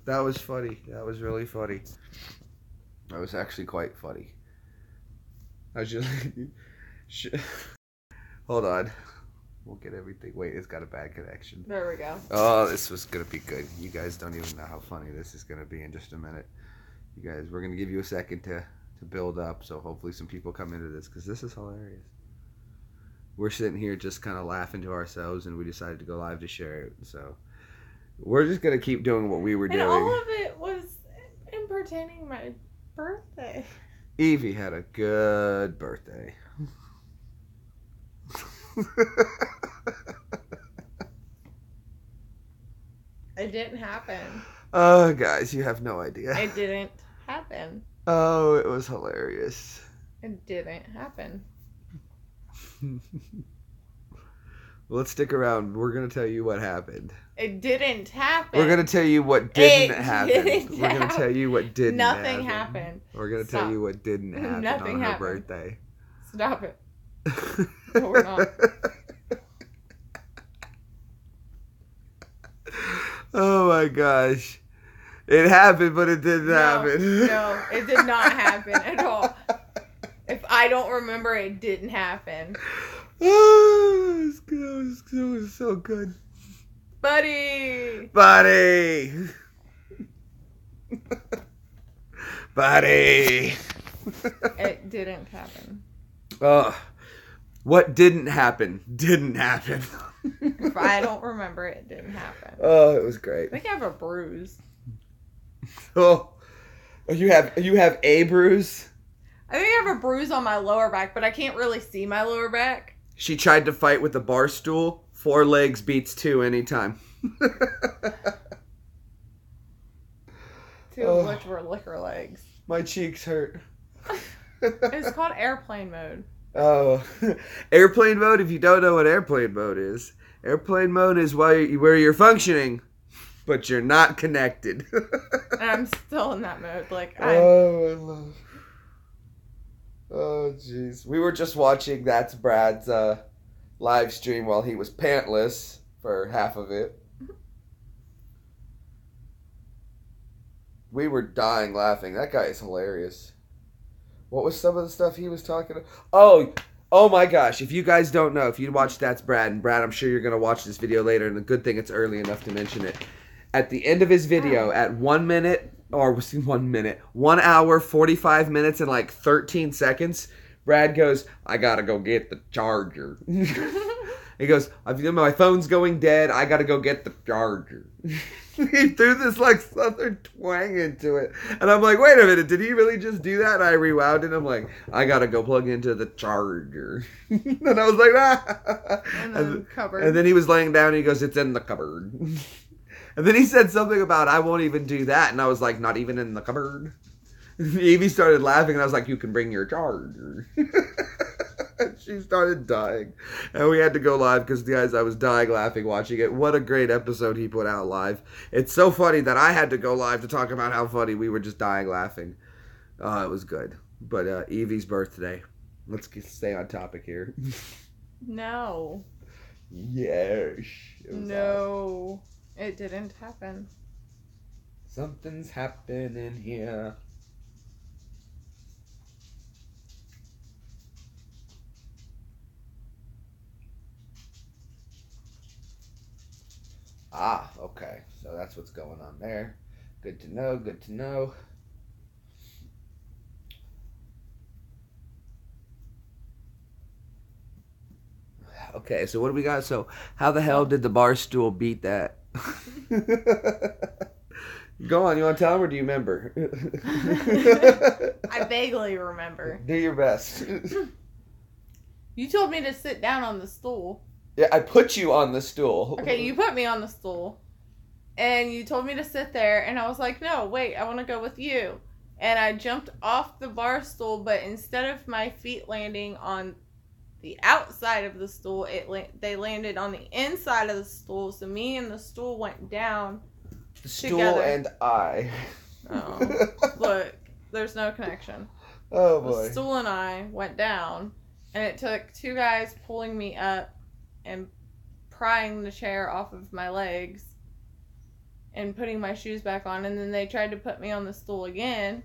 That was funny. That was really funny. That was actually quite funny. I was just... Hold on. We'll get everything. Wait, it's got a bad connection. There we go. Oh, this was going to be good. You guys don't even know how funny this is going to be in just a minute. You guys, we're going to give you a second to build up, so hopefully some people come into this, because this is hilarious. We're sitting here just kind of laughing to ourselves, and we decided to go live to share it, so we're just going to keep doing what we were doing. And all of it was in pertaining to my birthday. Evie had a good birthday. It didn't happen. Oh, guys, you have no idea. It didn't happen. Oh, it was hilarious. It didn't happen. Well, let's stick around. We're going to tell you what happened. It didn't happen. We're going to tell you what didn't happen. Didn't We're going to tell you what didn't happen. Nothing happened. We're going to tell you what didn't happen Nothing on her happened. birthday. Stop it. No, we're not. Oh my gosh. It happened, but it didn't happen. No, it did not happen at all. If I don't remember, it didn't happen. Oh, it was so good. Buddy! Buddy! Buddy! It didn't happen. What didn't happen didn't happen. If I don't remember, it didn't happen. Oh, it was great. I think I have a bruise. Oh, you have a bruise? I think I have a bruise on my lower back, but I can't really see my lower back. She tried to fight with a bar stool. 4 legs beats 2 anytime. 2 of which were liquor legs. My cheeks hurt. It's called airplane mode. Oh, airplane mode. If you don't know what airplane mode is where you're functioning, but you're not connected. And I'm still in that mode. Like, Oh, jeez. We were just watching That's Brad's live stream while he was pantless for half of it. We were dying laughing. That guy is hilarious. What was some of the stuff he was talking about? Oh my gosh. If you guys don't know, if you watch That's Brad, and Brad, I'm sure you're going to watch this video later, and the good thing it's early enough to mention it. At the end of his video, at 1 hour, 45 minutes, and like 13 seconds, Brad goes, I got to go get the charger. He goes, my phone's going dead. I got to go get the charger. He threw this like southern twang into it. And I'm like, wait a minute, did he really just do that? And I rewound it. I'm like, I got to go plug into the charger. And I was like, ah. And then he was laying down and he goes, it's in the cupboard. And then he said something about, I won't even do that. And I was like, not even in the cupboard? Evie started laughing and I was like, you can bring your charger. She started dying. And we had to go live because, guys, I was dying laughing watching it. What a great episode he put out live. It's so funny that I had to go live to talk about how funny we were just dying laughing. It was good. But Evie's birthday. Let's stay on topic here. No. Yes. No. Awesome. It didn't happen. Something's happening here. Ah, okay. So that's what's going on there. Good to know, good to know. Okay, so what do we got? So how the hell did the bar stool beat that? Go on, you want to tell him or do you remember? I vaguely remember. Do your best. You told me to sit down on the stool. Yeah, I put you on the stool. Okay, you put me on the stool. And you told me to sit there, and I was like, no, wait, I want to go with you. And I jumped off the bar stool, but instead of my feet landing on the outside of the stool, they landed on the inside of the stool, so me and the stool went down The stool together. and I. Oh, look, there's no connection. Oh, boy. The stool and I went down, and it took 2 guys pulling me up and prying the chair off of my legs and putting my shoes back on, and then they tried to put me on the stool again,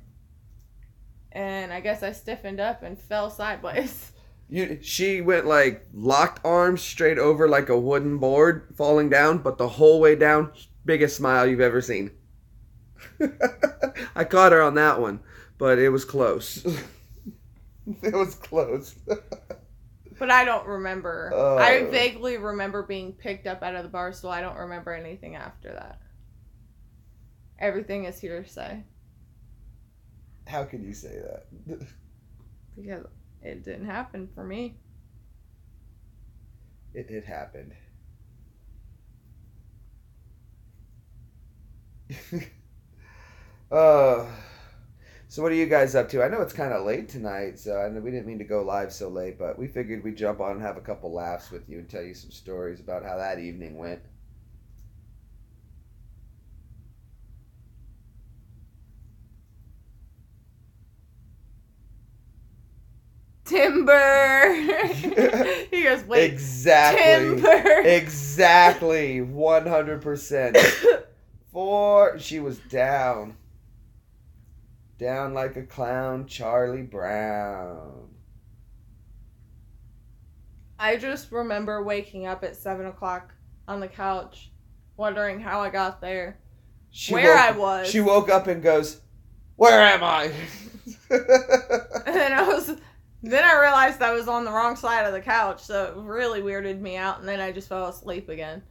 and I guess I stiffened up and fell sideways. She went like locked arms straight over like a wooden board falling down, but the whole way down, biggest smile you've ever seen. I caught her on that one, but it was close. It was close. But I don't remember. I vaguely remember being picked up out of the bar stool. I don't remember anything after that. Everything is hearsay. How can you say that? Because it didn't happen for me. It happened. So what are you guys up to? I know it's kind of late tonight, so I know we didn't mean to go live so late, but we figured we'd jump on and have a couple laughs with you and tell you some stories about how that evening went. Timber. He goes, wait. Exactly. Timber. Exactly. 100%. She was down. Down like a clown, Charlie Brown. I just remember waking up at 7 o'clock on the couch, wondering how I got there. I was. She woke up and goes, "Where am I?" And then I realized I was on the wrong side of the couch, so it really weirded me out, and then I just fell asleep again.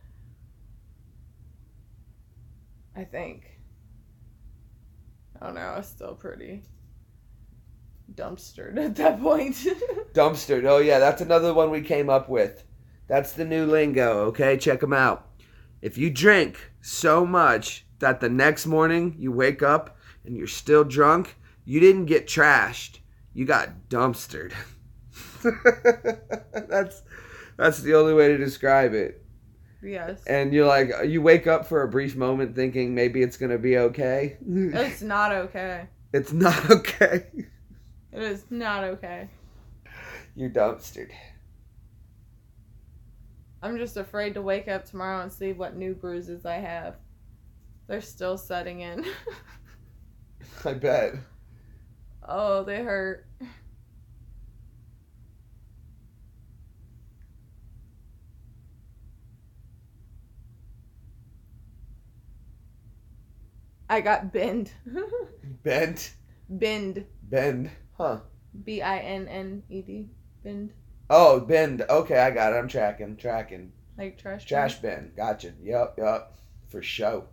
I think. Oh no, I was still pretty dumpstered at that point. Dumpstered. Oh yeah, that's another one we came up with. That's the new lingo, okay? Check them out. If you drink so much that the next morning you wake up and you're still drunk, you didn't get trashed. You got dumpstered. That's the only way to describe it. Yes. And you're like, you wake up for a brief moment thinking maybe it's going to be okay. It's not okay. It's not okay. It is not okay. You're dumpstered. I'm just afraid to wake up tomorrow and see what new bruises I have. They're still setting in. I bet. Oh, they hurt. I got bend. Bent? Bend. Bend. Huh. Binned. Bend. Oh, bend. Okay, I got it. I'm tracking. Like trash bin. Trash bin. Gotcha. Yup. For show.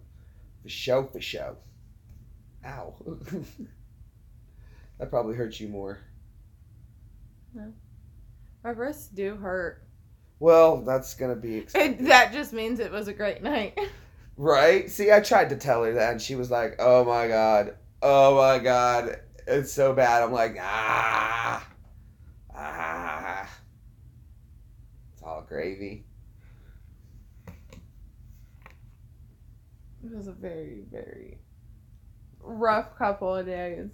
For show. Ow. That probably hurts you more. No. My wrists do hurt. Well, that's going to be expected. That just means it was a great night. Right? See, I tried to tell her that, and she was like, oh my god, it's so bad. I'm like, it's all gravy. It was a very, very rough couple of days.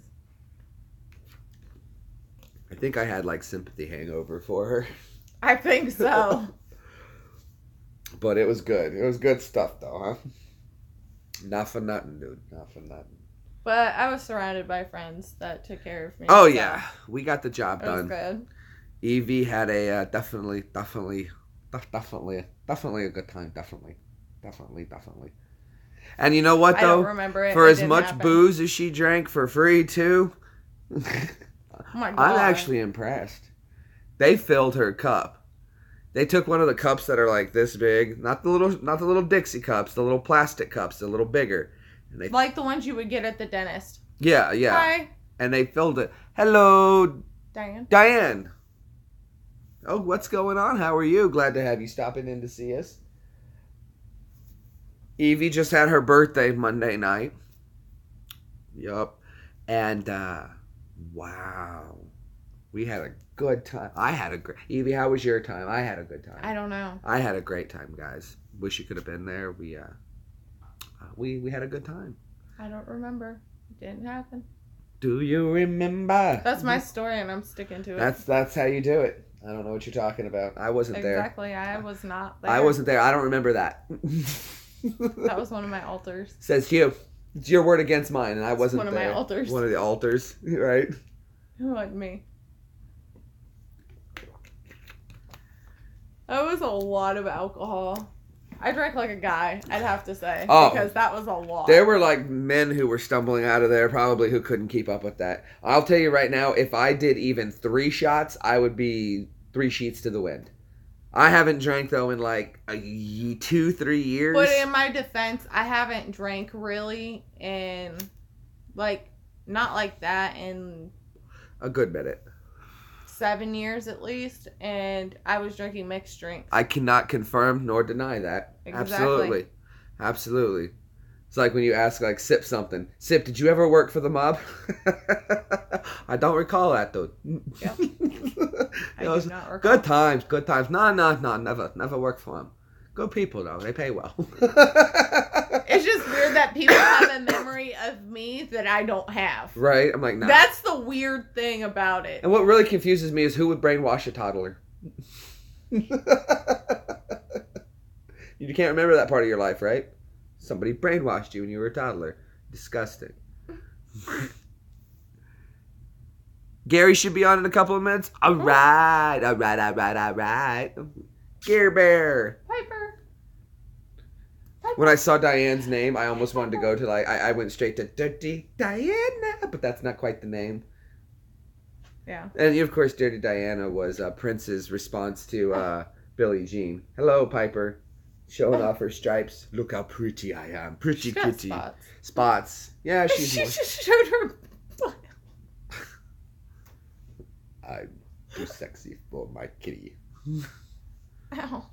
I think I had like sympathy hangover for her. I think so. But it was good. It was good stuff, though, huh? Not for nothing, dude. Not for nothing. But I was surrounded by friends that took care of me. Oh, so yeah. We got the job done. It was good. Eevee had a definitely a good time. Definitely. And you know what, though? I don't remember it. For it as much happen. booze as she drank for free, too, oh my God. I'm actually impressed. They filled her cup. They took one of the cups that are like this big, not the little Dixie cups, the little plastic cups, a little bigger. And they like the ones you would get at the dentist. Yeah. Hi. And they filled it. Hello, Diane. Oh, what's going on? How are you? Glad to have you stopping in to see us. Eevee just had her birthday Monday night. Yup. And wow. We had a good time. Eevee, how was your time? I had a good time. I don't know. I had a great time, guys. Wish you could have been there. We had a good time. I don't remember. It didn't happen. Do you remember? That's my story, and I'm sticking to it. That's how you do it. I don't know what you're talking about. I wasn't there. Exactly. I was not there. I wasn't there. I don't remember that. That was one of my altars. Says you. It's your word against mine, and I wasn't one of there. my altars. One of the altars, right? Who like me? That was a lot of alcohol. I drank like a guy, I'd have to say. Because that was a lot. There were like men who were stumbling out of there probably who couldn't keep up with that. I'll tell you right now, if I did even 3 shots, I would be 3 sheets to the wind. I haven't drank though in like 2-3 years. But in my defense, I haven't drank really in like not like that in a good minute. 7 years at least, and I was drinking mixed drinks. I cannot confirm nor deny that. Exactly. Absolutely. It's like when you ask like Sip something. Sip, did you ever work for the mob? I don't recall that though. Yep. I do not recall. Good times. No, never worked for them. Good people though, they pay well. It's just weird that people have a memory of me that I don't have. Right? I'm like, nah. That's the weird thing about it. And what really confuses me is who would brainwash a toddler. You can't remember that part of your life, right? Somebody brainwashed you when you were a toddler. Disgusting. Gary should be on in a couple of minutes. All right. Gear Bear. Piper. When I saw Diane's name, I almost wanted to go to like, I went straight to Dirty Diana, but that's not quite the name. Yeah. And of course, Dirty Diana was Prince's response to Billie Jean. Hello, Piper. Showing off her stripes. Look how pretty I am. Pretty. Spots. Yeah, she just showed her butt. I'm too sexy for my kitty. Ow.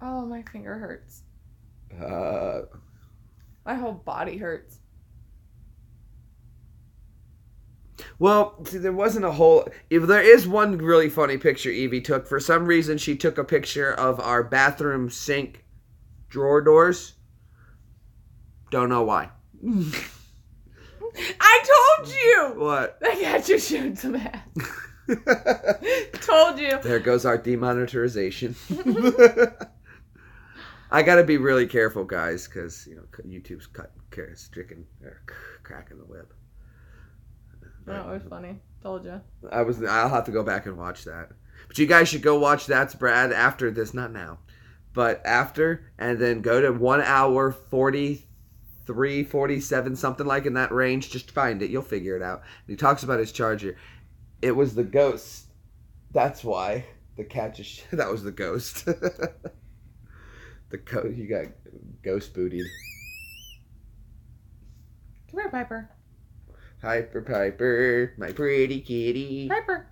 Oh, my finger hurts. My whole body hurts. Well, see, there wasn't a whole... If there is one really funny picture Evie took. For some reason, she took a picture of our bathroom sink drawer doors. Don't know why. I told you! What? That cat just showed some ass. Told you. There goes our demonetization. I gotta be really careful, guys, because you know YouTube's cracking the whip. No, it was funny. Told you. I'll have to go back and watch that. But you guys should go watch That's Brad after this, not now, but after, and then go to 1 hour 43, 47, something like in that range. Just find it. You'll figure it out. And he talks about his charger. It was the ghost. That's why the cat just... That was the ghost. You got ghost bootied. Come here, Piper. Piper, my pretty kitty. Piper.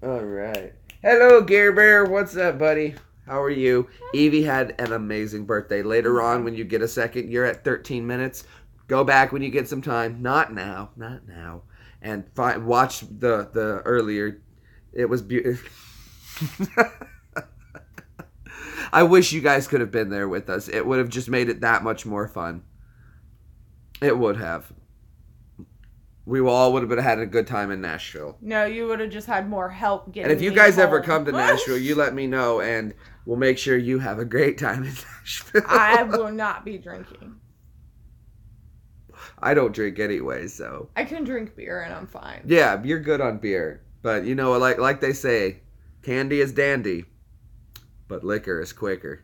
All right. Hello, Gear Bear. What's up, buddy? How are you? Evie had an amazing birthday. Later on, when you get a second, you're at 13 minutes. Go back when you get some time. Not now. And watch the earlier. It was beautiful. I wish you guys could have been there with us. It would have just made it that much more fun. It would have. We all would have had a good time in Nashville. No, you would have just had more help getting. And if you guys ever come to Nashville, you let me know, and we'll make sure you have a great time in Nashville. I will not be drinking. I don't drink anyway, so. I can drink beer and I'm fine. Yeah, you're good on beer. But, you know, like they say, candy is dandy, but liquor is quicker.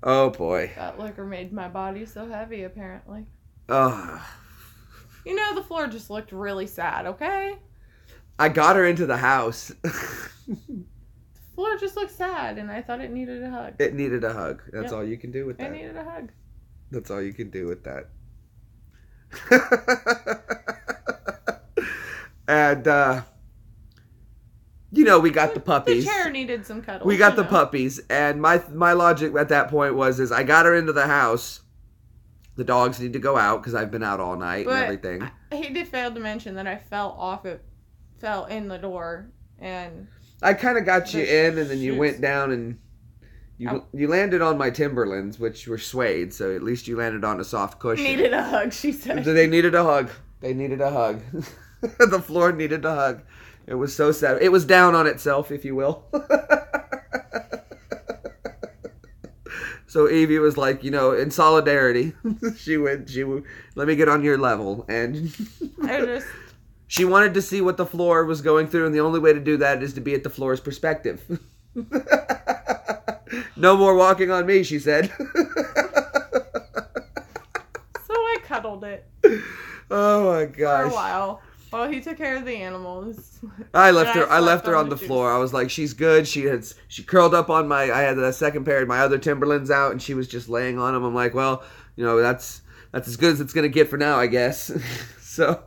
Oh, boy. That liquor made my body so heavy, apparently. Oh. You know, the floor just looked really sad, okay? I got her into the house. The floor just looked sad, and I thought it needed a hug. It needed a hug. That's all you can do with that. It needed a hug. That's all you can do with that. And, you know, we got the puppies. The chair needed some cuddles. We got the puppies, and my logic at that point was I got her into the house. The dogs need to go out because I've been out all night and everything. He did fail to mention that I fell in the door, and I kind of got you in, and then you went down, and you landed on my Timberlands, which were suede, so at least you landed on a soft cushion. Needed a hug, she said. They needed a hug. They needed a hug. The floor needed a hug. It was so sad. It was down on itself, if you will. So Evie was like, in solidarity, she would, let me get on your level. And I just... she wanted to see what the floor was going through, and the only way to do that is to be at the floor's perspective. No more walking on me, she said. So I cuddled it. Oh my gosh. For a while. Well, he took care of the animals. I left her on the floor. I was like, she's good. She curled up on I had the second pair of my other Timberlands out, and she was just laying on them. I'm like, well, that's as good as it's going to get for now, I guess. So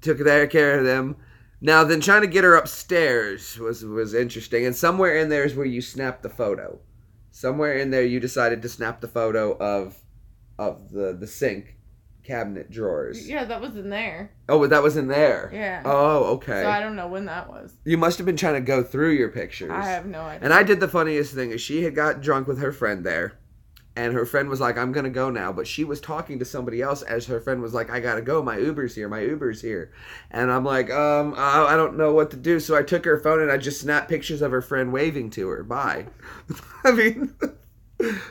took care of them. Now then, trying to get her upstairs was interesting. And somewhere in there is where you snapped the photo. Somewhere in there you decided to snap the photo of the sink cabinet drawers. Yeah, that was in there. Oh, that was in there? Yeah. Oh, okay. So I don't know when that was. You must have been trying to go through your pictures. I have no idea. And I did the funniest thing is she had got drunk with her friend there. And her friend was like, I'm going to go now. But she was talking to somebody else as her friend was like, I got to go. My Uber's here. And I'm like, I don't know what to do. So I took her phone and I just snapped pictures of her friend waving to her. Bye. I mean...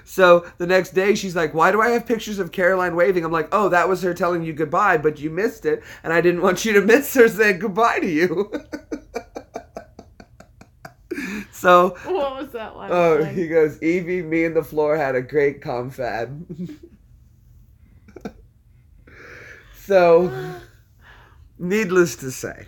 So the next day she's like, why do I have pictures of Caroline waving? I'm like, oh, that was her telling you goodbye, but you missed it. And I didn't want you to miss her saying goodbye to you. So. What was that line? Oh, he goes, Evie, me and the floor had a great confab. So, needless to say.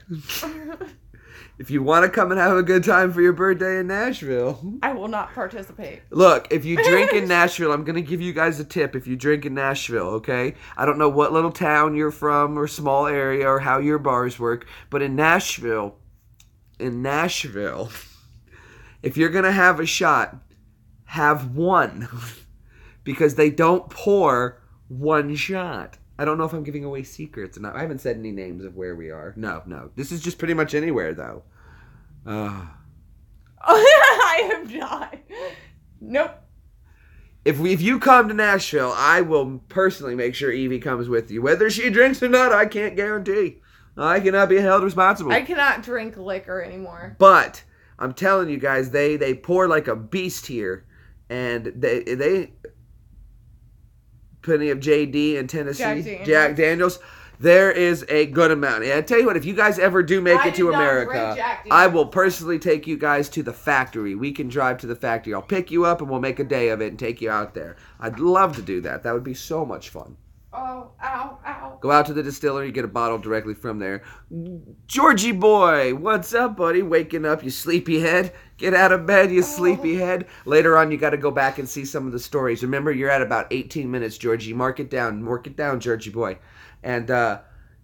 If you want to come and have a good time for your birthday in Nashville. I will not participate. Look, if you drink in Nashville, I'm going to give you guys a tip if you drink in Nashville, okay? I don't know what little town you're from or small area or how your bars work, but in Nashville, if you're going to have a shot, have one. Because they don't pour one shot. I don't know if I'm giving away secrets or not. I haven't said any names of where we are. No. This is just pretty much anywhere, though. I am not. Nope. If you come to Nashville, I will personally make sure Evie comes with you. Whether she drinks or not, I can't guarantee. I cannot be held responsible. I cannot drink liquor anymore. But I'm telling you guys, they pour like a beast here. And they plenty of JD in Tennessee, Jack Daniels. There is a good amount. And I tell you what, if you guys ever do make it to America, I will personally take you guys to the factory. We can drive to the factory. I'll pick you up and we'll make a day of it and take you out there. I'd love to do that. That would be so much fun. Oh, ow. Go out to the distillery, get a bottle directly from there. Georgie boy, what's up, buddy? Waking up, you sleepyhead. Get out of bed, you sleepyhead. Later on, you got to go back and see some of the stories. Remember, you're at about 18 minutes, Georgie. Mark it down, Georgie boy. And so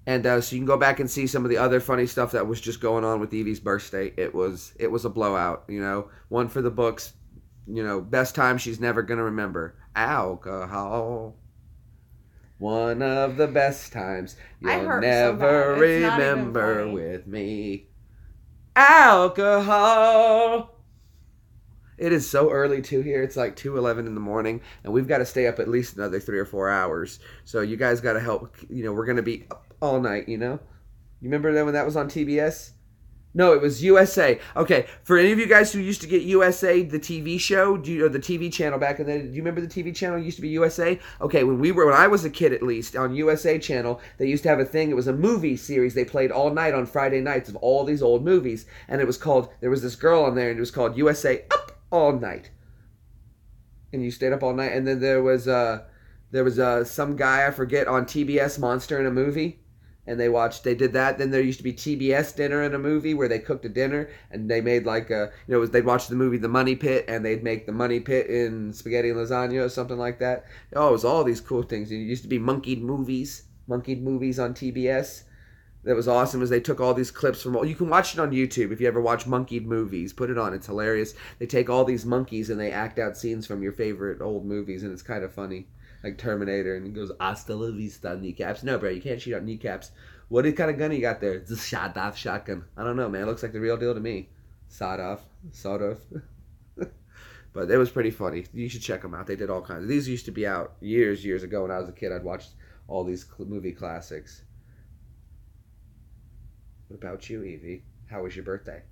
you can go back and see some of the other funny stuff that was just going on with Evie's birthday. It was a blowout, one for the books. Best time she's never going to remember. Alcohol. One of the best times you'll never remember with me. Alcohol. It is so early too here. It's like 2:11 in the morning, and we've got to stay up at least another 3 or 4 hours. So you guys got to help. We're gonna be up all night. You remember that when that was on TBS? No, it was USA. Okay, for any of you guys who used to get USA, the TV show, or the TV channel back in the day, do you remember the TV channel used to be USA? Okay, when I was a kid at least, on USA channel, they used to have a thing, it was a movie series they played all night on Friday nights of all these old movies, and it was called, there was this girl on there, and it was called USA Up All Night. And you stayed up all night, and then there was some guy, I forget, on TBS, Monster in a Movie. And they did that. Then there used to be TBS dinner in a movie where they cooked a dinner and they made they'd watch the movie The Money Pit and they'd make the Money Pit in spaghetti and lasagna or something like that. Oh, it was all these cool things. It used to be monkeyed movies on TBS. That was awesome as they took all these clips you can watch it on YouTube if you ever watch monkeyed movies. Put it on. It's hilarious. They take all these monkeys and they act out scenes from your favorite old movies and it's kind of funny. Like Terminator, and he goes, hasta la vista, kneecaps. No, bro, you can't shoot out kneecaps. What kind of gun you got there? It's a shot-off shotgun. I don't know, man. It looks like the real deal to me. Sawed off. But it was pretty funny. You should check them out. They did all kinds. These used to be out years ago when I was a kid. I'd watch all these movie classics. What about you, Evie? How was your birthday?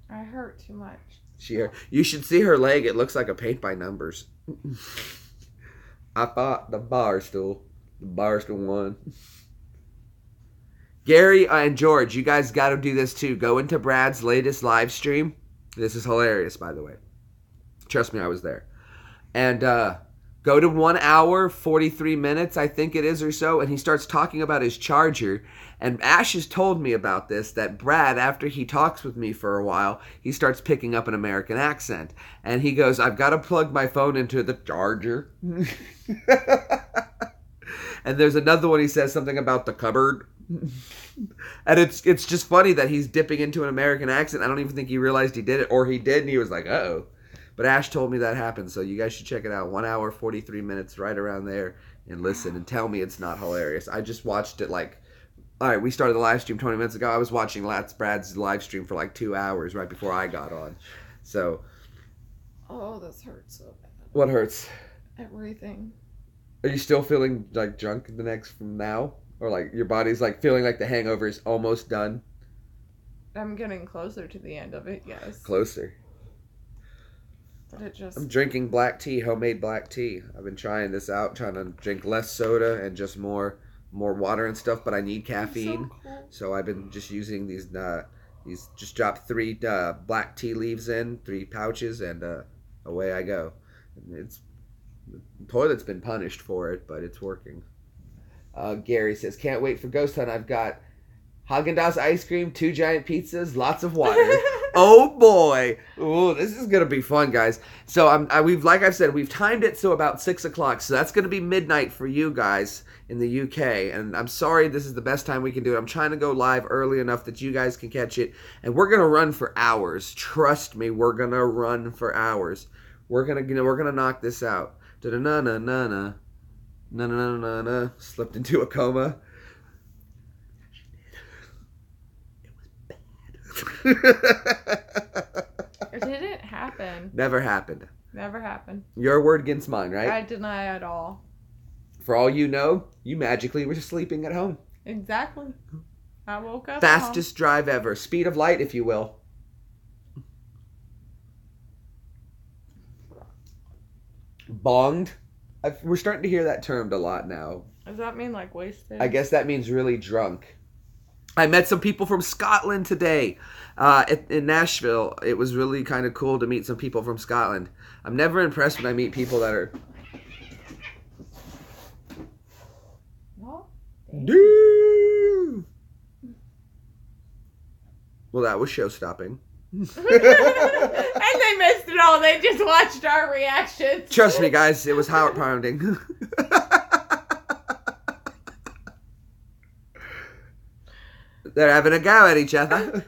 I hurt too much. You should see her leg. It looks like a paint by numbers. I fought the bar stool. The bar stool won. Gary and George, you guys got to do this too. Go into Brad's latest live stream. This is hilarious, by the way. Trust me, I was there. And go to 1 hour, 43 minutes, I think it is or so, and he starts talking about his charger. And Ash has told me about this, that Brad, after he talks with me for a while, he starts picking up an American accent. And he goes, I've got to plug my phone into the charger. And there's another one, he says something about the cupboard. And it's just funny that he's dipping into an American accent. I don't even think he realized he did it, or he did, and he was like, uh-oh. But Ash told me that happened, so you guys should check it out. 1 hour, 43 minutes, right around there, and listen and tell me it's not hilarious. I just watched it like, all right, we started the live stream 20 minutes ago. I was watching Brad's live stream for like 2 hours right before I got on. So. Oh, this hurts so bad. What hurts? Everything. Are you still feeling like drunk from now? Or like your body's like feeling like the hangover is almost done? I'm getting closer to the end of it, yes. Closer. But it just... I'm drinking black tea, homemade black tea. I've been trying this out, trying to drink less soda and just more water and stuff, but I need caffeine. So cool. So I've been just using these just dropped 3 black tea leaves in, 3 pouches, and away I go. The toilet's been punished for it, but it's working. Gary says, can't wait for Ghost Hunt. I've got Haagen-Dazs ice cream, 2 giant pizzas, lots of water. Oh boy. Ooh, this is going to be fun, guys. So like I've said, we've timed it so about 6 o'clock. So that's going to be midnight for you guys in the UK. And I'm sorry this is the best time we can do it. I'm trying to go live early enough that you guys can catch it. And we're going to run for hours. Trust me, we're going to run for hours. We're going to knock this out. Da-da-na-na-na-na. Na-na-na-na-na. Slipped into a coma. It didn't happen. Never happened. Never happened. Your word against mine, right? I deny it all. For all you know, you magically were sleeping at home. Exactly. I woke up Fastest drive ever. Speed of light, if you will. Bonged. We're starting to hear that termed a lot now. Does that mean like wasted? I guess that means really drunk. I met some people from Scotland today in Nashville. It was really kind of cool to meet some people from Scotland. I'm never impressed when I meet people that are... What? Well, that was show-stopping. And they missed it all. They just watched our reactions. Trust me, guys. It was heart-pounding. They're having a go at each other.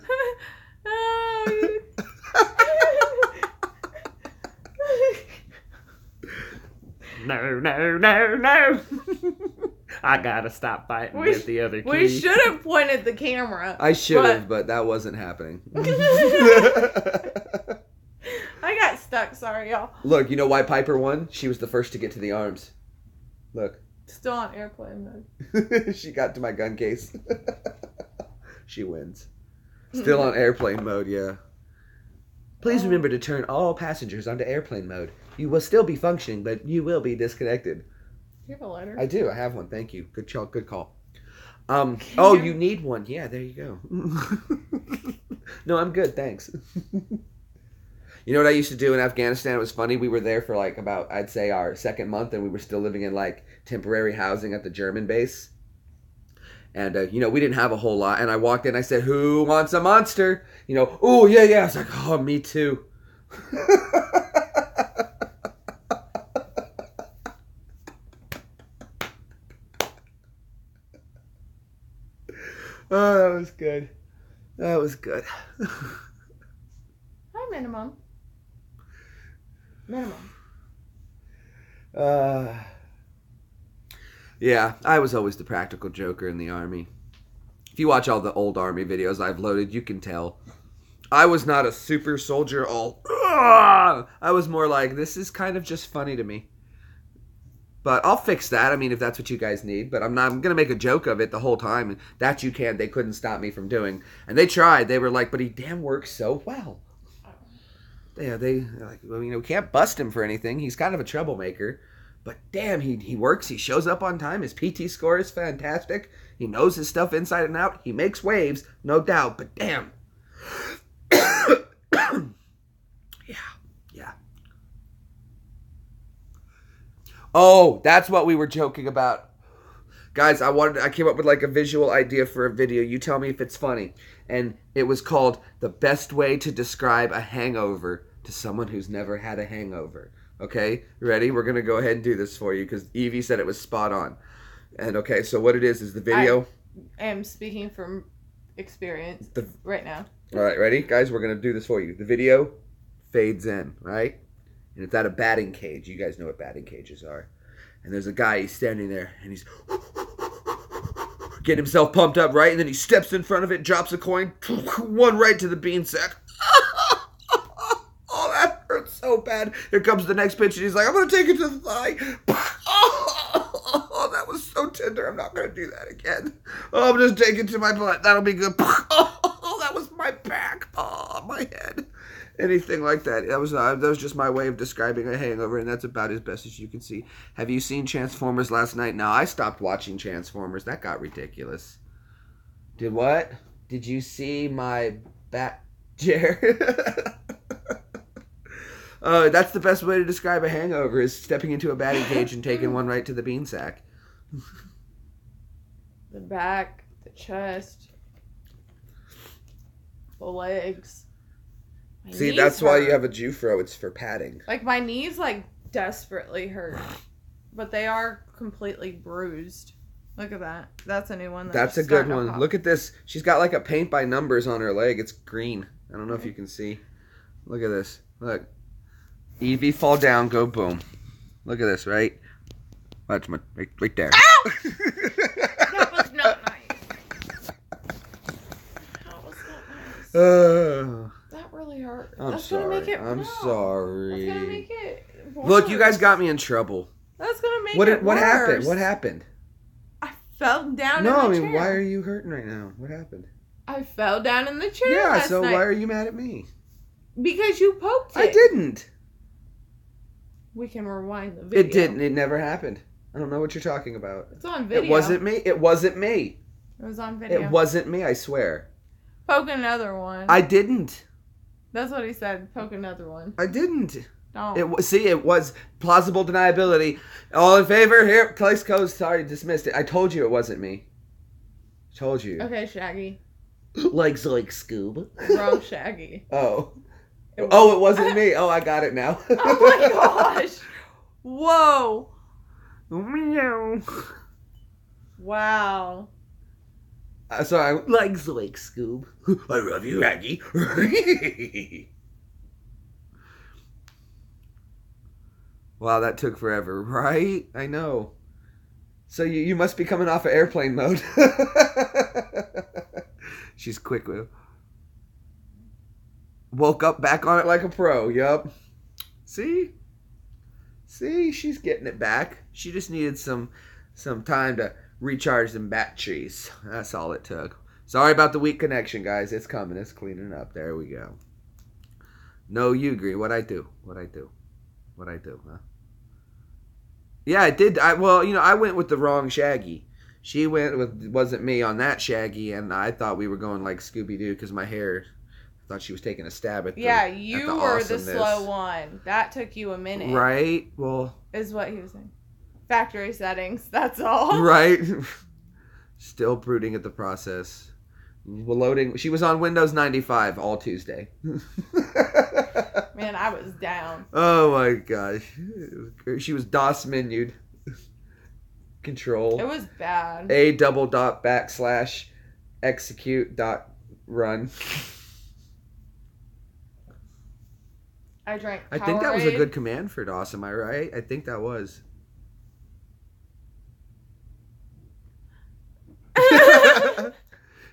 No. I gotta stop fighting with the other kid. We should have pointed the camera. I should have, but that wasn't happening. I got stuck. Sorry, y'all. Look, you know why Piper won? She was the first to get to the arms. Look. Still on airplane mode. She got to my gun case. She wins. Still on airplane mode, yeah. Please remember to turn all passengers onto airplane mode. You will still be functioning, but you will be disconnected. Do you have a lighter? I do. I have one. Thank you. Good call. Oh, you need one. Yeah, there you go. No, I'm good. Thanks. You know what I used to do in Afghanistan? It was funny. We were there for like about, I'd say, our second month, and we were still living in like temporary housing at the German base. And, we didn't have a whole lot. And I walked in, I said, who wants a monster? Oh, yeah. I was like, oh, me too. Oh, that was good. That was good. Hi, minimum. Yeah, I was always the practical joker in the army. If you watch all the old army videos I've loaded, you can tell. I was not a super soldier I was more like, this is kind of just funny to me. But I'll fix that, if that's what you guys need. But I'm going to make a joke of it the whole time. And that they couldn't stop me from doing. And they tried. They were like, but he damn works so well. Yeah, we can't bust him for anything. He's kind of a troublemaker. But damn, he works. He shows up on time. His PT score is fantastic. He knows his stuff inside and out. He makes waves, no doubt. But damn. Yeah. Oh, that's what we were joking about. Guys, I came up with like a visual idea for a video. You tell me if it's funny. And it was called The Best Way to Describe a Hangover to Someone Who's Never Had a Hangover. Okay, ready? We're going to go ahead and do this for you because Evie said it was spot on. And okay, so what it is the video. I am speaking from experience right now. All right, ready? Guys, we're going to do this for you. The video fades in, right? And it's at a batting cage. You guys know what batting cages are. And there's a guy, he's standing there, and he's getting himself pumped up, right? And then he steps in front of it, drops a coin, one right to the bean sack. Oh, that hurts so bad. Here comes the next pitch, and he's like, I'm going to take it to the thigh. Oh, that was so tender. I'm not going to do that again. Oh, I'm just taking it to my butt. That'll be good. Oh, that was my back. Oh, my head. Anything like that. That was just my way of describing a hangover, and that's about as best as you can see. Have you seen Transformers last night? No, I stopped watching Transformers. That got ridiculous. Did what? Did you see my bat chair? That's the best way to describe a hangover is stepping into a batting cage and taking one right to the bean sack. The back, the chest, the legs. See, that's why you have a Jufro. It's for padding. Like, my knees, like, desperately hurt. But they are completely bruised. Look at that. That's a new one. That's a good one. Look at this. She's got, like, a paint by numbers on her leg. It's green. I don't know if you can see. Look at this. Look. Eevee fall down, go boom. Look at this, right? That's my, right there. Ow! That was not nice. That was not nice. That really hurt. I'm That's sorry. Gonna make it, I'm sorry. That's gonna make it worse. Look, you guys got me in trouble. That's gonna make it worse. What happened? What happened? I fell down in the chair. No, I mean, chair. why are you hurting right now? What happened? I fell down in the chair last night. Why are you mad at me? Because you poked it. I didn't. We can rewind the video. It didn't. It never happened. I don't know what you're talking about. It's on video. It wasn't me. It wasn't me. It was on video. It wasn't me, I swear. Poke another one. I didn't. That's what he said. Poke another one. I didn't. Don't. It was plausible deniability. All in favor? Here, case closed. Sorry, dismissed it. I told you it wasn't me. Told you. Okay, Shaggy. Legs like Scoob. Wrong Shaggy. Oh. It wasn't me. Oh, I got it now. Oh my gosh. Whoa. Wow. Sorry, legs like Scoob. I love you, Aggie. Wow, that took forever, right? I know. So you must be coming off of airplane mode. She's quick, Will. Woke up back on it like a pro. Yup. See, she's getting it back. She just needed some time to recharge them batteries. That's all it took. Sorry about the weak connection, guys. It's coming. It's cleaning up. There we go. No, you agree. What'd I do, huh? Yeah, I did. I went with the wrong Shaggy. She wasn't me on that Shaggy, and I thought we were going like Scooby-Doo because my hair... I thought she was taking a stab at you were the slow one. That took you a minute. Right? Well... Is what he was saying. Factory settings, that's all. Right? Still brooding at the process. Loading. She was on Windows 95 all Tuesday. Man, I was down. Oh my gosh. She was DOS menued. Control. It was bad. A:/execute.run. I drank Powerade. I think that was a good command for DOS, am I right? I think that was.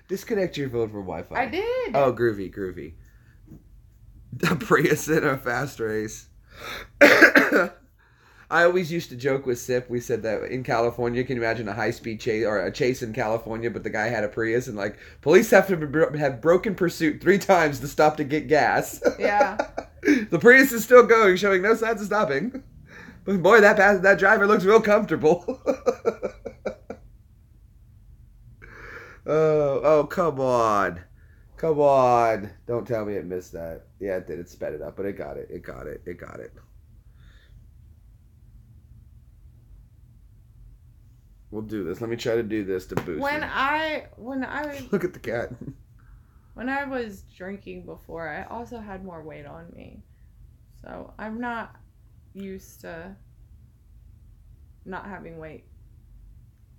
Disconnect your phone from Wi-Fi. I did. Oh, groovy. A Prius in a fast race. I always used to joke with Sip. We said that in California, can you imagine a high-speed chase or a chase in California, but the guy had a Prius, and like police have to have broken pursuit 3 times to stop to get gas. Yeah. The Prius is still going, showing no signs of stopping. But boy, that driver looks real comfortable. Oh, come on. Come on. Don't tell me it missed that. Yeah, it did. It sped it up, but it got it. It got it. It got it. We'll do this. Let me try to do this to boost When me. I Look at the cat. When I was drinking before, I also had more weight on me. So I'm not used to not having weight.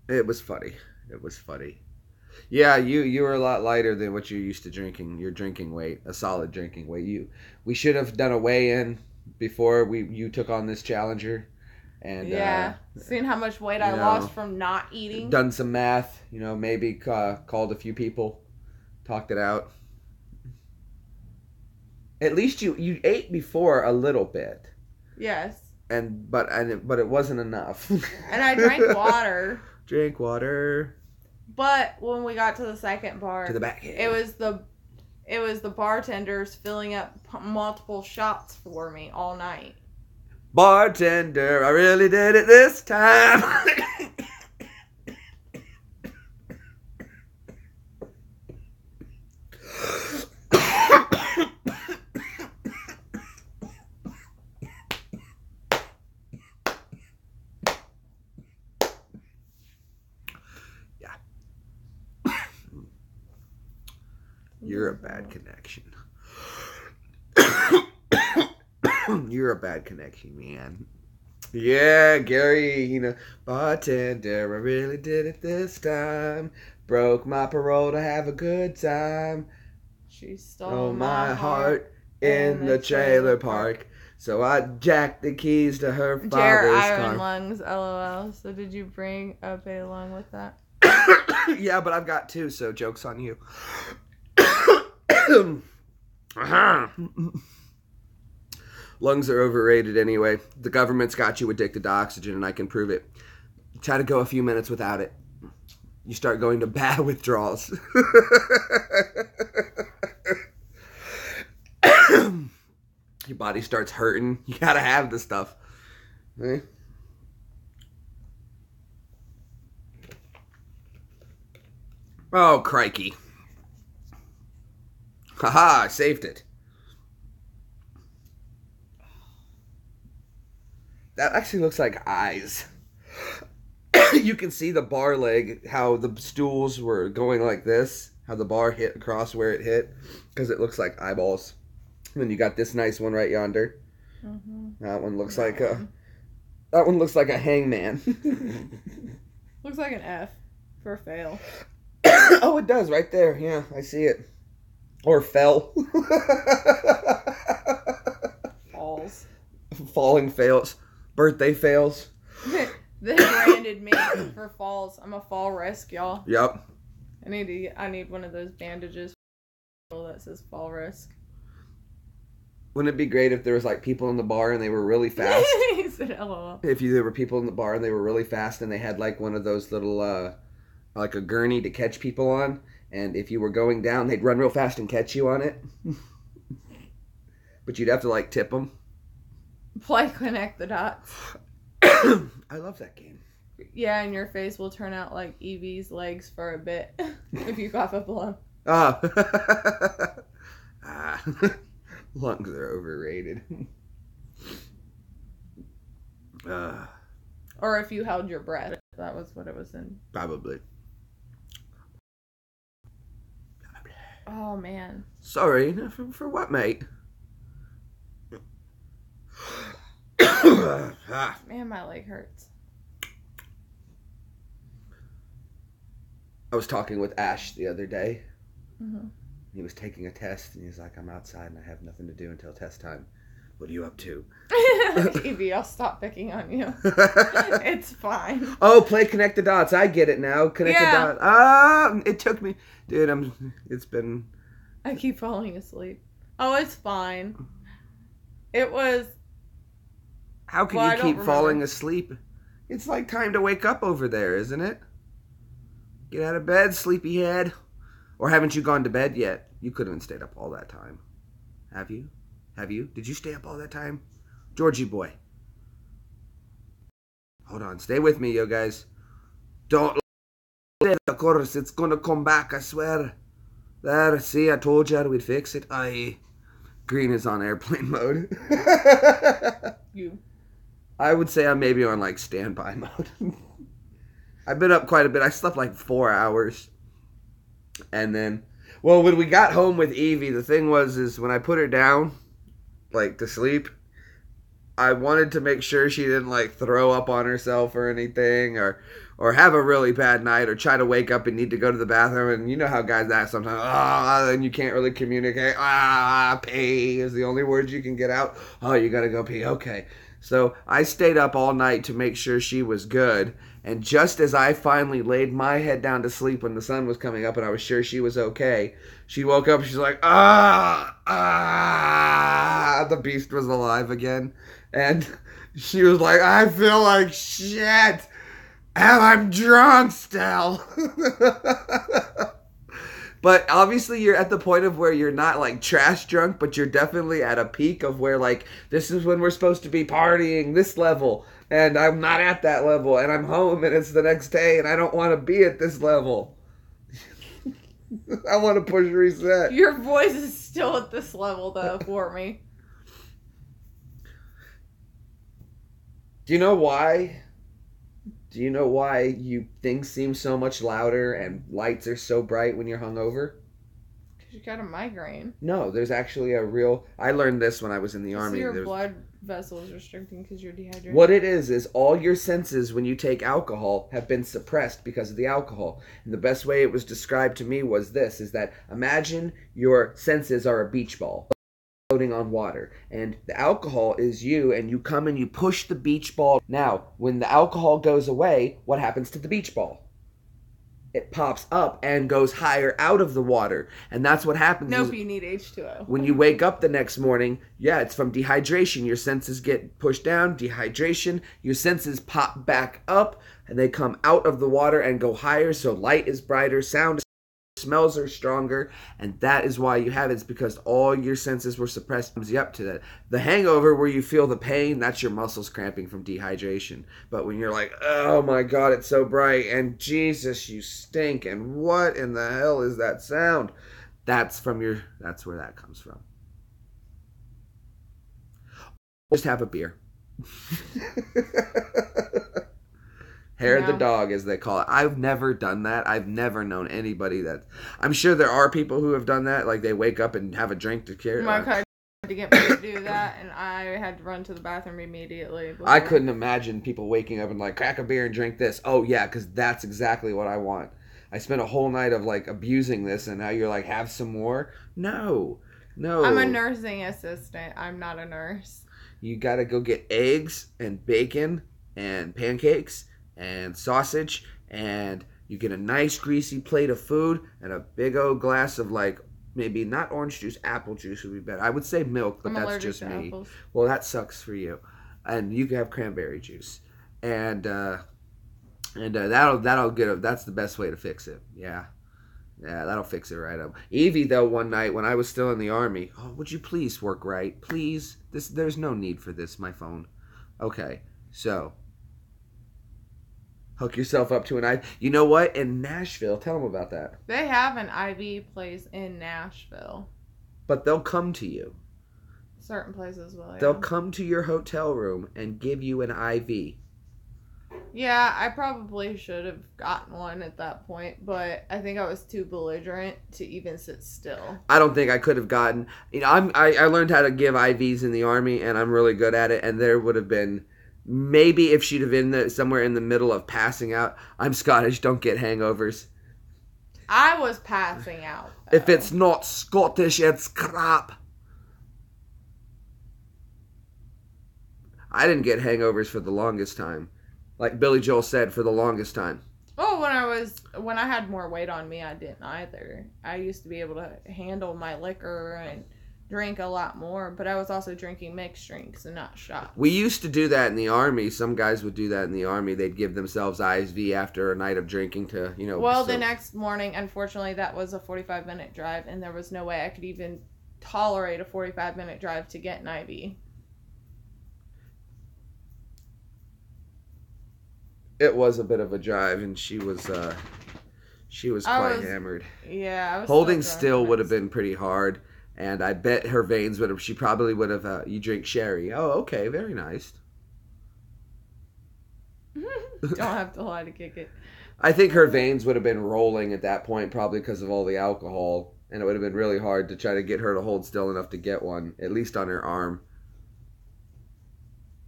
It was funny. It was funny. Yeah, you were a lot lighter than what you're used to drinking. Your drinking weight, a solid drinking weight. We should have done a weigh-in before you took on this challenger. And yeah, seeing how much weight I lost from not eating. Done some math, maybe called a few people, talked it out. At least you ate before a little bit. Yes. But it wasn't enough. And I drank water. Drink water. But when we got to the second bar, To the back. it was the bartenders filling up multiple shots for me all night. Bartender, I really did it this time. Yeah. You're a bad connection. You're a bad connection, man. Yeah, Gary, bartender, I really did it this time. Broke my parole to have a good time. She stole my heart in the trailer park. So I jacked the keys to her father's Iron car. lungs, lol. So did you bring up a lung with that? Yeah, but I've got 2, so joke's on you. Lungs are overrated anyway. The government's got you addicted to oxygen, and I can prove it. Try to go a few minutes without it. You start going to bad withdrawals. Your body starts hurting. You gotta have the stuff. Okay? Oh, crikey. Haha, I saved it. That actually looks like eyes. You can see the bar leg, how the stools were going like this, how the bar hit across where it hit, because it looks like eyeballs. And then you got this nice one right yonder. Mm-hmm. That one looks like a hangman. Looks like an F for fail. Oh, it does right there. Yeah, I see it. Or fell. Falls. Falling fails. Birthday fails. They branded me for falls. I'm a fall risk, y'all. Yep. I need one of those bandages that says fall risk. Wouldn't it be great if there was like people in the bar and they were really fast? He said LOL. There were people in the bar and they were really fast and they had like one of those little like a gurney to catch people on, and if you were going down they'd run real fast and catch you on it. But you'd have to like tip them. Play Connect the Dots. I love that game. Yeah, and your face will turn out like Eevee's legs for a bit if you cough up a lung. Lungs are overrated. Or if you held your breath. That was what it was in. Probably. Oh, man. Sorry, for what, mate? Man, my leg hurts. I was talking with Ash the other day. Mm-hmm. He was taking a test, and he's like, I'm outside, and I have nothing to do until test time. What are you up to? Eevee, I'll stop picking on you. It's fine. Oh, play Connect the Dots. I get it now. Connect the Dots. It took me... Dude, it's been... I keep falling asleep. Oh, it's fine. It was... How can Well, you keep falling asleep? It's like time to wake up over there, isn't it? Get out of bed, sleepyhead. Or haven't you gone to bed yet? You couldn't have stayed up all that time. Have you? Have you? Did you stay up all that time? Georgie boy. Hold on. Stay with me, yo guys. Don't let it, of course. It's gonna come back, I swear. There, see, I told you we'd fix it. Aye. Green is on airplane mode. You. I would say I'm maybe on like standby mode. I've been up quite a bit. I slept like 4 hours. And then, well, when we got home with Evie, the thing was, is when I put her down, like to sleep, I wanted to make sure she didn't like throw up on herself or anything, or have a really bad night, or try to wake up and need to go to the bathroom. And you know how guys act sometimes, and you can't really communicate. Pee is the only words you can get out. Oh, you gotta go pee. Okay. So I stayed up all night to make sure she was good. And just as I finally laid my head down to sleep when the sun was coming up and I was sure she was okay, she woke up and she's like, the beast was alive again. And she was like, I feel like shit. And I'm drunk still. But obviously you're at the point of where you're not like trash drunk, but you're definitely at a peak of where like, this is when we're supposed to be partying this level. And I'm not at that level. And I'm home and it's the next day and I don't want to be at this level. I want to push reset. Your voice is still at this level though for me. Do you know why? Do you know why things seem so much louder and lights are so bright when you're hungover? Because you got a migraine. No, there's actually a real... I learned this when I was in the Army. So your blood vessels restricting because you're dehydrated? What it is all your senses when you take alcohol have been suppressed because of the alcohol. And the best way it was described to me was this, is that imagine your senses are a beach ball floating on water, and the alcohol is you, and you come and you push the beach ball. Now, when the alcohol goes away, what happens to the beach ball? It pops up and goes higher out of the water, and that's what happens. Nope, you need H2O. When you wake up the next morning, yeah, it's from dehydration. Your senses get pushed down, dehydration, your senses pop back up, and they come out of the water and go higher, so light is brighter, sound is smells are stronger, and that is why you have it. It's because all your senses were suppressed. Comes you up to that. The hangover where you feel the pain, that's your muscles cramping from dehydration. But when you're like, oh my god, it's so bright, and Jesus, you stink, and what in the hell is that sound? That's where that comes from. Just have a beer. Hair of the dog, as they call it. I've never done that. I've never known anybody that... I'm sure there are people who have done that. Like, they wake up and have a drink to carry. My cousin tried to get me to do that, and I had to run to the bathroom immediately. I couldn't imagine people waking up and like, crack a beer and drink this. Oh, yeah, because that's exactly what I want. I spent a whole night of, like, abusing this, and now you're like, have some more? No. I'm a nursing assistant. I'm not a nurse. You gotta go get eggs and bacon and pancakes and sausage, and you get a nice greasy plate of food and a big old glass of, like, maybe not orange juice, apple juice would be better. I would say milk, but that's just me. Apples. Well, that sucks for you. And you can have cranberry juice, and that'll get that's the best way to fix it. Yeah, that'll fix it right up. Evie, though, one night when I was still in the Army, oh, would you please work right, please? There's no need for this, my phone. Okay, so hook yourself up to an IV. You know what? In Nashville, tell them about that. They have an IV place in Nashville. But they'll come to you. Certain places will. Yeah. They'll come to your hotel room and give you an IV. Yeah, I probably should have gotten one at that point, but I think I was too belligerent to even sit still. I don't think I could have gotten... I learned how to give IVs in the Army, and I'm really good at it, and there would have been... Maybe if she'd have been somewhere in the middle of passing out. I'm Scottish, don't get hangovers. I was passing out, though. If it's not Scottish, it's crap. I didn't get hangovers for the longest time. Like Billy Joel said, for the longest time. Oh, when I had more weight on me, I didn't either. I used to be able to handle my liquor drink a lot more, but I was also drinking mixed drinks and not shots. We used to do that in the Army. Some guys would do that in the Army. They'd give themselves IV after a night of drinking to, you know. Well, the next morning, unfortunately, that was a 45-minute drive, and there was no way I could even tolerate a 45-minute drive to get an IV. It was a bit of a drive, and she was quite hammered. Yeah, I was holding still would have been pretty hard. And I bet her veins would have, she probably would have, you drink sherry. Oh, okay, very nice. Don't have to lie to kick it. I think her veins would have been rolling at that point, probably because of all the alcohol. And it would have been really hard to try to get her to hold still enough to get one, at least on her arm.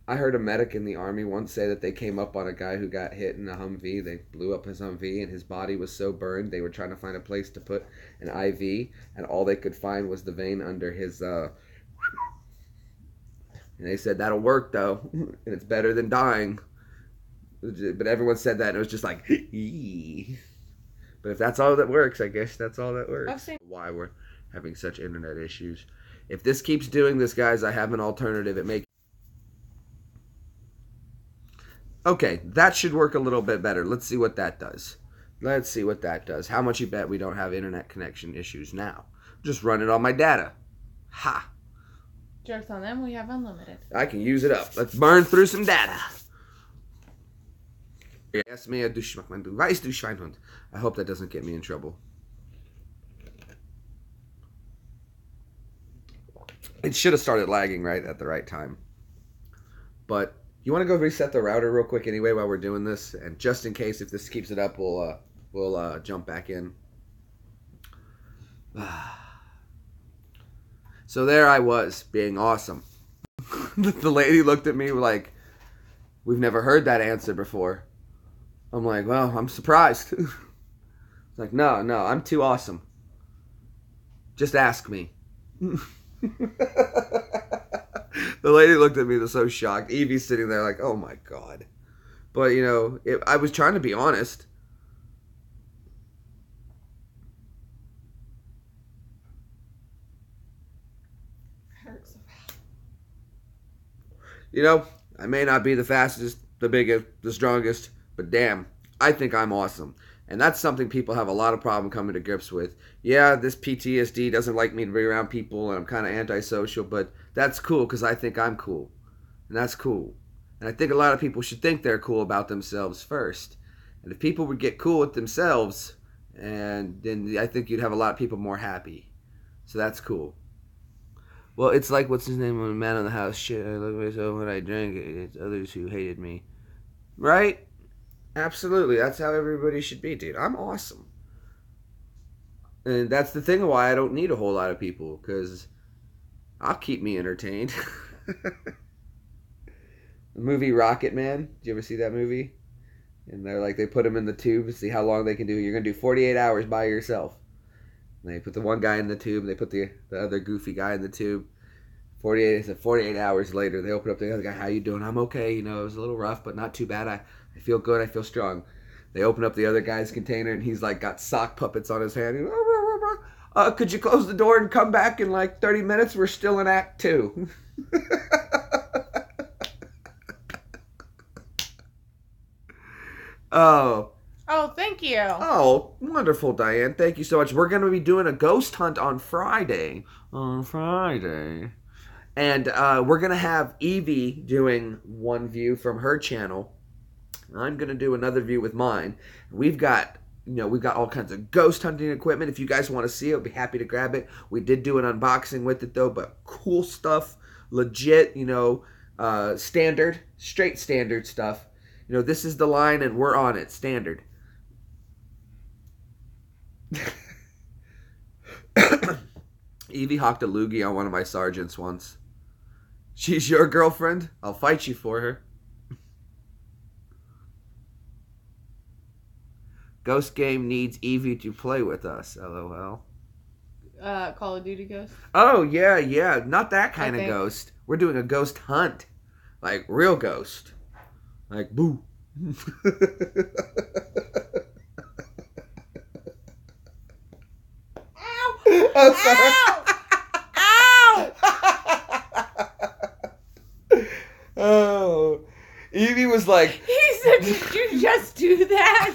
I heard a medic in the Army once say that they came up on a guy who got hit in a Humvee. They blew up his Humvee, and his body was so burned they were trying to find a place to put an IV, and all they could find was the vein under his... And they said, that'll work, though, and it's better than dying. But everyone said that, and it was just like, eee. But if that's all that works, I guess that's all that works. Why we're having such internet issues. If this keeps doing this, guys, I have an alternative. It may... Okay, that should work a little bit better. Let's see what that does. Let's see what that does. How much you bet we don't have internet connection issues now? Just run it on my data. Ha! Jokes on them, we have unlimited. I can use it up. Let's burn through some data. Yes, me, du weißt, du Schweinhund. I hope that doesn't get me in trouble. It should have started lagging right at the right time. But... You want to go reset the router real quick anyway while we're doing this? And just in case, if this keeps it up, we'll jump back in. So there I was, being awesome. The lady looked at me like, we've never heard that answer before. I'm like, well, I'm surprised. It's like, no, I'm too awesome. Just ask me. The lady looked at me so shocked. Evie's sitting there like, oh my God. But, you know, I was trying to be honest. Hurts. You know, I may not be the fastest, the biggest, the strongest, but damn, I think I'm awesome. And that's something people have a lot of problem coming to grips with. Yeah, this PTSD doesn't like me to be around people, and I'm kind of antisocial, but that's cool because I think I'm cool. And that's cool. And I think a lot of people should think they're cool about themselves first. And if people would get cool with themselves, and then I think you'd have a lot of people more happy. So that's cool. Well, it's like, what's his name, when a man in the house, shit, I love myself when I drink, it's others who hated me. Right? Absolutely, that's how everybody should be, dude. I'm awesome. And that's the thing why I don't need a whole lot of people, because I'll keep me entertained. The movie Rocket Man, did you ever see that movie? And they're like, they put him in the tube to see how long they can do. You're going to do 48 hours by yourself. And they put the one guy in the tube, and they put the other goofy guy in the tube. 48 hours later, they open up the other guy. How you doing? I'm okay. You know, it was a little rough, but not too bad. I feel good. I feel strong. They open up the other guy's container, and he's like got sock puppets on his hand. Could you close the door and come back in like 30 minutes? We're still in Act 2. Oh, thank you. Oh, wonderful, Diane. Thank you so much. We're going to be doing a ghost hunt on Friday. And we're going to have Evie doing one view from her channel. I'm going to do another view with mine. We've got all kinds of ghost hunting equipment. If you guys want to see it, I'll be happy to grab it. We did do an unboxing with it, though, but cool stuff. Legit, standard, straight standard stuff. This is the line, and we're on it. Standard. Evie hawked a loogie on one of my sergeants once. She's your girlfriend? I'll fight you for her. Ghost game needs Evie to play with us. LOL. Call of Duty Ghost? Oh, yeah. Not that kind of ghost. We're doing a ghost hunt. Like, real ghost. Like, boo. Ow! Oh, sorry. Ow! Evie was like, He said, "Did you just do that?"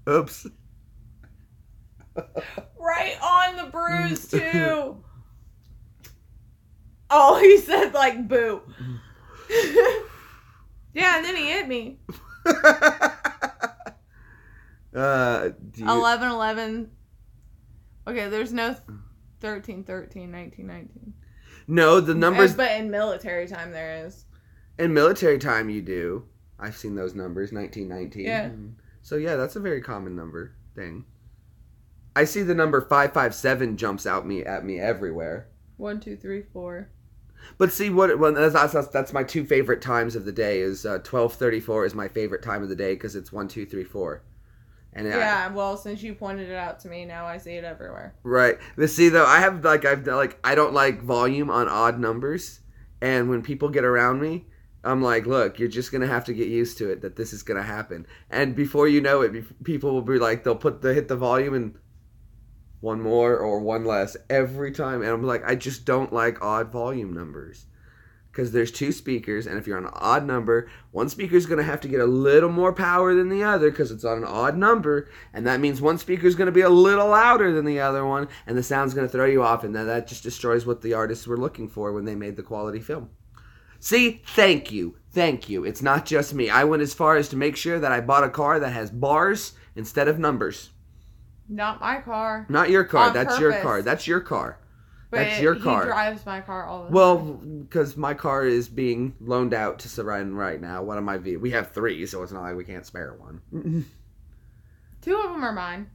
oops. Right on the bruise too. Oh, he said like boo. Yeah, and then he hit me. 11-11. Okay, there's no 13-13, 19-19. No, the numbers. But in military time there is. In military time you do. I've seen those numbers, 1919. Yeah. So yeah, that's a very common number thing. I see the number 557 jumps out at me everywhere. 1, 2, 3, 4. But see that's my two favorite times of the day. Is 12:34 is my favorite time of the day because it's 1, 2, 3, 4. And yeah, well, since you pointed it out to me, now I see it everywhere. Right. But see though, I don't like volume on odd numbers, and when people get around me, I'm like, look, you're just gonna have to get used to it that this is gonna happen. And before you know it, people will be like, they'll hit the volume and one more or one less every time, and I'm like, I just don't like odd volume numbers because there's two speakers, and if you're on an odd number, one speaker's going to have to get a little more power than the other because it's on an odd number, and that means one speaker's going to be a little louder than the other one, and the sound's going to throw you off, and then that just destroys what the artists were looking for when they made the quality film. See, thank you. It's not just me. I went as far as to make sure that I bought a car that has bars instead of numbers. Not my car. Not your car. On That's purpose. your car. That's your car. But That's your car. He drives my car all the time. Well, because my car is being loaned out to Saran right now. One of my vehicles. We have 3, so it's not like we can't spare one. 2 of them are mine.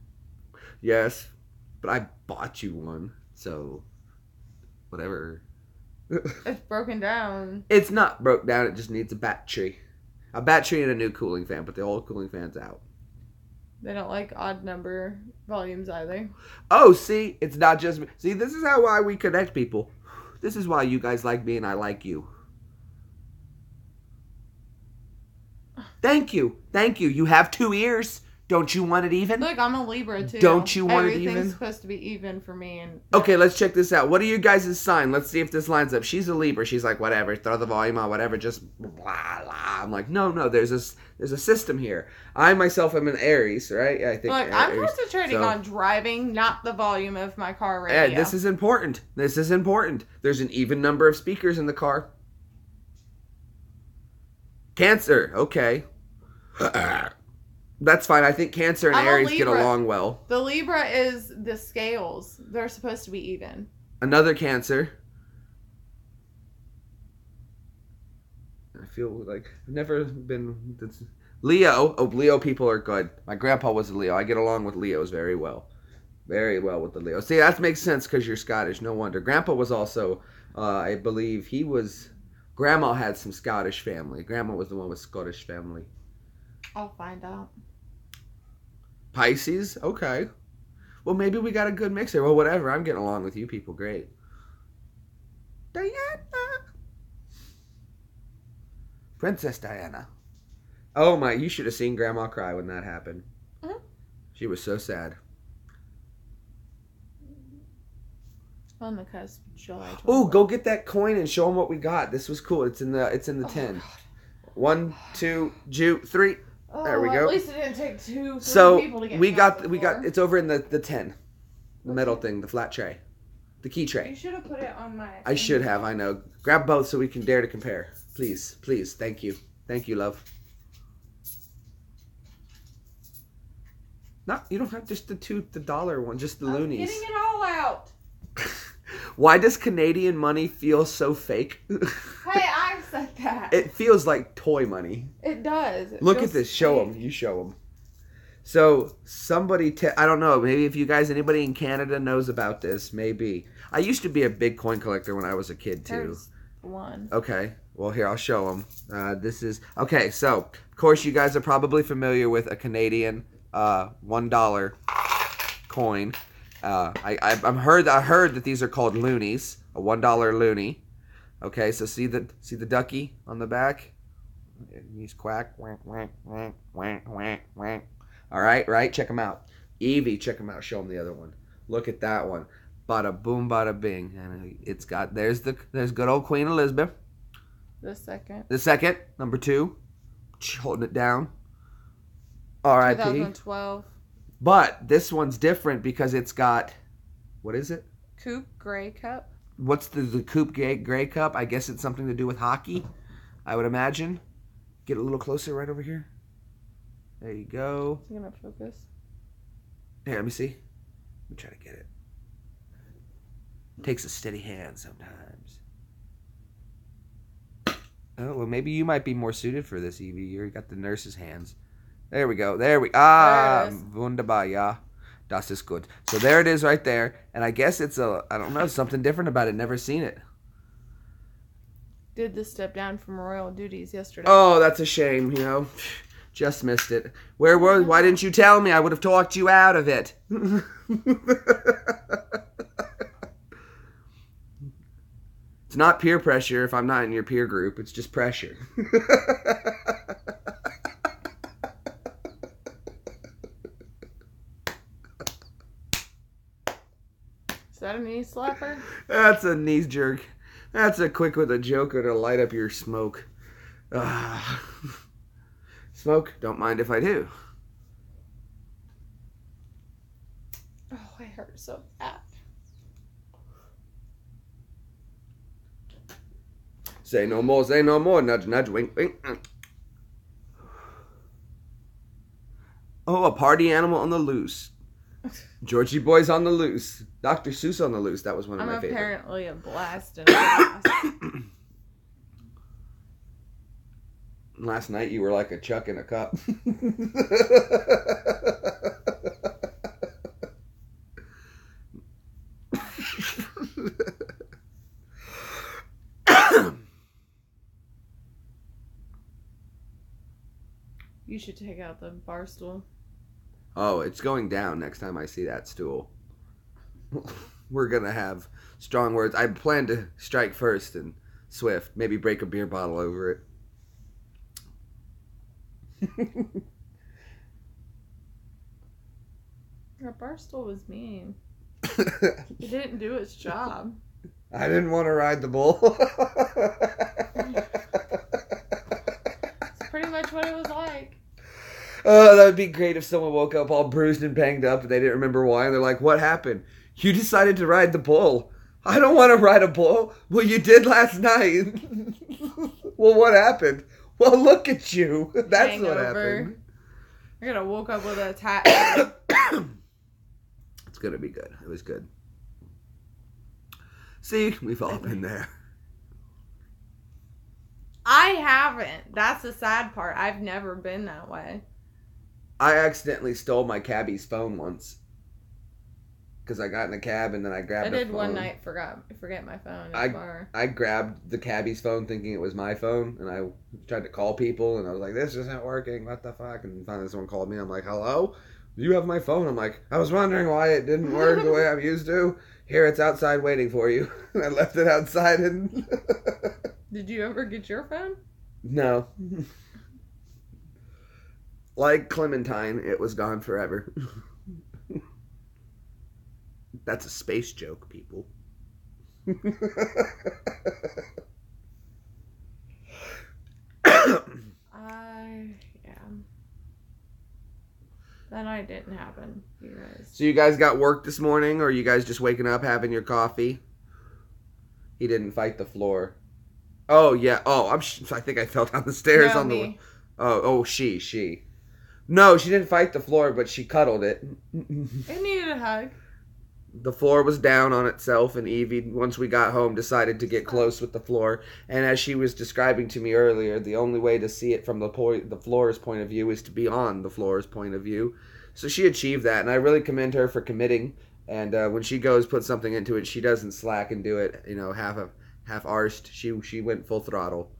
Yes, but I bought you one, so whatever. It's broken down. It's not broke down. It just needs a battery. A battery and a new cooling fan, but the old cooling fan's out. They don't like odd number volumes either. Oh, see, it's not just me. See, this is why we connect people. This is why you guys like me and I like you. Thank you. You have 2 ears. Don't you want it even? Look, I'm a Libra too. Don't you want it Everything's even? supposed to be even for me. And okay, let's check this out. What are you guys' sign? Let's see if this lines up. She's a Libra. She's like, whatever, throw the volume on, whatever, just blah, blah. I'm like, no, there's a system here. I myself am an Aries, right? I think. Look, I'm Aries. concentrating on driving, not the volume of my car radio. Yeah, this is important. There's an even number of speakers in the car. Cancer, okay. That's fine. I think Cancer and Aries get along well. The Libra is the scales. They're supposed to be even. Another Cancer. I feel like I've never been... Leo. Oh, Leo people are good. My grandpa was a Leo. I get along with Leos very well. Very well with the Leo. See, that makes sense because you're Scottish. No wonder. Grandpa was also, I believe he was... Grandma had some Scottish family. Grandma was the one with Scottish family. I'll find out. Pisces? Okay. Well, maybe we got a good mix here. Well, whatever. I'm getting along with you people. Great. Diana. Princess Diana. Oh, my. You should have seen Grandma cry when that happened. Mm-hmm. She was so sad. On the cusp. July 24th. Oh, go get that coin and show them what we got. This was cool. It's in the 10. God. 1, 2, 3. There we go. At least it didn't take 2 people to get we got it's over in the 10. The metal thing, the flat tray. The key tray. You should have put it on my... I should have, I know. Grab both so we can dare to compare. Please, thank you. Thank you, love. No, you don't have just the dollar one, just the loonies. Getting it all out. Why does Canadian money feel so fake? Hey, I said that. It feels like toy money. It does. Look at this. Show them. You show them. So somebody, I don't know. Maybe if you guys, anybody in Canada knows about this, maybe. I used to be a big coin collector when I was a kid too. There's one. Okay. Well, here I'll show them. This is okay. So of course you guys are probably familiar with a Canadian $1 coin. I heard that these are called loonies. A $1 loony. Okay, so see the ducky on the back? He's quack. All right. Check them out. Eevee, check them out. Show them the other one. Look at that one. Bada boom, bada bing. And it's got there's good old Queen Elizabeth. The second. The second, number 2. Holding it down. R.I.P. 2012. But this one's different because it's got, what is it? Coupe Grey Cup. What's the Coupe Grey Cup? I guess it's something to do with hockey, I would imagine. Get a little closer right over here. There you go. Is it going to focus? Here, let me see. Let me try to get it. Takes a steady hand sometimes. Oh, well, maybe you might be more suited for this, Evie. You got the nurse's hands. There we go. There it is. Wunderbar, ja. Das ist gut. So there it is right there. And I guess it's I don't know, something different about it. Never seen it. Did the step down from royal duties yesterday. Oh, that's a shame, Just missed it. Why didn't you tell me? I would have talked you out of it. It's not peer pressure if I'm not in your peer group. It's just pressure. Is that a knee slapper? That's a knee jerk. That's a quick with a joker to light up your smoke. Smoke, don't mind if I do. Oh, I hurt so bad. Say no more, nudge, nudge, wink, wink. Oh, a party animal on the loose. Georgie Boy's on the loose. Dr. Seuss on the loose. That was one of my favorites. I'm apparently a blast in a blast. Last night you were like a chuck in a cup. You should take out the bar stool. Oh, it's going down next time I see that stool. We're going to have strong words. I plan to strike first and swift. Maybe break a beer bottle over it. Our bar stool was mean. It didn't do its job. I didn't want to ride the bull. It's pretty much what it was like. Oh, that would be great if someone woke up all bruised and banged up and they didn't remember why. And they're like, what happened? You decided to ride the bull. I don't want to ride a bull. Well, you did last night. Well, what happened? Well, look at you. That's Hangover. what happened. I gotta woke up with a tattoo. It's going to be good. It was good. See, we've all been there. I haven't. That's the sad part. I've never been that way. I accidentally stole my cabbie's phone once. Because I got in a cab and then I grabbed I did phone. one night forget my phone in the bar. I grabbed the cabbie's phone thinking it was my phone, and I tried to call people, and I was like, this isn't working, what the fuck? And finally someone called me, I'm like, hello? You have my phone? I'm like, I was wondering why it didn't work the way I'm used to. Here, it's outside waiting for you. And I left it outside and... Did you ever get your phone? No. Like Clementine, it was gone forever. That's a space joke, people. That night didn't happen, you guys. So you guys got work this morning, or are you guys just waking up having your coffee? He didn't fight the floor. Oh, yeah. Oh, I think I fell down the stairs No, on me. She. No, she didn't fight the floor, but she cuddled it. It needed a hug. The floor was down on itself, and Evie, once we got home, decided to get close with the floor. And as she was describing to me earlier, the only way to see it from the floor's point of view is to be on the floor's point of view. So she achieved that, and I really commend her for committing. And when she goes put something into it, she doesn't slack and do it, half arsed. She went full throttle.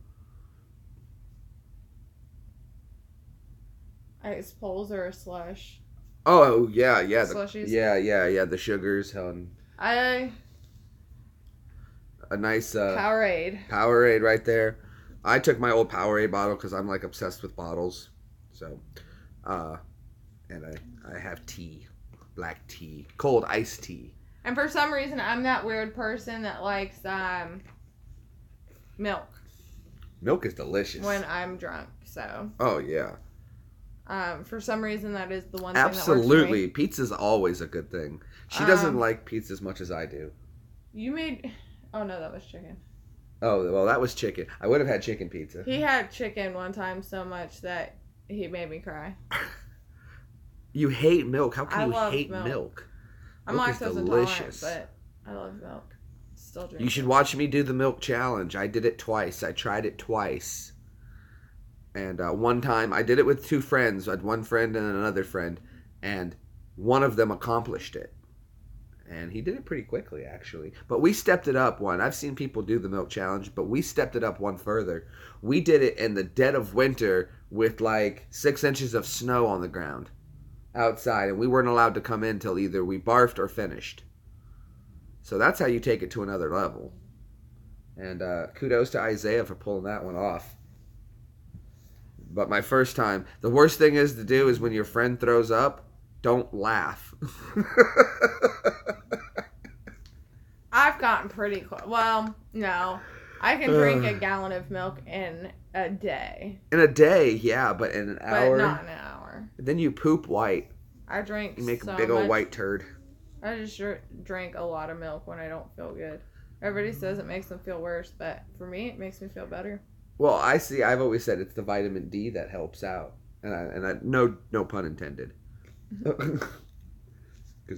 Ice poles or a slush? Oh yeah, Slushies? Yeah. The sugars a nice Powerade right there. I took my old Powerade bottle because I'm like obsessed with bottles. So, and I have tea, black tea, cold iced tea. And for some reason, I'm that weird person that likes milk. Milk is delicious. when I'm drunk. So. Oh, yeah. For some reason, that is the one thing Absolutely. that works for me. Pizza's always a good thing. She doesn't like pizza as much as I do. You made... Oh, no, that was chicken. Oh, well, that was chicken. I would have had chicken pizza. He had chicken one time so much that he made me cry. You hate milk. How can you love hate milk? I'm Milk is lactose delicious. intolerant, but I love milk. Still drink You should it. watch me do the milk challenge. I did it twice. I tried it twice. And one time, I did it with two friends. I had one friend and another friend. And one of them accomplished it. And he did it pretty quickly, actually. But we stepped it up one. I've seen people do the milk challenge, but we stepped it up one further. We did it in the dead of winter with like 6 inches of snow on the ground outside. And we weren't allowed to come in till either we barfed or finished. So that's how you take it to another level. And kudos to Isaiah for pulling that one off. But my first time, the worst thing is to do is when your friend throws up, don't laugh. I've gotten pretty close. Well, no. I can drink a gallon of milk in a day. In a day, yeah, but in an hour. But not in an hour. Then you poop white. I drink You make so a big old much. white turd. I just drink a lot of milk when I don't feel good. Everybody says it makes them feel worse, but for me, it makes me feel better. Well, I've always said it's the vitamin D that helps out. And I no pun intended. Because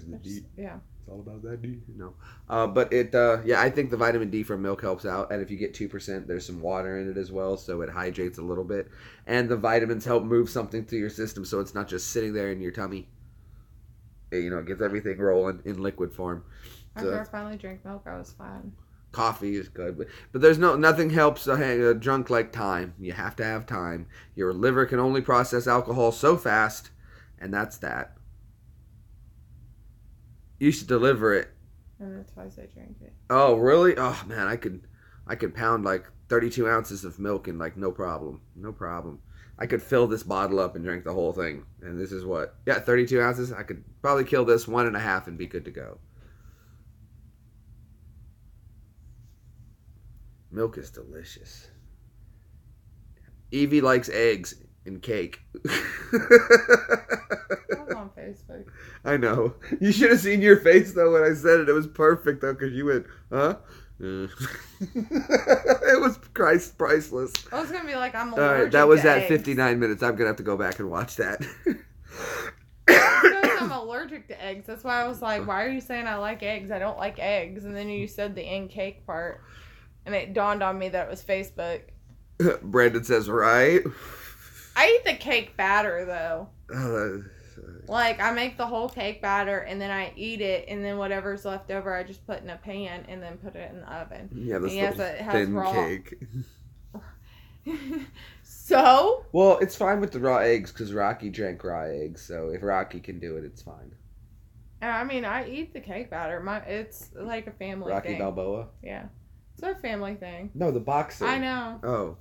the D. Yeah. It's all about that D. No. But I think the vitamin D from milk helps out. And if you get 2%, there's some water in it as well. So it hydrates a little bit. And the vitamins help move something through your system so it's not just sitting there in your tummy. It gets everything rolling in liquid form. After I finally drank milk, I was fine. Coffee is good, but there's nothing helps a drunk like time. You have to have time. Your liver can only process alcohol so fast, and that's that. You should deliver it. And that's why I drank it. Oh, really? Oh man, I could pound like 32 ounces of milk in like no problem. I could fill this bottle up and drink the whole thing. And this is 32 ounces. I could probably kill this 1.5 and be good to go. Milk is delicious. Eevee likes eggs and cake. I was on Facebook. I know. You should have seen your face, though, when I said it. It was perfect, though, because you went, huh? It was priceless. I was going to be like, I'm All allergic right, that was to at eggs. 59 minutes. I'm going to have to go back and watch that. Because I'm allergic to eggs. That's why I was like, why are you saying I like eggs? I don't like eggs. And then you said the in cake part. And it dawned on me that it was Facebook. Brandon says, right? I eat the cake batter, though. Like, I make the whole cake batter, and then I eat it, and then whatever's left over, I just put in a pan, and then put it in the oven. Yeah, this yes, little it has thin raw cake. So? Well, it's fine with the raw eggs, because Rocky drank raw eggs, so if Rocky can do it, it's fine. I mean, I eat the cake batter. It's like a family Rocky thing. Balboa? Yeah. It's a family thing. No, the boxer. I know. Oh.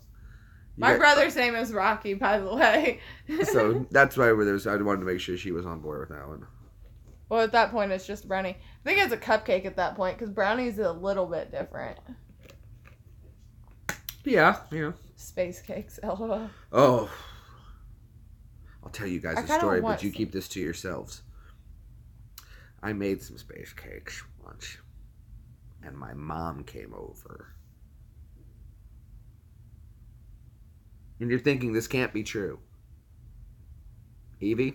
My brother's name is Rocky, by the way. So that's why I wanted to make sure she was on board with that one. Well, at that point, it's just brownie. I think it's a cupcake at that point, because brownie's a little bit different. Yeah. Space cakes, lol. Oh. I'll tell you guys I a kinda story, want but you some. keep this to yourselves. I made some space cakes once, and my mom came over. And you're thinking this can't be true. Eevee?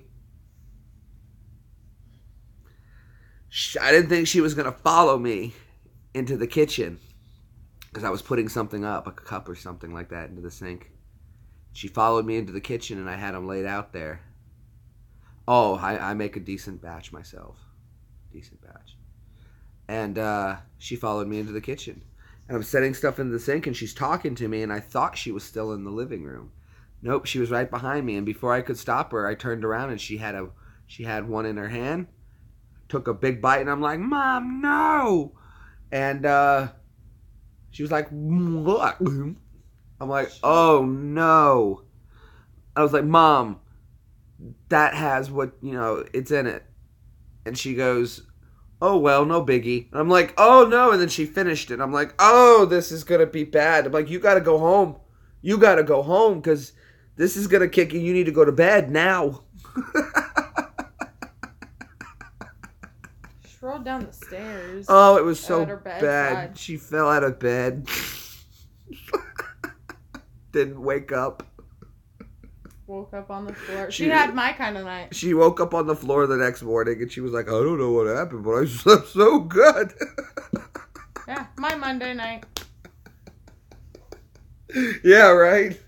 I didn't think she was going to follow me into the kitchen because I was putting something up, a cup or something like that, into the sink. She followed me into the kitchen and I had them laid out there. Oh, I make a decent batch myself. Decent batch. And she followed me into the kitchen. And I'm setting stuff in the sink and she's talking to me and I thought she was still in the living room. Nope, she was right behind me, and before I could stop her, I turned around and she had one in her hand. Took a big bite and I'm like, "Mom, no!" And she was like, "What?" I'm like, "Oh no!" I was like, "Mom, that has it's in it." And she goes, "Oh well, no biggie." And I'm like, "Oh no!" And then she finished it. I'm like, "Oh, this is gonna be bad." I'm like, "You gotta go home. You got to go home because this is going to kick you. You need to go to bed now. She rolled down the stairs. Oh, it was so at her bad. bedside. She fell out of bed. Didn't wake up. Woke up on the floor. She had my kind of night. She woke up on the floor the next morning and she was like, I don't know what happened, but I slept so good. Yeah, my Monday night. Yeah, right?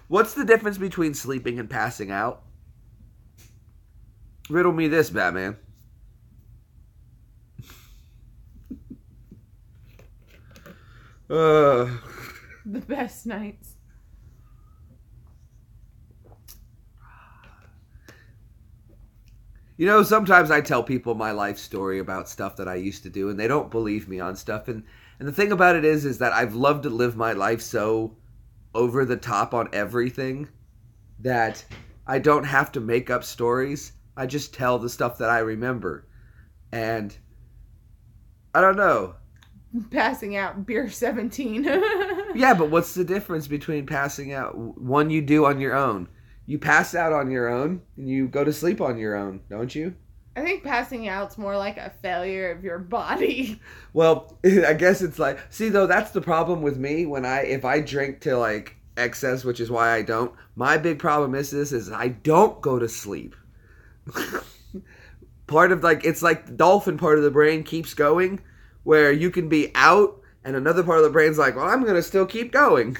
What's the difference between sleeping and passing out? Riddle me this, Batman. The best nights. You know, sometimes I tell people my life story about stuff that I used to do, and they don't believe me on stuff. And the thing about it is that I've loved to live my life so over the top on everything that I don't have to make up stories. I just tell the stuff that I remember. And I don't know. Passing out, beer 17. Yeah, but what's the difference between passing out? One you do on your own. You pass out on your own, and you go to sleep on your own, don't you? I think passing out's more like a failure of your body. Well, I guess it's like, see though, that's the problem with me if I drink to like excess, which is why I don't. My big problem is I don't go to sleep. Part of like, it's like the dolphin part of the brain keeps going, where you can be out and another part of the brain's like, well, I'm going to still keep going.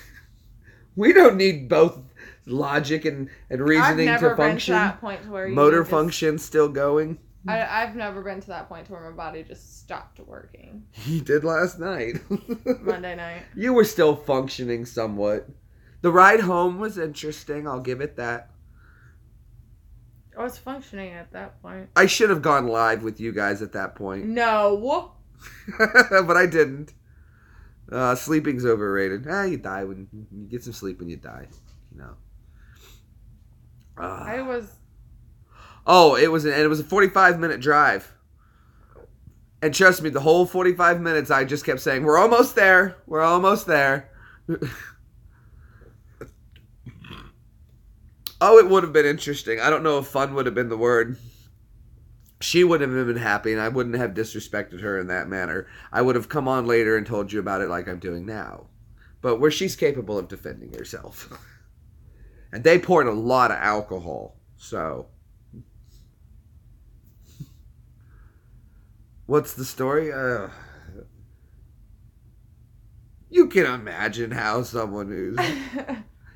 We don't need both logic and reasoning to function. I've never been to that point where motor function still going. I've never been to that point where my body just stopped working. You did last night. Monday night. You were still functioning somewhat. The ride home was interesting, I'll give it that. I was functioning at that point. I should have gone live with you guys at that point. No. But I didn't. Sleeping's overrated. You die when you get some sleep when you die. You know. I was. Oh, it was a 45-minute drive. And trust me, the whole 45 minutes I just kept saying, we're almost there. We're almost there. Oh, it would have been interesting. I don't know if fun would have been the word. She wouldn't have been happy, and I wouldn't have disrespected her in that manner. I would have come on later and told you about it like I'm doing now. But where she's capable of defending herself. And they poured a lot of alcohol, so. What's the story? You can imagine how someone who's...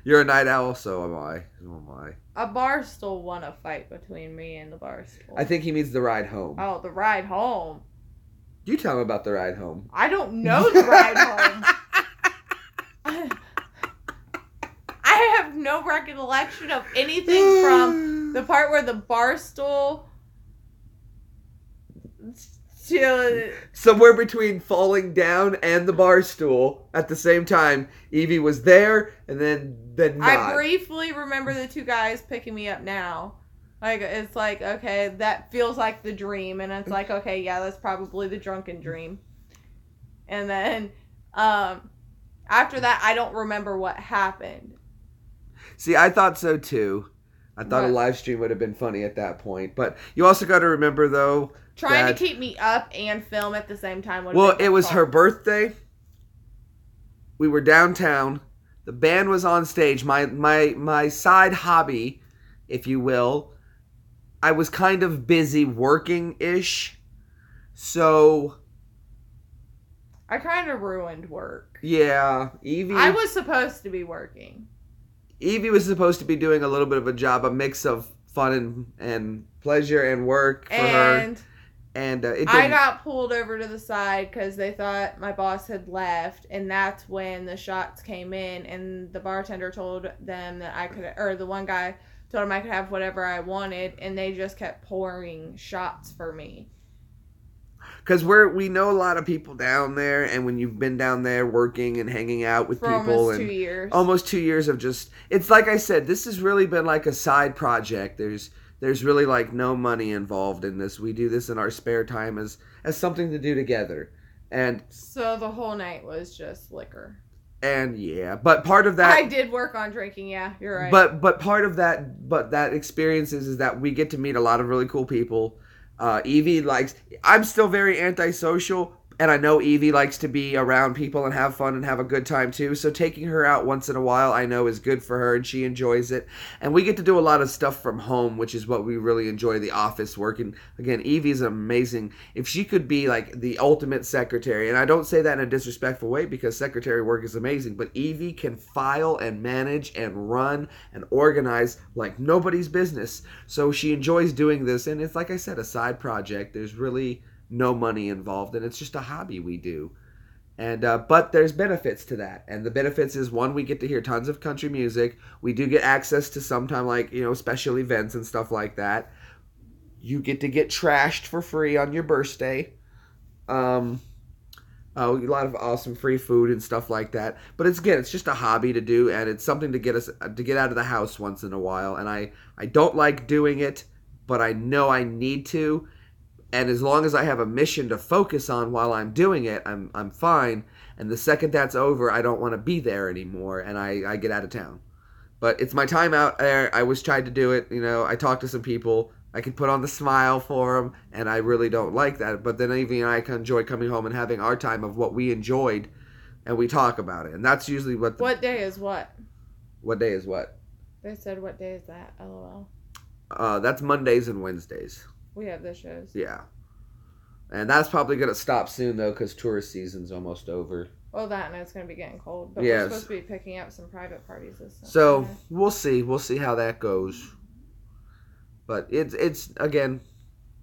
You're a night owl, so am I. So am I. A bar stool won a fight between me and the bar stool. I think he means the ride home. Oh, the ride home. You tell him about the ride home. I don't know the ride home. I have no recollection of anything from the part where the bar stool to somewhere between falling down and the bar stool at the same time. Eevee was there and then not. I briefly remember the two guys picking me up now. Like, it's like, okay, that feels like the dream. And it's like, okay, yeah, that's probably the drunken dream. And then after that, I don't remember what happened. See, I thought so too. I thought a live stream would have been funny at that point. But you also got to remember, though, trying to keep me up and film at the same time. Well, it was her birthday. We were downtown. The band was on stage. My side hobby, if you will, I was kind of busy working-ish. So I kind of ruined work. Yeah, Eevee. I was supposed to be working. Eevee was supposed to be doing a little bit of a job, a mix of fun and pleasure and work for her. And it didn't. I got pulled over to the side because they thought my boss had left, and that's when the shots came in, and the bartender told them that I could, or the one guy told him I could have whatever I wanted, and they just kept pouring shots for me. Because we know a lot of people down there, and when you've been down there working and hanging out with for people, almost 2 years, almost 2 years of just, it's like I said, this has really been like a side project. There's really like no money involved in this. We do this in our spare time as something to do together, and so the whole night was just liquor. And yeah, but part of that I did work on drinking. Yeah, you're right. But part of that experience is that we get to meet a lot of really cool people. Evie likes. I'm still very antisocial, and I know Evie likes to be around people and have fun and have a good time too. So taking her out once in a while, I know, is good for her, and she enjoys it. And we get to do a lot of stuff from home, which is what we really enjoy. The office work, and again, Evie's amazing. If she could be like the ultimate secretary, and I don't say that in a disrespectful way because secretary work is amazing, but Evie can file and manage and run and organize like nobody's business. So she enjoys doing this, and it's like I said, a side project. There's really no money involved, and it's just a hobby we do. And but there's benefits to that, and the benefits is, one, we get to hear tons of country music. We do get access to sometime, like, you know, special events and stuff like that. You get to get trashed for free on your birthday. A lot of awesome free food and stuff like that. But it's just a hobby to do, and it's something to get out of the house once in a while. And I don't like doing it, but I know I need to. And as long as I have a mission to focus on while I'm doing it, I'm fine. And the second that's over, I don't want to be there anymore, and I get out of town. But it's my time out there. I was trying to do it. You know, I talked to some people. I can put on the smile for them, and I really don't like that. But then Evie and I can enjoy coming home and having our time of what we enjoyed, and we talk about it. And that's usually what... What day is what? What day is what? They said, what day is that? LOL. That's Mondays and Wednesdays. We have the shows. Yeah. And that's probably going to stop soon, though, because tourist season's almost over. Oh, that, and it's going to be getting cold. But yes. We're supposed to be picking up some private parties this summer. So, we'll see. We'll see how that goes. But it's again,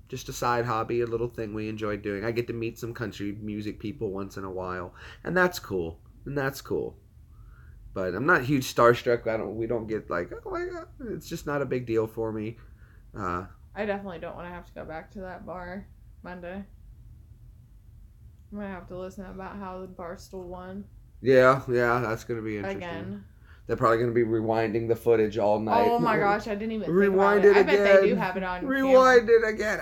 just a side hobby, a little thing we enjoy doing. I get to meet some country music people once in a while. And that's cool. But I'm not huge starstruck. We don't get like, oh my God. It's just not a big deal for me. I definitely don't want to have to go back to that bar Monday. I'm going to have to listen about how the Barstool won. Yeah, that's going to be interesting. Again. They're probably going to be rewinding the footage all night. Oh my gosh, I didn't even Rewind think about it it. again. I bet they do have it on Rewind it again.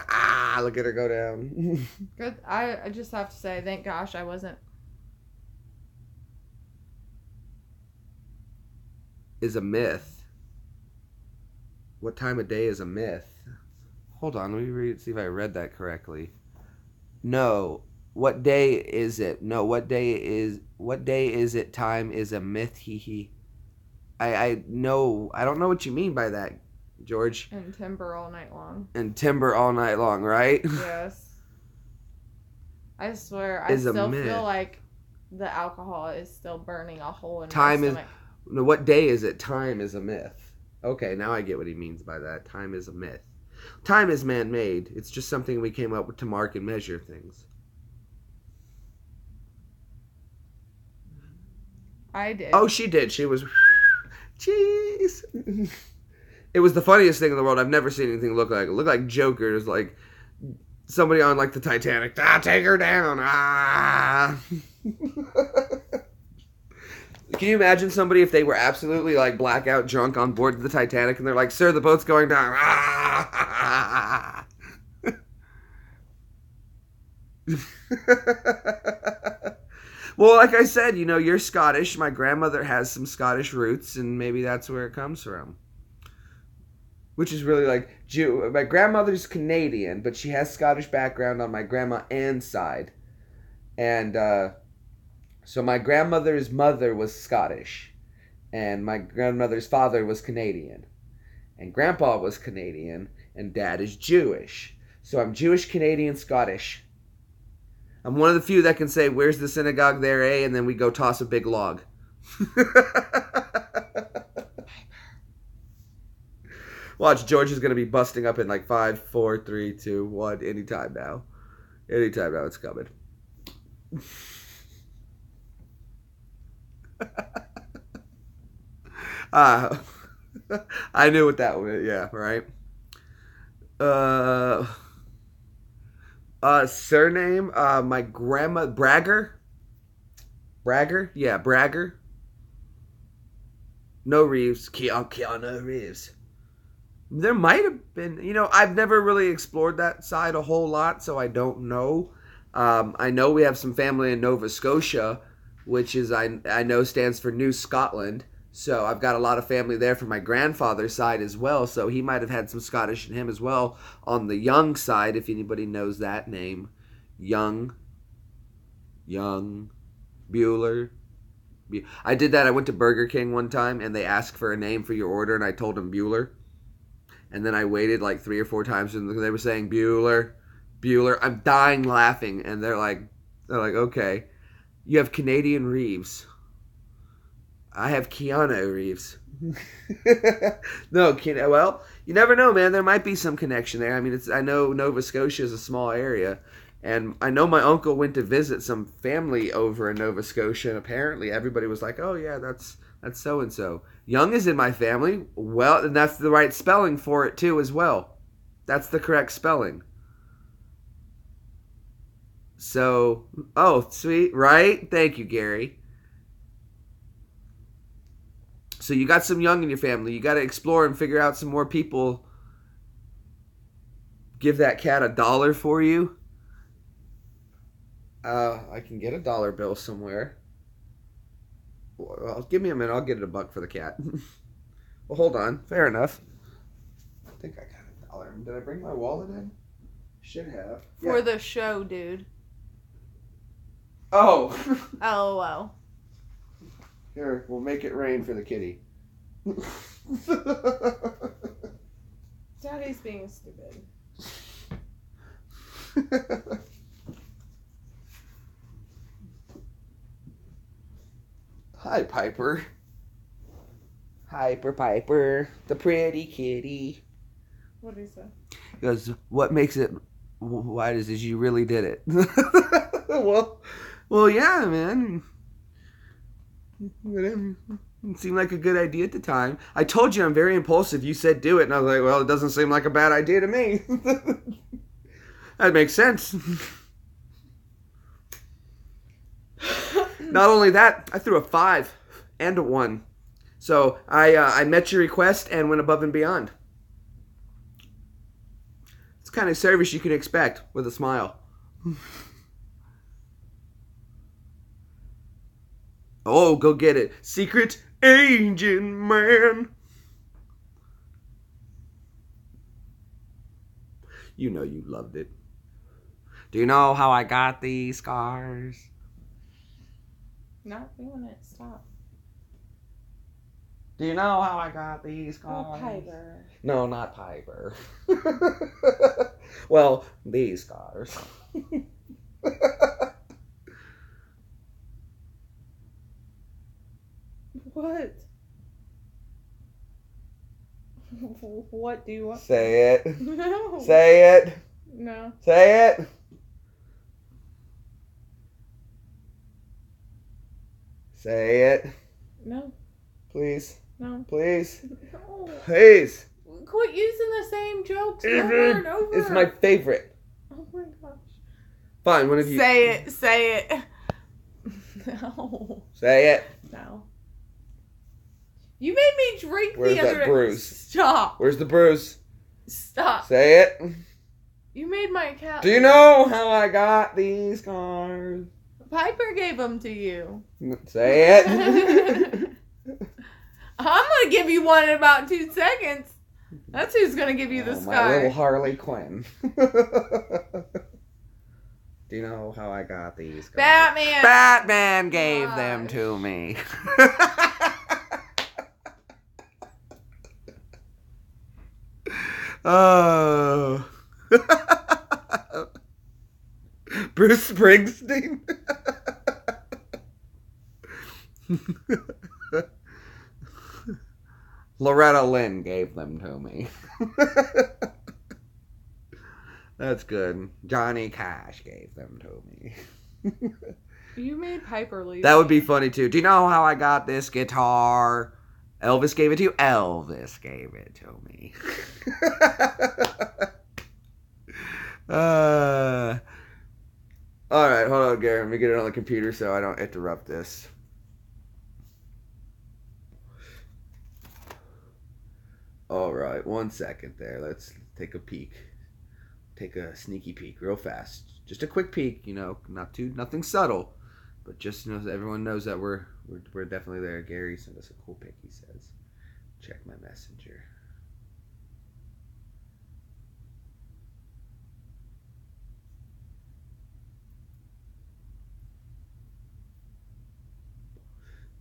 Look at her go down. Good. I just have to say, thank gosh I wasn't. Is a myth. What time of day is a myth? Hold on, let me see if I read that correctly. No. What day is it? No, what day is it? Time is a myth. Hee. I know. I don't know what you mean by that, George. And timber all night long. And timber all night long, right? Yes. I swear, I still feel like the alcohol is still burning a hole in my stomach. No, what day is it? Time is a myth. Okay, now I get what he means by that. Time is a myth. Time is man-made. It's just something we came up with to mark and measure things. I did. Oh, she did. She was... Jeez. It was the funniest thing in the world. I've never seen anything look like it. It looked like Joker. It was like somebody on like the Titanic. Take her down. Can you imagine somebody if they were absolutely like blackout drunk on board the Titanic and they're like, "Sir, the boat's going down." Well, like I said, you know, you're Scottish. My grandmother has some Scottish roots, and maybe that's where it comes from. Which is really like Jew. My grandmother's Canadian, but she has Scottish background on my grandma Ann's side. And so my grandmother's mother was Scottish, and my grandmother's father was Canadian. And Grandpa was Canadian, and Dad is Jewish. So I'm Jewish, Canadian, Scottish. I'm one of the few that can say, "Where's the synagogue there, eh?" And then we go toss a big log. Watch, George is going to be busting up in like 5, 4, 3, 2, 1, anytime now. Anytime now, it's coming. I knew what that was. Yeah, right. Surname, my grandma, Bragger? Yeah, Bragger. No Reeves. Keanu Reeves. There might have been, you know, I've never really explored that side a whole lot, so I don't know. I know we have some family in Nova Scotia, which is I know stands for New Scotland. So I've got a lot of family there from my grandfather's side as well. So he might have had some Scottish in him as well on the Young side, if anybody knows that name. Young Bueller. I did that. I went to Burger King one time and they asked for a name for your order and I told them Bueller. And then I waited like 3 or 4 times and they were saying Bueller. I'm dying laughing and they're like, okay. You have Canadian Reeves. I have Keanu Reeves. No, well, you never know, man. There might be some connection there. I mean, I know Nova Scotia is a small area, and I know my uncle went to visit some family over in Nova Scotia, and apparently everybody was like, "Oh yeah, that's so and so." Young is in my family. Well, and that's the right spelling for it too, as well. That's the correct spelling. So, oh, sweet, right? Thank you, Gary. So you got some Young in your family. You got to explore and figure out some more people. Give that cat $1 for you. I can get a dollar bill somewhere. Well, give me a minute. I'll get it $1 for the cat. Well, hold on. Fair enough. I think I got $1. Did I bring my wallet in? Should have. For the show, dude. Oh. LOL. Here, we'll make it rain for the kitty. Daddy's being stupid. Hi, Piper. Piper, the pretty kitty. What did he say? He goes, what makes it white is you really did it. well, yeah, man. It seemed like a good idea at the time. I told you I'm very impulsive. You said do it, and I was like, well, it doesn't seem like a bad idea to me. That makes sense. Not only that, I threw a 5 and a 1. So I met your request and went above and beyond. It's the kind of service you can expect with a smile. Oh, go get it. Secret Agent Man. You know you loved it. Do you know how I got these scars? Not doing it. Stop. Do you know how I got these scars? Oh, Piper. No, not Piper. Well, these scars. What? What do you want? Say it. No. Say it. No. Say it. Say it. No. Please. No. Please. No. Please. Quit using the same jokes over and over. It's my favorite. Oh my gosh. Fine, one of you. Say it. Say it. No. Say it. No. You made me drink Where's the other that day. bruise? Stop. Where's the bruise? Stop. Say it. You made my cat. Do you know how I got these scars? Piper gave them to you. Say it. I'm gonna give you one in about 2 seconds. That's who's gonna give you the My scar. little Harley Quinn. Do you know how I got these scars? Batman. Batman gave them to me. Oh. Bruce Springsteen. Loretta Lynn gave them to me. That's good. Johnny Cash gave them to me. You made Piper leave. That would be funny too. Do you know how I got this guitar? Elvis gave it to you? Elvis gave it to me. Alright, hold on, Gary. Let me get it on the computer so I don't interrupt this. Alright, 1 second there. Let's take a peek. Take a sneaky peek real fast. Just a quick peek, you know, nothing subtle. But just so everyone knows that we're definitely there. Gary sent us a cool pic, he says. Check my messenger.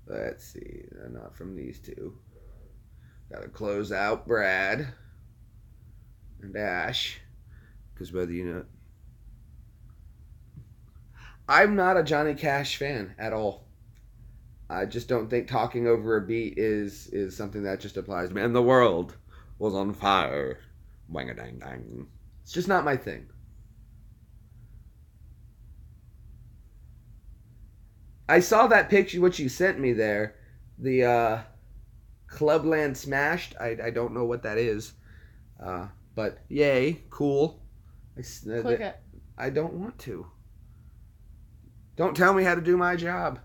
Let's see. Not from these two. Gotta close out Brad and Ash. Because whether you know... I'm not a Johnny Cash fan at all. I just don't think talking over a beat is something that just applies to me. And the world was on fire. Wang-a-dang-dang. It's just not my thing. I saw that picture, what you sent me there. The Clubland Smashed. I don't know what that is. But yay, cool. Click it. I don't want to. Don't tell me how to do my job.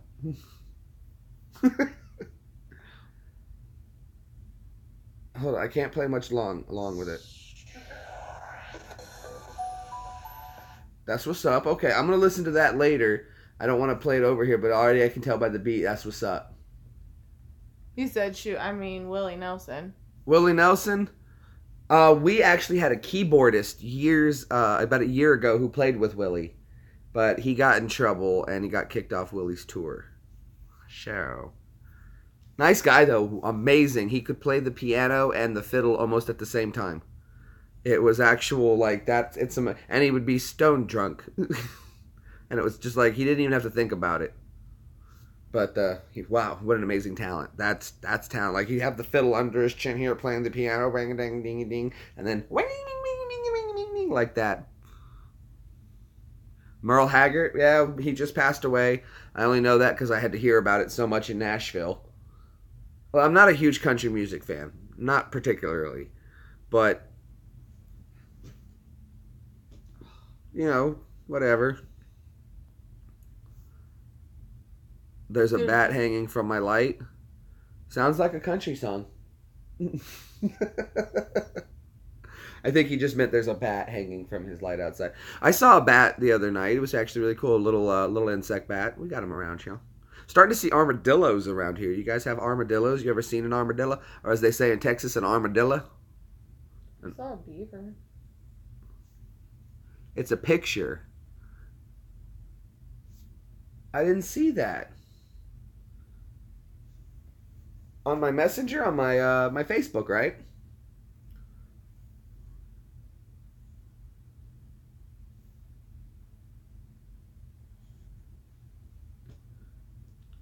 Hold on, I can't play much along with it. That's what's up. Okay, I'm gonna listen to that later. I don't want to play it over here, but already I can tell by the beat. That's what's up. He said, "Shoot, I mean Willie Nelson." Willie Nelson. We actually had a keyboardist about a year ago who played with Willie, but he got in trouble and he got kicked off Willie's tour. Show. Nice guy though, amazing. He could play the piano and the fiddle almost at the same time. It was actual like that. And he would be stone drunk, and it was just like he didn't even have to think about it. But wow, what an amazing talent! That's talent. Like he'd have the fiddle under his chin here, playing the piano, ring a ding ding ding, and then like that. Merle Haggard, yeah, he just passed away. I only know that because I had to hear about it so much in Nashville. Well, I'm not a huge country music fan, not particularly, but you know, whatever. There's a bat hanging from my light. Sounds like a country song. I think he just meant there's a bat hanging from his light outside. I saw a bat the other night. It was actually really cool. A little insect bat. We got them around here. Starting to see armadillos around here. You guys have armadillos? You ever seen an armadillo? Or as they say in Texas, an armadillo? I saw a beaver. It's a picture. I didn't see that. On my messenger, on my Facebook, right?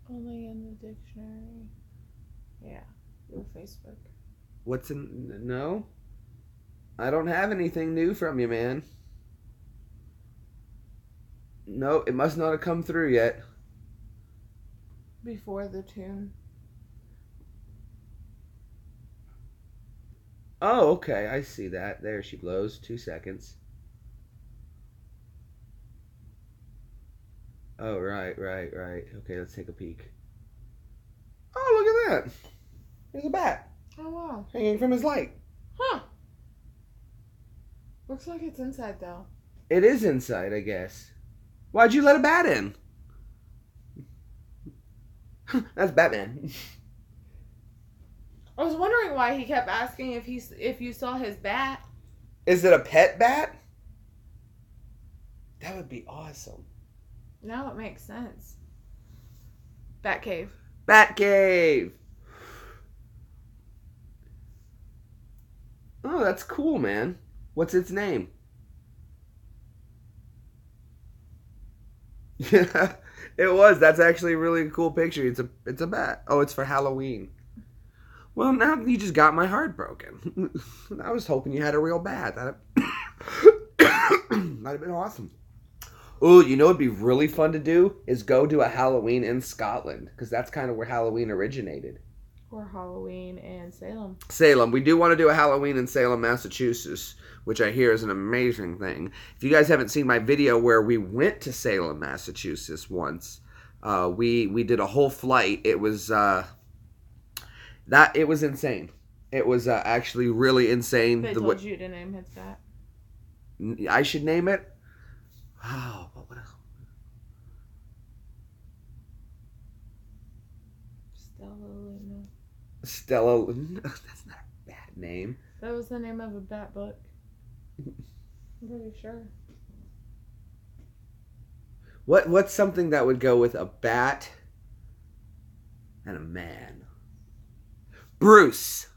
Only in the dictionary. Yeah, your Facebook. What's in... No? I don't have anything new from you, man. No, it must not have come through yet. Before the tune. Oh, okay. I see that. There she blows. 2 seconds. Oh, right. Okay, let's take a peek. Oh, look at that. There's a bat. Oh, wow. Hanging from his light. Huh. Looks like it's inside, though. It is inside, I guess. Why'd you let a bat in? That's Batman. I was wondering why he kept asking if you saw his bat. Is it a pet bat? That would be awesome. Now it makes sense. Bat cave. Bat cave. Oh, that's cool, man. What's its name? Yeah, it was. That's actually a really cool picture. It's a bat. Oh, it's for Halloween. Well, now you just got my heart broken. I was hoping you had a real bat. That'd have been awesome. Oh, you know what'd be really fun to do is go do a Halloween in Scotland, because that's kind of where Halloween originated. Or Halloween in Salem. Salem. We do want to do a Halloween in Salem, Massachusetts, which I hear is an amazing thing. If you guys haven't seen my video where we went to Salem, Massachusetts once, we did a whole flight. It was it was insane. It was actually really insane. They told you to name his bat. I should name it? Oh, what else? Stella. That's not a bad name. That was the name of a bat book. I'm pretty sure. What's something that would go with a bat and a man? Bruce.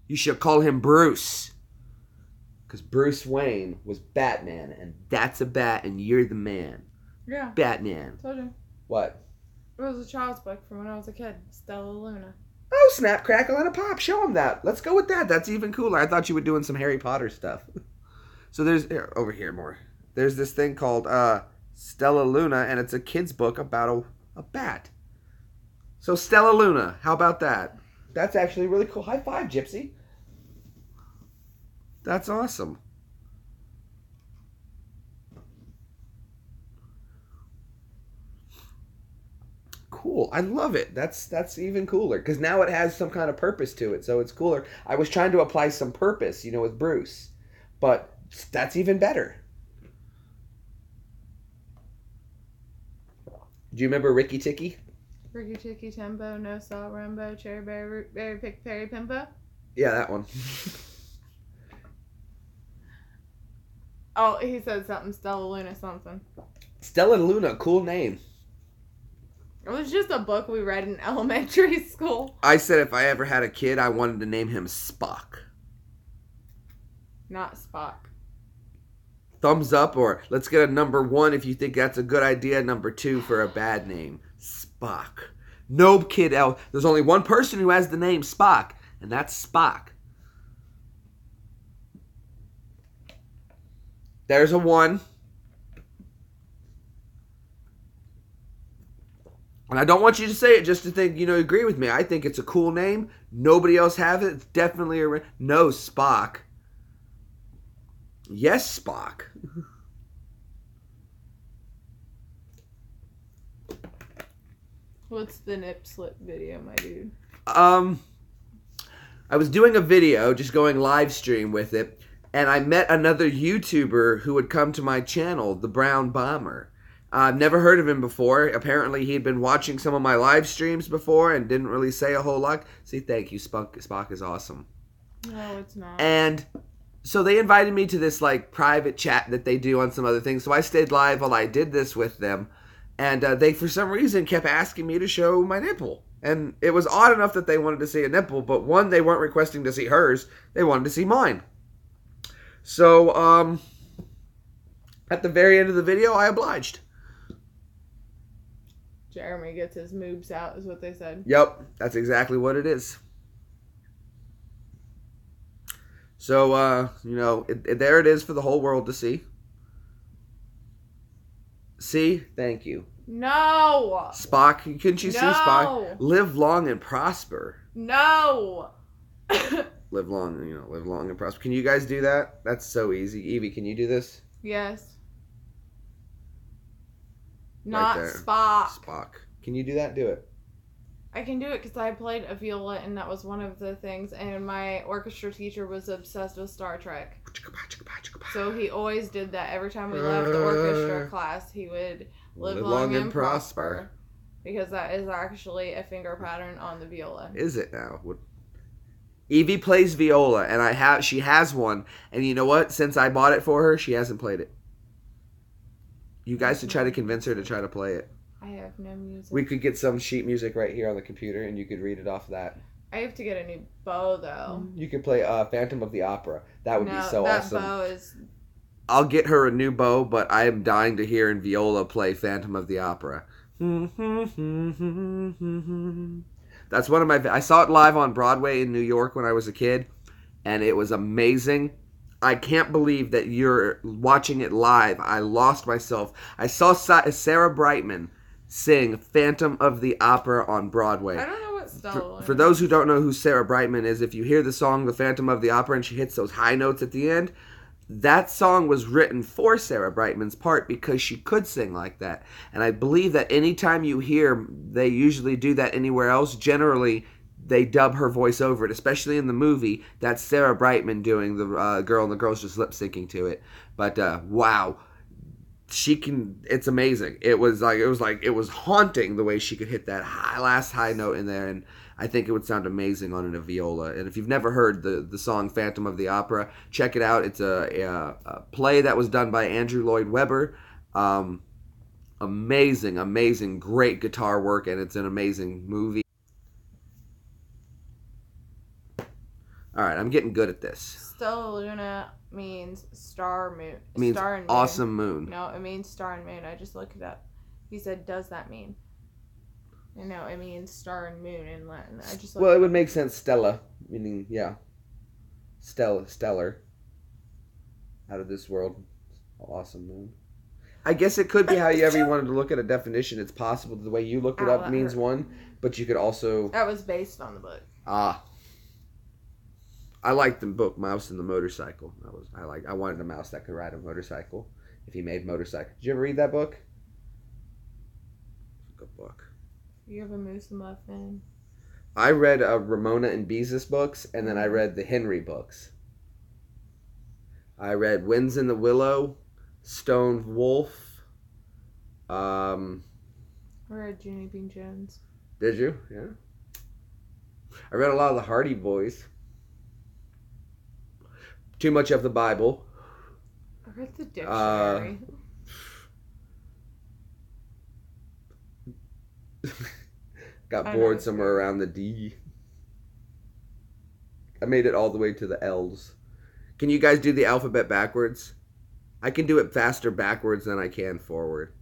You should call him Bruce. Because Bruce Wayne was Batman, and that's a bat, and you're the man. Yeah. Batman. Told you. What? It was a child's book from when I was a kid. Stella Luna. Oh, snap, crackle, and a pop. Show him that. Let's go with that. That's even cooler. I thought you were doing some Harry Potter stuff. So there's, over here more. There's this thing called Stella Luna, and it's a kid's book about a bat. So Stella Luna, how about that? That's actually really cool. High five, Gypsy. That's awesome. Cool. I love it. That's even cooler because now it has some kind of purpose to it, so it's cooler. I was trying to apply some purpose, with Bruce, but that's even better. Do you remember Ricky Ticky? Ricky Ticky Tempo, No Salt Rambo, Cherry Berry, Root Berry, Pick Perry Pimpo? Yeah, that one. Oh, he said something, Stella Luna something. Stella Luna, cool name. It was just a book we read in elementary school. I said if I ever had a kid, I wanted to name him Spock. Not Spock. Thumbs up, or let's get a number 1 if you think that's a good idea. Number 2 for a bad name. Spock. No kid else. There's only one person who has the name Spock, and that's Spock. There's a 1. And I don't want you to say it just to think, agree with me. I think it's a cool name. Nobody else has it. It's definitely no Spock. Yes, Spock. What's the nip slip video, my dude? I was doing a video, just going live stream with it, and I met another YouTuber who would come to my channel, The Brown Bomber. I've never heard of him before. Apparently, he'd been watching some of my live streams before and didn't really say a whole lot. See, thank you. Spock is awesome. No, it's not. And so they invited me to this private chat that they do on some other things. So I stayed live while I did this with them. And they, for some reason, kept asking me to show my nipple. And it was odd enough that they wanted to see a nipple. But one, they weren't requesting to see hers. They wanted to see mine. So, at the very end of the video, I obliged. Jeremy gets his moobs out, is what they said. Yep, that's exactly what it is. So, there it is for the whole world to see. See? Thank you. No! Spock, couldn't you see Spock? Live long and prosper. No! Live long and prosper. Can you guys do that? That's so easy. Evie, can you do this? Yes. Right Not there. Spock. Spock. Can you do that? Do it. I can do it because I played a viola and that was one of the things, and my orchestra teacher was obsessed with Star Trek. So he always did that. Every time we left the orchestra class, he would live long and prosper. Because that is actually a finger pattern on the viola. Is it now? Evie plays viola, and she has one, and you know what? Since I bought it for her, she hasn't played it. You guys should try to convince her to try to play it. I have no music. We could get some sheet music right here on the computer, and you could read it off that. I have to get a new bow, though. You could play Phantom of the Opera. That would be so awesome. That bow is... I'll get her a new bow, but I am dying to hear in viola play Phantom of the Opera. That's one of my... I saw it live on Broadway in New York when I was a kid, and it was amazing. I can't believe that you're watching it live. I lost myself. I saw Sarah Brightman sing Phantom of the Opera on Broadway. I don't know what style. For those who don't know who Sarah Brightman is, if you hear the song The Phantom of the Opera and she hits those high notes at the end, that song was written for Sarah Brightman's part because she could sing like that. And I believe that anytime you hear, they usually do that anywhere else, generally they dub her voice over it, especially in the movie. That's Sarah Brightman doing the girl, and the girl's just lip syncing to it. But wow, it's amazing. It was haunting the way she could hit that last high note in there, and I think it would sound amazing on a viola. And if you've never heard the song Phantom of the Opera, check it out. It's a play that was done by Andrew Lloyd Webber. Amazing, great guitar work, and it's an amazing movie. All right, I'm getting good at this. Stella Luna means star moon. It means star and moon. awesome moon. No, it means star and moon. I just looked it up. He said, "Does that mean?" And no, it means star and moon in Latin. I just Well, it would make sense. Stella, meaning stellar, out of this world, awesome moon. I guess it could be however you wanted to look at a definition. It's possible the way you looked it up means one, but you could also. That was based on the book. I liked the book Mouse and the Motorcycle. I wanted a mouse that could ride a motorcycle if he made motorcycles. Did you ever read that book? It's a good book. You have a moose and muffin. I read Ramona and Beezus books, and then I read the Henry books. I read Winds in the Willow, Stone Wolf. I read Junie Bean Jones. Did you? Yeah. I read a lot of the Hardy Boys. Too much of the Bible. I read the dictionary. Got bored somewhere around the D. I made it all the way to the L's. Can you guys do the alphabet backwards? I can do it faster backwards than I can forward.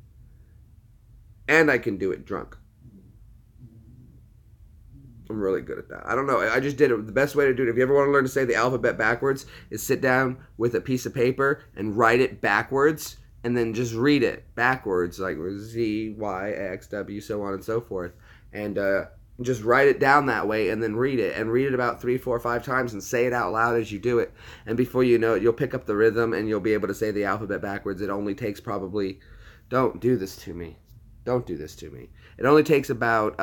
And I can do it drunk. I'm really good at that. I don't know. I just did it. The best way to do it, if you ever want to learn to say the alphabet backwards, is sit down with a piece of paper and write it backwards, and then just read it backwards, like Z, Y, X, W, so on and so forth. And just write it down that way, and then read it. And read it about 3, 4, 5 times, and say it out loud as you do it. And before you know it, you'll pick up the rhythm, and you'll be able to say the alphabet backwards. It only takes probably... Don't do this to me. Don't do this to me. It only takes about...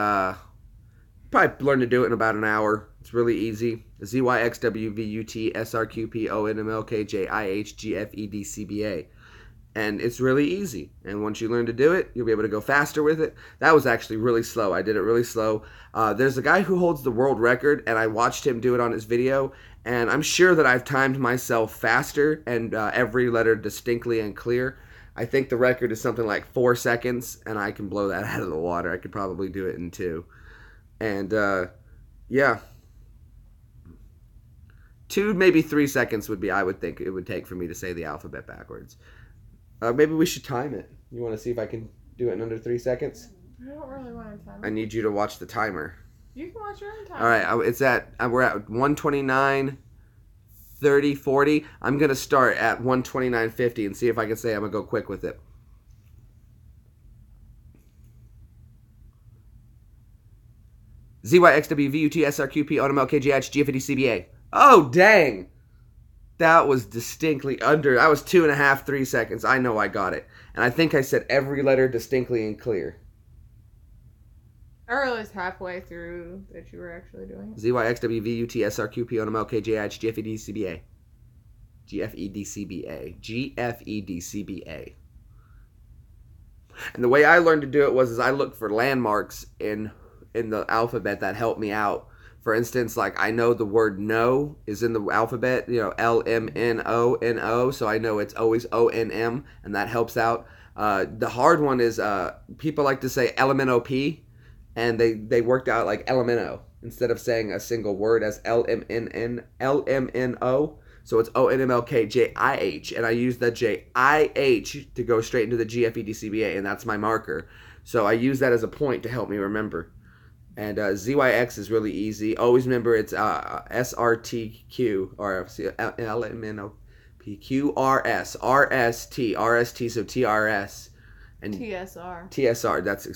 Probably learn to do it in about an hour. It's really easy. ZYXWVUTSRQPONMLKJIHGFEDCBA. And it's really easy. And once you learn to do it, you'll be able to go faster with it. That was actually really slow. I did it really slow. There's a guy who holds the world record, and I watched him do it on his video. And I'm sure that I've timed myself faster and every letter distinctly and clear. I think the record is something like 4 seconds, and I can blow that out of the water. I could probably do it in 2. And, yeah. 2, maybe 3 seconds would be, I would think, it would take for me to say the alphabet backwards. Maybe we should time it. You want to see if I can do it in under 3 seconds? I don't really want to time it. I need you to watch the timer. You can watch your own time. All right, we're at 1:29, 30, 40. I'm going to start at 1:29:50 and see if I can say I'm going to go quick with it. ZYXWVUTSRQPONMLKJHGFEDCBA. Oh, dang. That was distinctly under. I was 2.5, 3 seconds. I know I got it. And I think I said every letter distinctly and clear. I realized halfway through that you were actually doing it. ZYXWVUTSRQPONMLKJHGFEDCBA. GFEDCBA. And the way I learned to do it was I looked for landmarks in the alphabet that helped me out. For instance, like I know the word no is in the alphabet, LMNO, so I know it's always ONM, and that helps out. The hard one is people like to say LMNOP, and they worked out like LMNO instead of saying a single word as LMNO. So it's ONMLKJIH, and I use the JIH to go straight into the GFEDCBA, and that's my marker. So I use that as a point to help me remember. And ZYX is really easy. Always remember it's SRTQ or LMNOP QRS RST so TRS and TSR. That's so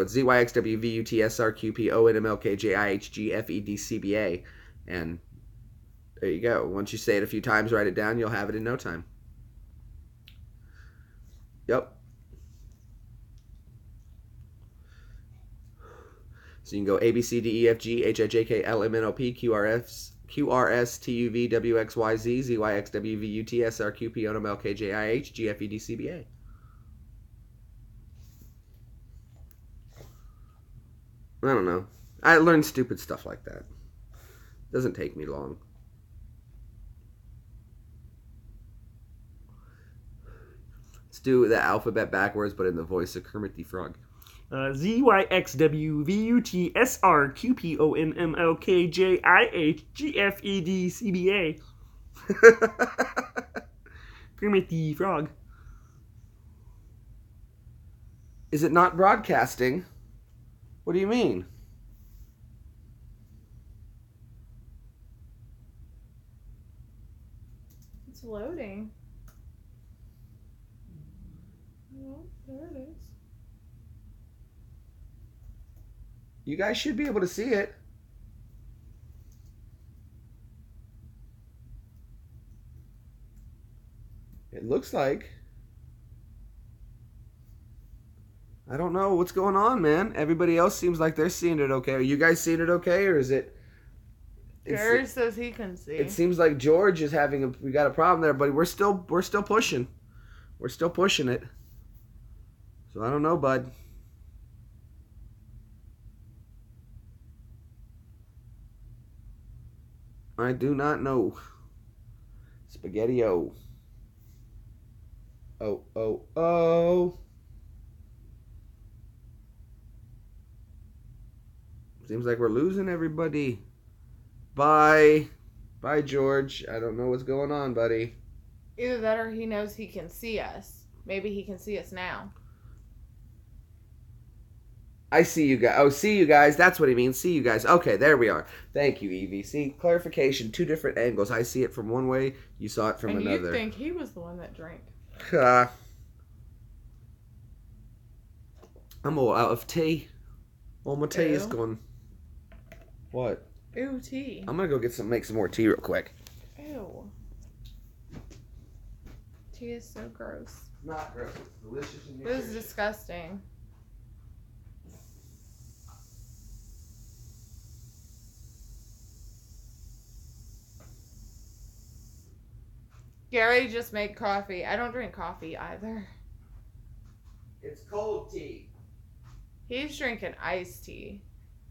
it's ZYXWVUTSRQPONMLKJIHGFEDCBA, and there you go. Once you say it a few times, write it down. You'll have it in no time. Yep. So you can go A, B, C, D, E, F, G, H, I, J, K, L, M, N, O, P, Q, R, S, T, U, V, W, X, Y, Z, Z, Y, X, W, V, U, T, S, R, Q, P, O, N, M, L, K, J, I, H, G, F, E, D, C, B, A. I don't know. I learn stupid stuff like that. Doesn't take me long. Let's do the alphabet backwards, but in the voice of Kermit the Frog. ZYXWVUTSRQPONMLKJIHGFEDCBA. Kermit the Frog. Is it not broadcasting? What do you mean? It's loading. Oh, there it is. You guys should be able to see it. It looks like. I don't know what's going on, man. Everybody else seems like they're seeing it okay. Are you guys seeing it okay, or is it? Gary says he can see. It seems like George is having we got a problem there, but we're still pushing. We're still pushing it. So I don't know, bud. I do not know. Spaghetti-o. Oh, oh, oh. Seems like we're losing everybody. Bye. Bye, George. I don't know what's going on, buddy. Either that or he knows he can see us. Maybe he can see us now. I see you guys. Oh, see you guys. That's what he means. See you guys. Okay, there we are. Thank you, Evie. See, clarification. 2 different angles. I see it from one way. You saw it from another. And you think he was the one that drank. I'm all out of tea. All my tea is Ew. gone. What? Ew, tea. I'm gonna go make some more tea real quick. Ew. Tea is so gross. Not gross. It's delicious and It is disgusting. Gary just made coffee. I don't drink coffee either. It's cold tea. He's drinking iced tea.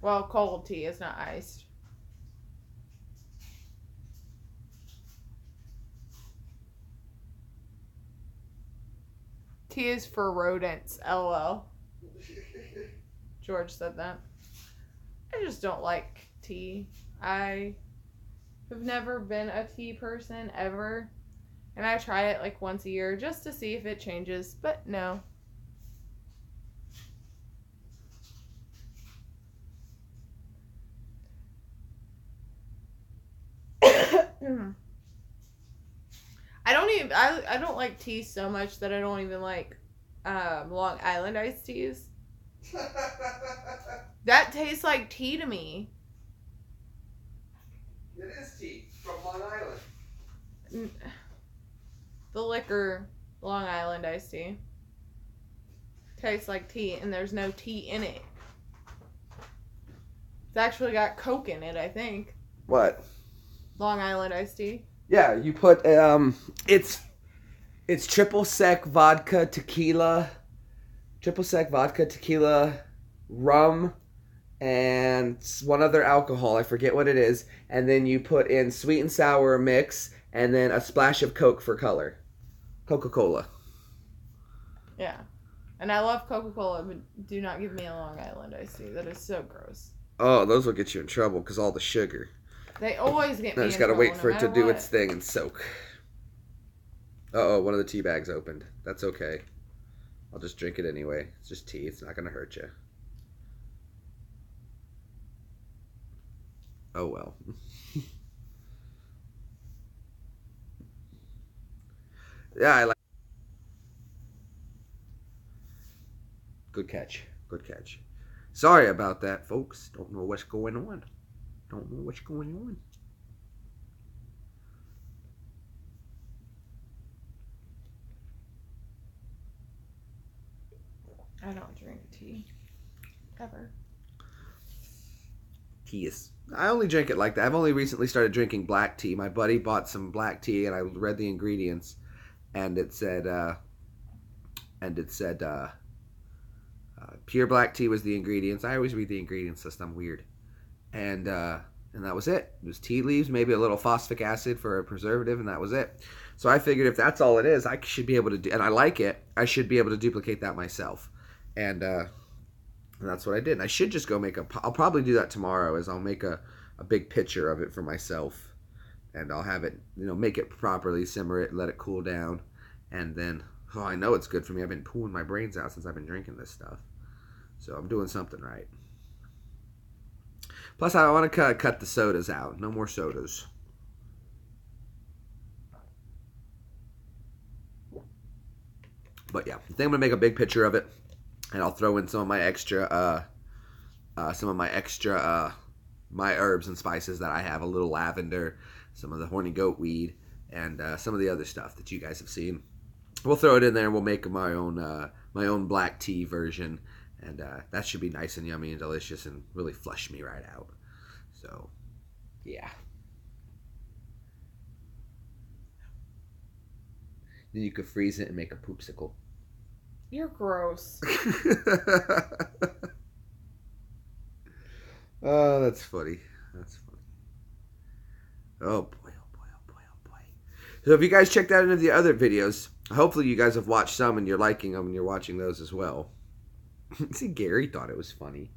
Well, cold tea is not iced. Tea is for rodents, LOL. George said that. I just don't like tea. I have never been a tea person ever. And I try it like once a year just to see if it changes, but no. I don't like tea so much that I don't even like Long Island iced teas. That tastes like tea to me. It is tea from Long Island. The liquor Long Island iced tea tastes like tea, and there's no tea in it. It's actually got Coke in it, I think. What? Long Island iced tea. Yeah, you put it's triple sec vodka tequila, rum, and one other alcohol. I forget what it is, and then you put in sweet and sour mix, and then a splash of Coke for color. Coca-Cola. Yeah. And I love Coca-Cola, but do not give me a Long Island iced tea. That is so gross. Oh, those will get you in trouble because all the sugar. They always get me I in just gotta trouble, wait for no it to matter do what. its thing and soak. Uh-oh, one of the tea bags opened. That's okay. I'll just drink it anyway. It's just tea. It's not gonna hurt you. Oh well. Yeah, I like. Good catch. Good catch. Sorry about that, folks. Don't know what's going on. Don't know what's going on. I don't drink tea. Ever. Tea is. I only drink it like that. I've only recently started drinking black tea. My buddy bought some black tea, and I read the ingredients, and it said Pure black tea was the ingredients. I always read the ingredients list. I'm weird. And that was it. It was tea leaves, maybe a little phosphoric acid for a preservative, and that was it. So I figured if that's all it is, I should be able to do, and I like it, I should be able to duplicate that myself. And that's what I did. And I should just go I'll probably do that tomorrow, is I'll make a big picture of it for myself. And I'll have it, make it properly, simmer it, let it cool down. And then, I know it's good for me. I've been pooling my brains out since I've been drinking this stuff. So I'm doing something right. Plus, I want to cut the sodas out. No more sodas. But yeah, I think I'm going to make a big picture of it. And I'll throw in some of my extra, my herbs and spices that I have. A little lavender, some of the horny goat weed, and some of the other stuff that you guys have seen. We'll throw it in there and we'll make my own black tea version. And that should be nice and yummy and delicious and really flush me right out. So, yeah. Then you could freeze it and make a poopsicle. You're gross. Oh, that's funny. That's funny. Oh, boy, oh, boy, oh, boy, oh, boy. So if you guys checked out any of the other videos, hopefully you guys have watched some and you're liking them and you're watching those as well. See, Gary thought it was funny.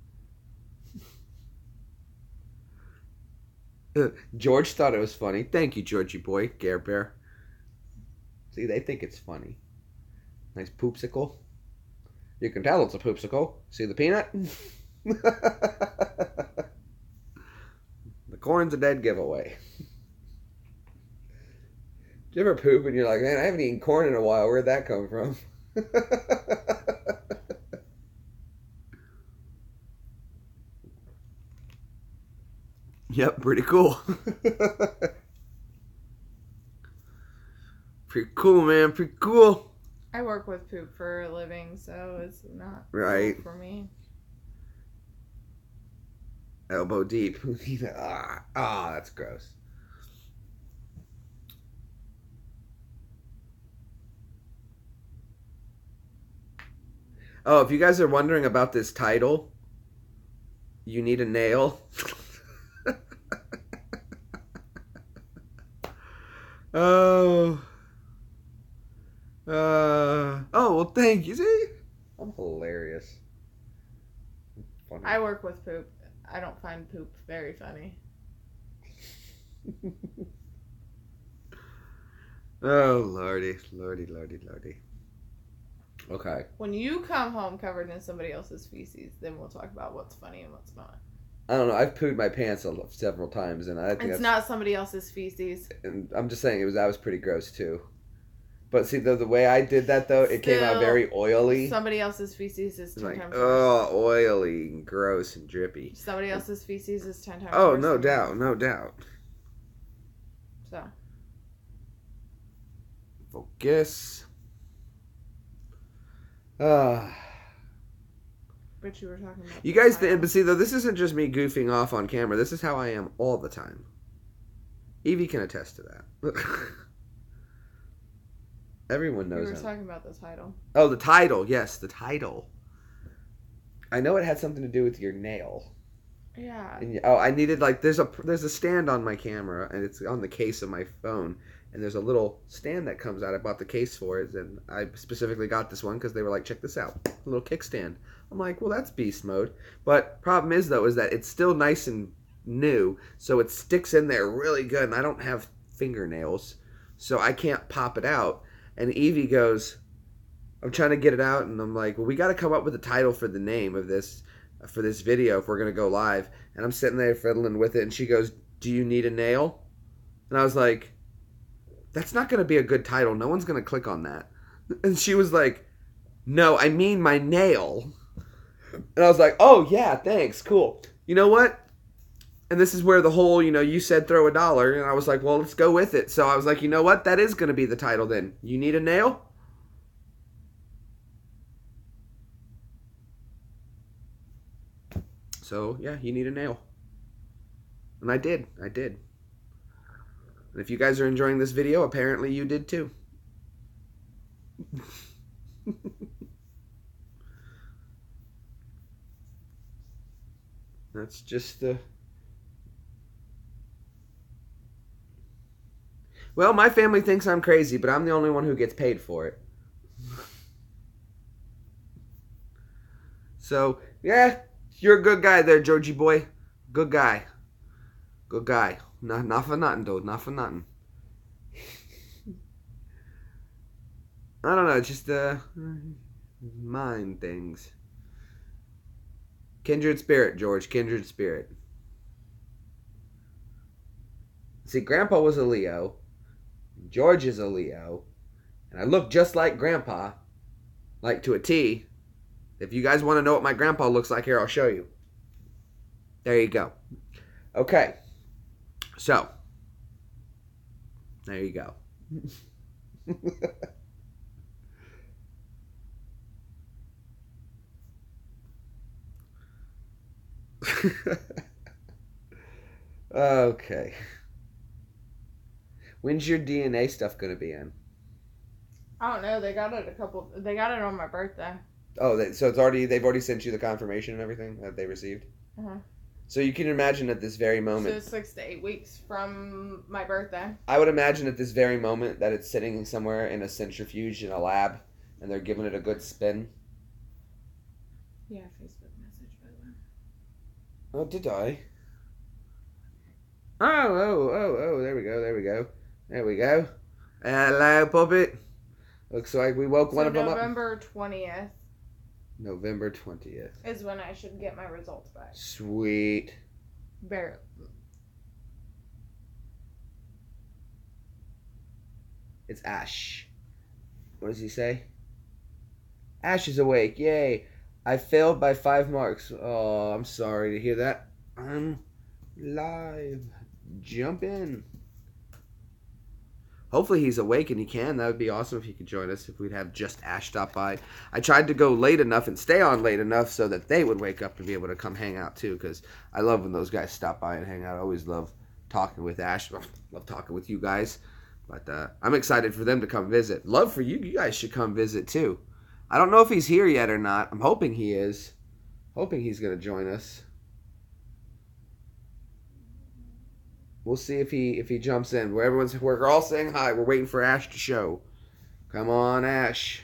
George thought it was funny. Thank you, Georgie boy, Gare Bear. See, they think it's funny. Nice poopsicle. You can tell it's a poopsicle. See the peanut? The corn's a dead giveaway. Did you ever poop and you're like, man, I haven't eaten corn in a while. Where'd that come from? Yep, pretty cool. Pretty cool, man. Pretty cool. I work with poop for a living, so it's not right cool for me. Elbow deep. That's gross. Oh, if you guys are wondering about this title, You Need a Nail. Well, thank you. See? I'm hilarious. Funny. I work with poop. I don't find poop very funny. Oh, lordy. Okay. When you come home covered in somebody else's feces, then we'll talk about what's funny and what's not. I don't know. I've pooed my pants several times, and I think it's not somebody else's feces. And I'm just saying that was pretty gross too. But see, the way I did that though, it came out very oily. Somebody else's feces is 10 times worse. Oh, oily and gross and drippy. Somebody else's feces is 10 times worse. Oh, no doubt. So. Focus. But you were talking about. You guys, but see though, this isn't just me goofing off on camera. This is how I am all the time. Evie can attest to that. Everyone knows. We were talking about the title. Oh, the title. Yes, the title. I know it had something to do with your nail. Yeah. And, I needed there's a stand on my camera and it's on the case of my phone. And there's a little stand that comes out. I bought the case for it, and I specifically got this one because they were like, check this out. A little kickstand. I'm like, well, that's beast mode. But problem is, though, is that it's still nice and new, so it sticks in there really good, and I don't have fingernails, so I can't pop it out. And Evie goes, I'm trying to get it out, and I'm like, well, we got to come up with a title for the name of this, for this video if we're going to go live. And I'm sitting there fiddling with it, and she goes, do you need a nail? And I was like, that's not going to be a good title. No one's going to click on that. And she was like, no, I mean my nail. And I was like, oh, yeah, thanks. Cool. You know what? And this is where the whole, you said throw $1. And I was like, well, let's go with it. So I was like, you know what? That is going to be the title then. You need a nail? So, yeah, you need a nail. And I did. And if you guys are enjoying this video, apparently you did too. That's just the... Well, my family thinks I'm crazy, but I'm the only one who gets paid for it. So, yeah, you're a good guy there, Georgie boy. Good guy. Good guy. Not for nothing, dude. Not for nothing. I don't know, just mind things. Kindred spirit, George. Kindred spirit. See, Grandpa was a Leo. George is a Leo. And I look just like Grandpa. Like to a T. If you guys want to know what my grandpa looks like here, I'll show you. There you go. Okay. So. There you go. Okay. When's your DNA stuff gonna be in? I don't know. They got it on my birthday. Oh, so they've already sent you the confirmation and everything that they received? Uh-huh. So you can imagine at this very moment... So 6 to 8 weeks from my birthday. I would imagine at this very moment that it's sitting somewhere in a centrifuge in a lab, and they're giving it a good spin. Yeah, Facebook message, by the way. Oh, did I? Oh, there we go. Hello, puppet. Looks like we woke one of them up. November 20th. November 20th. Is when I should get my results back. Sweet. Barely. It's Ash. What does he say? Ash is awake. Yay. I failed by 5 marks. Oh, I'm sorry to hear that. I'm live. Jump in. Hopefully he's awake and he can. That would be awesome if he could join us, if we'd have just Ash stop by. I tried to go late enough and stay on late enough so that they would wake up and be able to come hang out too, because I love when those guys stop by and hang out. I always love talking with Ash. Love talking with you guys. But I'm excited for them to come visit. Love for you. You guys should come visit too. I don't know if he's here yet or not. I'm hoping he is. Hoping he's going to join us. We'll see if he jumps in. We're all saying hi. We're waiting for Ash to show. Come on, Ash.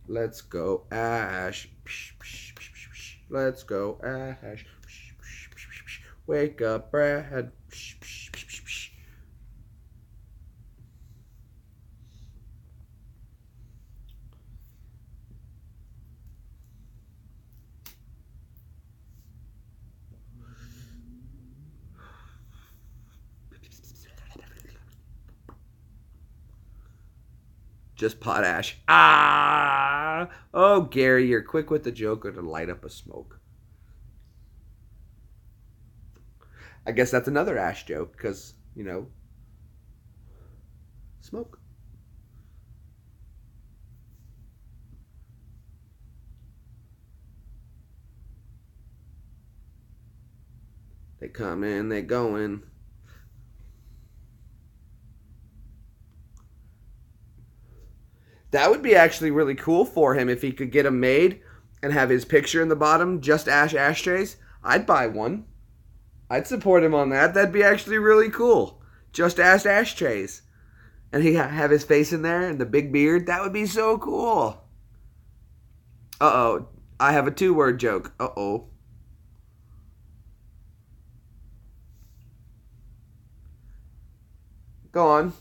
Let's go, Ash. Let's go, Ash. Wake up, Brad. Just pot Ash. Ah! Oh, Gary, you're quick with the joke or to light up a smoke. I guess that's another Ash joke, because, you know, smoke. They come in, they go in. That would be actually really cool for him if he could get them made and have his picture in the bottom, just Ash ashtrays. I'd buy one. I'd support him on that. That'd be actually really cool. Just Ash ashtrays. And he have his face in there and the big beard. That would be so cool. Uh-oh. I have a 2-word joke. Uh-oh. Go on.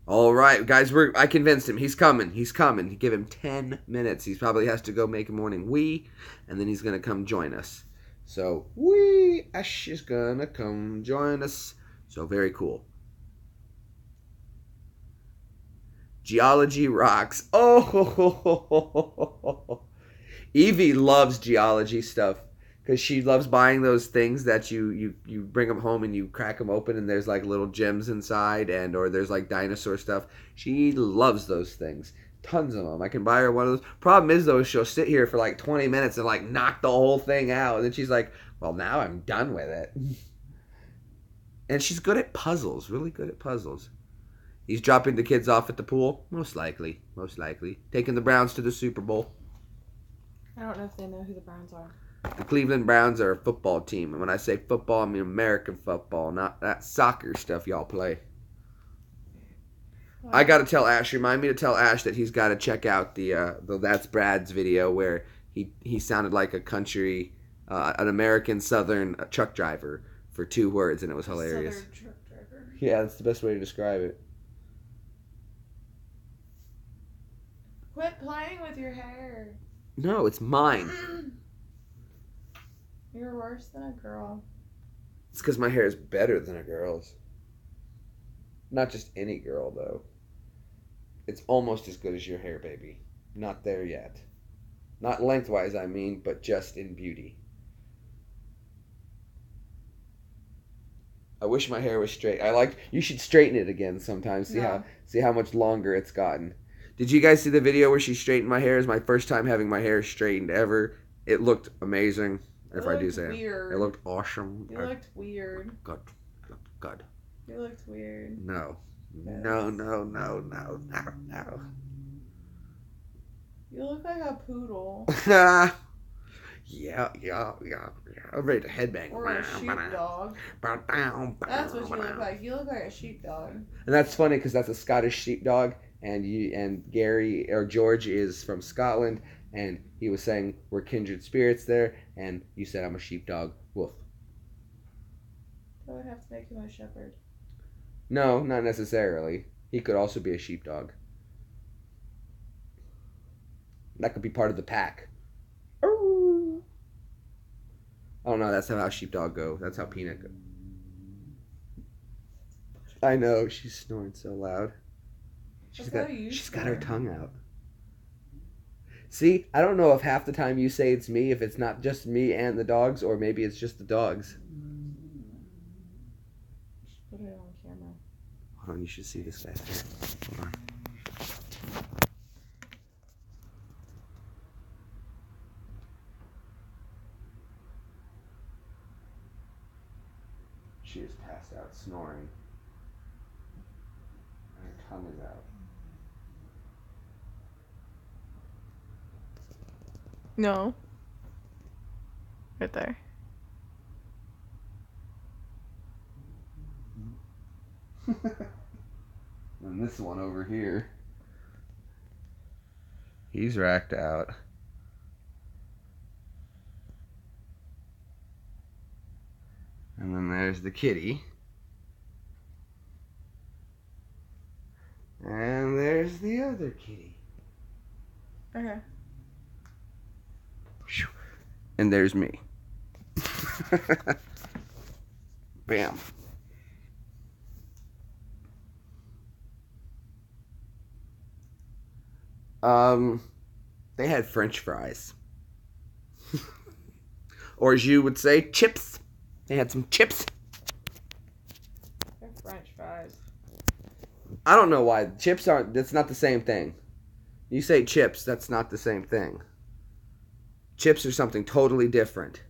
All right, guys, I convinced him. He's coming. He's coming. You give him 10 minutes. He probably has to go make a morning wee, and then he's going to come join us. So, wee, Ash is going to come join us. So, very cool. Geology rocks. Oh, Evie loves geology stuff. Because she loves buying those things that you bring them home and you crack them open and there's like little gems inside or there's like dinosaur stuff. She loves those things. Tons of them. I can buy her one of those. Problem is though, she'll sit here for like 20 minutes and like knock the whole thing out. And then she's like, well, now I'm done with it. And she's good at puzzles. Really good at puzzles. He's dropping the kids off at the pool. Most likely. Most likely. Taking the Browns to the Super Bowl. I don't know if they know who the Browns are. The Cleveland Browns are a football team. And when I say football, I mean American football, not that soccer stuff y'all play. Wow. I got to tell Ash, remind me to tell Ash that he's got to check out the That's Brad's video where he sounded like a country, an American Southern truck driver for 2 words, and it was hilarious. Southern truck driver. Yeah, that's the best way to describe it. Quit playing with your hair. No, it's mine. You're worse than a girl. It's because my hair is better than a girl's. Not just any girl, though. It's almost as good as your hair, baby. Not there yet. Not lengthwise, I mean, but just in beauty. I wish my hair was straight. You should straighten it again sometime. See how much longer it's gotten. Did you guys see the video where she straightened my hair? It was my first time having my hair straightened ever. It looked amazing, if I do say it. It looked awesome. You looked weird. Good. Good. You looked weird. No. Yes. No. You look like a poodle. Yeah. I'm ready to headbang. Or a sheepdog. That's what you look like. You look like a sheepdog. And that's funny because that's a Scottish sheepdog, and Gary or George is from Scotland, and he was saying we're kindred spirits there, and you said I'm a sheepdog. Woof. I would have to make him a shepherd. No, not necessarily. He could also be a sheepdog. That could be part of the pack. Oh no, that's not how sheepdog go. That's how Peanut go. I know, she's snoring so loud. She's got her tongue out. See, I don't know if half the time you say it's me, if it's not just me and the dogs, or maybe it's just the dogs. Just put it on camera. Hold on, you should see this guy. Hold on. She is passed out snoring. And her tongue is out. No. Right there. And this one over here, he's racked out. And then there's the kitty. And there's the other kitty. Okay. And there's me. Bam. They had French fries. Or as you would say, chips. They had some chips. They're French fries. I don't know why. Chips aren't, that's not the same thing. You say chips, that's not the same thing. Chips are something totally different.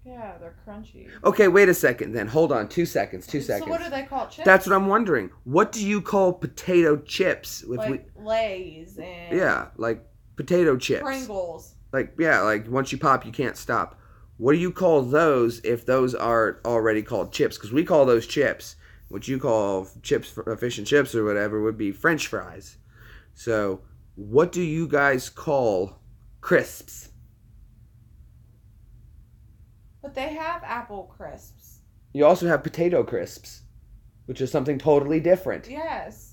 Yeah, they're crunchy. Okay, wait a second then. Hold on. 2 seconds. 2 seconds. So what do they call chips? That's what I'm wondering. What do you call potato chips? Like Lay's and... Yeah, like potato chips. Pringles. Like, yeah, like once you pop, you can't stop. What do you call those if those are already called chips? Because we call those chips. What you call chips, fish and chips or whatever, would be French fries. So, what do you guys call crisps? But they have apple crisps. You also have potato crisps, which is something totally different. Yes.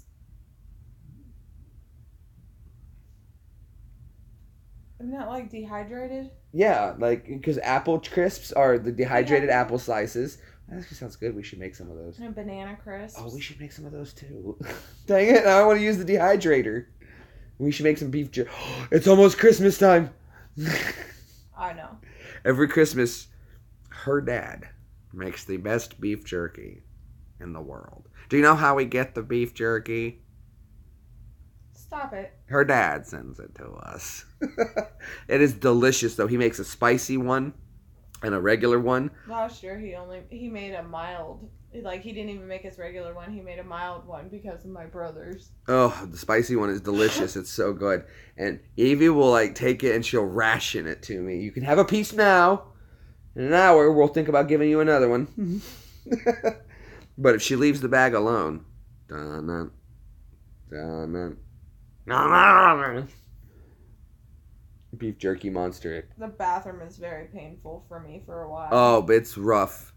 Isn't that like dehydrated? Yeah, like, because apple crisps are the dehydrated apple slices. That actually sounds good. We should make some of those. And banana crisps. Oh, we should make some of those too. Dang it, I want to use the dehydrator. We should make some beef jerky. It's almost Christmas time. I know. Every Christmas, her dad makes the best beef jerky in the world. Do you know how we get the beef jerky? Stop it. Her dad sends it to us. It is delicious, though. He makes a spicy one, and a regular one. Last year he made a mild, like he didn't even make his regular one. He made a mild one because of my brothers. Oh, the spicy one is delicious. It's so good. And Evie will like take it and she'll ration it to me. You can have a piece now. In an hour, we'll think about giving you another one. But if she leaves the bag alone, dun, dun, dun, beef jerky monster. The bathroom is very painful for me for a while. Oh, it's rough.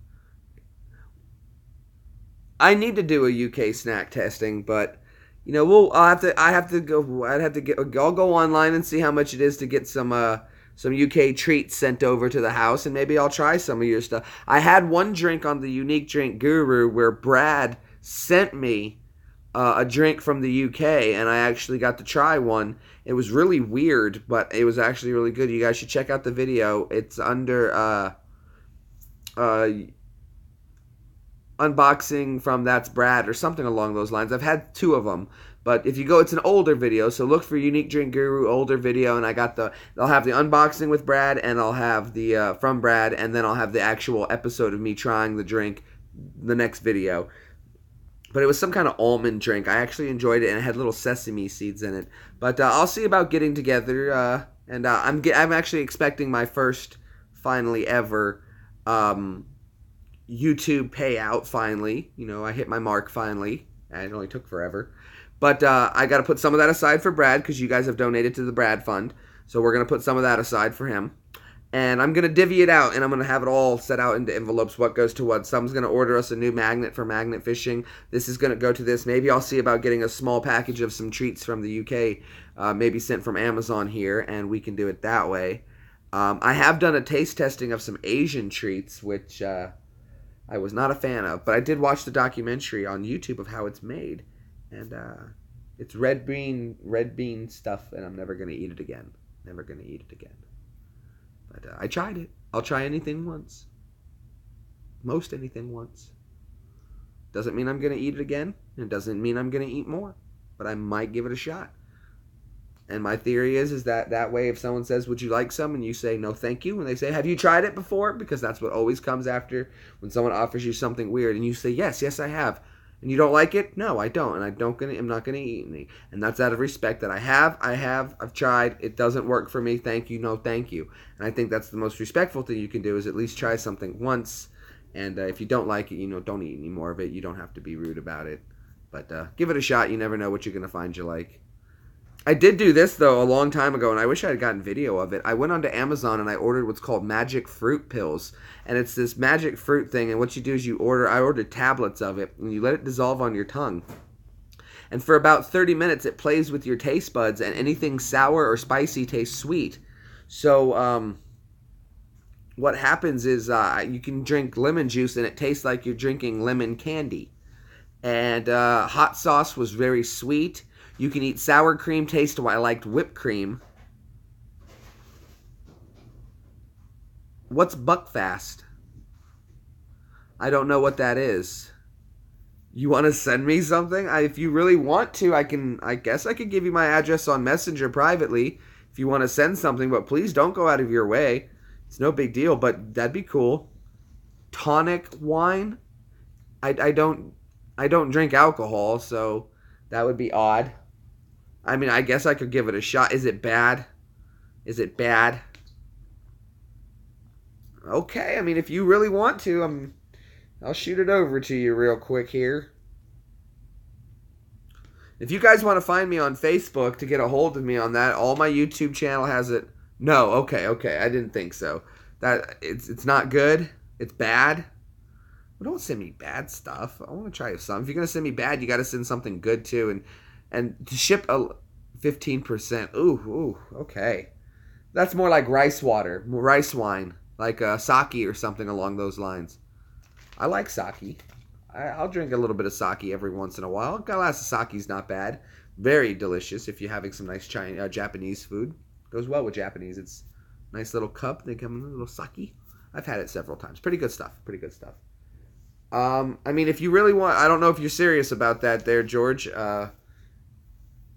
I need to do a UK snack testing, but you know, I'll go online and see how much it is to get some UK treats sent over to the house, and maybe I'll try some of your stuff. I had one drink on the Unique Drink Guru where Brad sent me a drink from the UK, and I actually got to try one. It was really weird, but it was actually really good. You guys should check out the video. It's under unboxing from That's Brad or something along those lines. I've had 2 of them, but if you go, it's an older video, so look for Unique Drink Guru older video, and I'll have the unboxing with Brad, and I'll have the from Brad, and then I'll have the actual episode of me trying the drink, the next video. But it was some kind of almond drink. I actually enjoyed it, and it had little sesame seeds in it. But I'll see about getting together, and I'm actually expecting my first, finally ever, YouTube payout finally. You know, I hit my mark finally. It only took forever. But I got to put some of that aside for Brad because you guys have donated to the Brad Fund. So we're going to put some of that aside for him. And I'm going to divvy it out, and I'm going to have it all set out into envelopes, what goes to what. Some's going to order us a new magnet for magnet fishing. This is going to go to this. Maybe I'll see about getting a small package of some treats from the UK, maybe sent from Amazon here, and we can do it that way. I have done a taste testing of some Asian treats, which I was not a fan of. But I did watch the documentary on YouTube of how it's made. And it's red bean stuff, and I'm never going to eat it again. Never going to eat it again. But I tried it. I'll try anything once. Most anything once. Doesn't mean I'm going to eat it again. It doesn't mean I'm going to eat more. But I might give it a shot. And my theory is that way if someone says, would you like some? And you say, no, thank you. And they say, have you tried it before? Because that's what always comes after when someone offers you something weird. And you say, yes, I have. And you don't like it? No, I don't. And I'm not gonna eat any. And that's out of respect that I've tried. It doesn't work for me. Thank you. No, thank you. And I think that's the most respectful thing you can do is at least try something once. And if you don't like it, you know, don't eat any more of it. You don't have to be rude about it. But give it a shot. You never know what you're gonna find you like. I did do this, though, a long time ago, and I wish I had gotten video of it. I went onto Amazon, and I ordered what's called magic fruit pills. And it's this magic fruit thing, and what you do is I ordered tablets of it, and you let it dissolve on your tongue. And for about 30 minutes, it plays with your taste buds, and anything sour or spicy tastes sweet. So, what happens is you can drink lemon juice, and it tastes like you're drinking lemon candy. And hot sauce was very sweet. You can eat sour cream. I liked whipped cream. What's Buckfast? I don't know what that is. You want to send me something? If you really want to, I guess I could give you my address on Messenger privately if you want to send something, but please don't go out of your way. It's no big deal, but that'd be cool. Tonic wine? I don't drink alcohol, so that would be odd. I mean, I guess I could give it a shot. Is it bad? Okay, I mean, if you really want to, I'll shoot it over to you real quick here. If you guys want to find me on Facebook to get a hold of me on that, all my YouTube channel has it. No, okay, I didn't think so. That it's not good. It's bad. Well, don't send me bad stuff. I want to try some. If you're gonna send me bad, you got to send something good too. And to ship a 15%. Ooh, okay. That's more like rice wine, like sake or something along those lines. I like sake. I'll drink a little bit of sake every once in a while. A glass of sake's not bad. Very delicious if you're having some nice Japanese food. Goes well with Japanese. It's a nice little cup. They come in a little sake. I've had it several times. Pretty good stuff. I mean, if you really want, I don't know if you're serious about that there, George.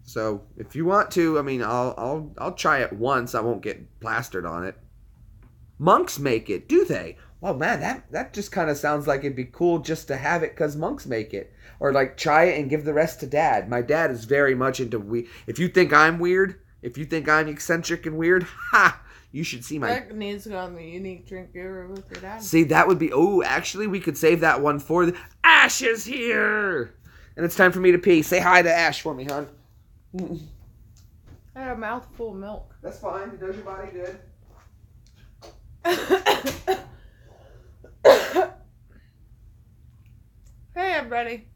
So if you want to, I mean, I'll try it once. I won't get plastered on it. Monks make it, do they? Oh man, that just kind of sounds like it'd be cool just to have it because monks make it. Or like try it and give the rest to Dad. My dad is very much into If you think I'm weird, if you think I'm eccentric and weird, ha! You should see my... That needs to go on the unique drink giver with your dad. See, that would be... Oh, actually, we could save that one for... Ash is here! And it's time for me to pee. Say hi to Ash for me, hon. I had a mouthful of milk. That's fine. It does your body good. Hey, everybody.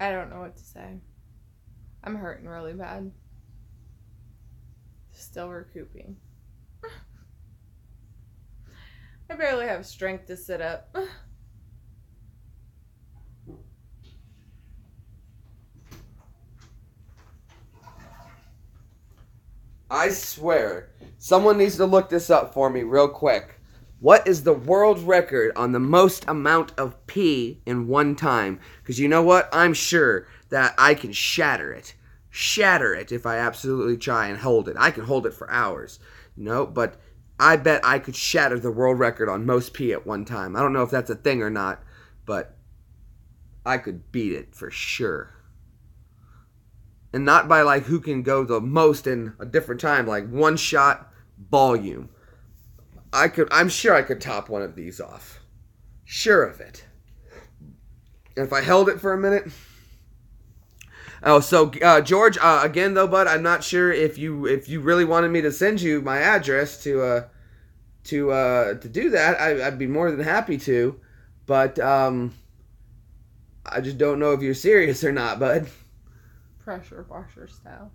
I don't know what to say. I'm hurting really bad. Still recouping. I barely have strength to sit up. I swear, someone needs to look this up for me real quick. What is the world record on the most amount of pee in one time? Because you know what? I'm sure that I can shatter it. Shatter it if I absolutely try and hold it. I can hold it for hours. But I bet I could shatter the world record on most pee at one time. I don't know if that's a thing or not, but I could beat it for sure. And not by like who can go the most in a different time, like one shot volume. I'm sure I could top one of these off. Sure of it. And if I held it for a minute. Oh, so George, again though, bud, I'm not sure if you really wanted me to send you my address to do that. I'd be more than happy to, but I just don't know if you're serious or not, bud. Pressure washer style.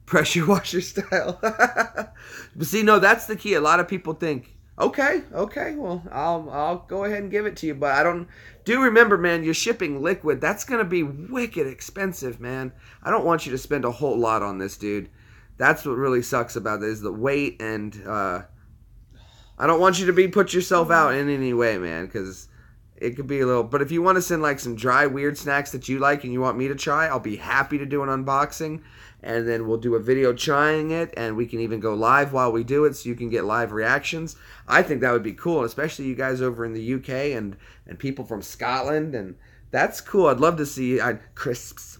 Pressure washer style. But see, no, that's the key. A lot of people think, okay, well, I'll go ahead and give it to you. But do remember, man, you're shipping liquid. That's going to be wicked expensive, man. I don't want you to spend a whole lot on this, dude. That's what really sucks about it, is the weight. And I don't want you to put yourself out in any way, man, because it could be a little... But if you want to send like some dry, weird snacks that you like and you want me to try, I'll be happy to do an unboxing. And then we'll do a video trying it, and we can even go live while we do it so you can get live reactions. I think that would be cool, especially you guys over in the UK and people from Scotland. And that's cool. I'd love to see crisps.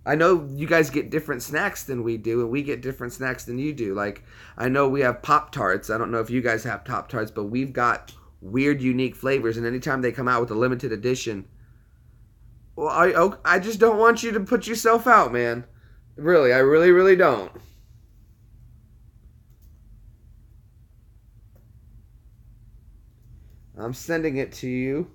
I know you guys get different snacks than we do, and we get different snacks than you do. Like, I know we have Pop-Tarts. I don't know if you guys have Pop-Tarts, but we've got weird, unique flavors. And anytime they come out with a limited edition, well, I just don't want you to put yourself out, man. Really, I really, really don't. I'm sending it to you.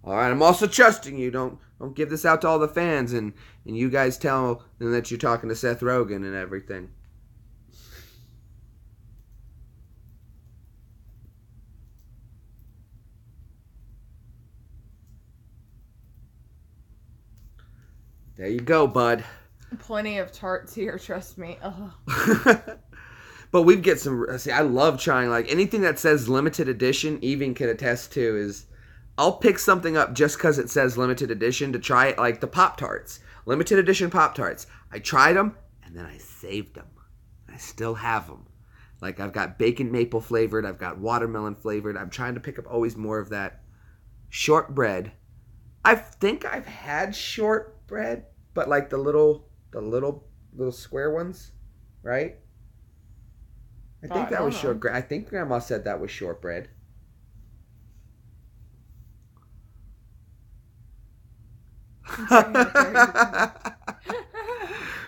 All right, I'm also trusting you. Don't give this out to all the fans, and you guys tell them that you're talking to Seth Rogen and everything. There you go, bud. Plenty of tarts here, trust me. But we get some... See, I love trying, like, anything that says limited edition, Eevee can attest to, is... I'll pick something up just because it says limited edition to try it, like the Pop-Tarts. Limited edition Pop-Tarts. I tried them, and then I saved them. I still have them. Like, I've got bacon maple flavored. I've got watermelon flavored. I'm trying to pick up always more of that shortbread. I think I've had shortbread, but like the little square ones, right? I think that was shortbread. I think Grandma said that was shortbread.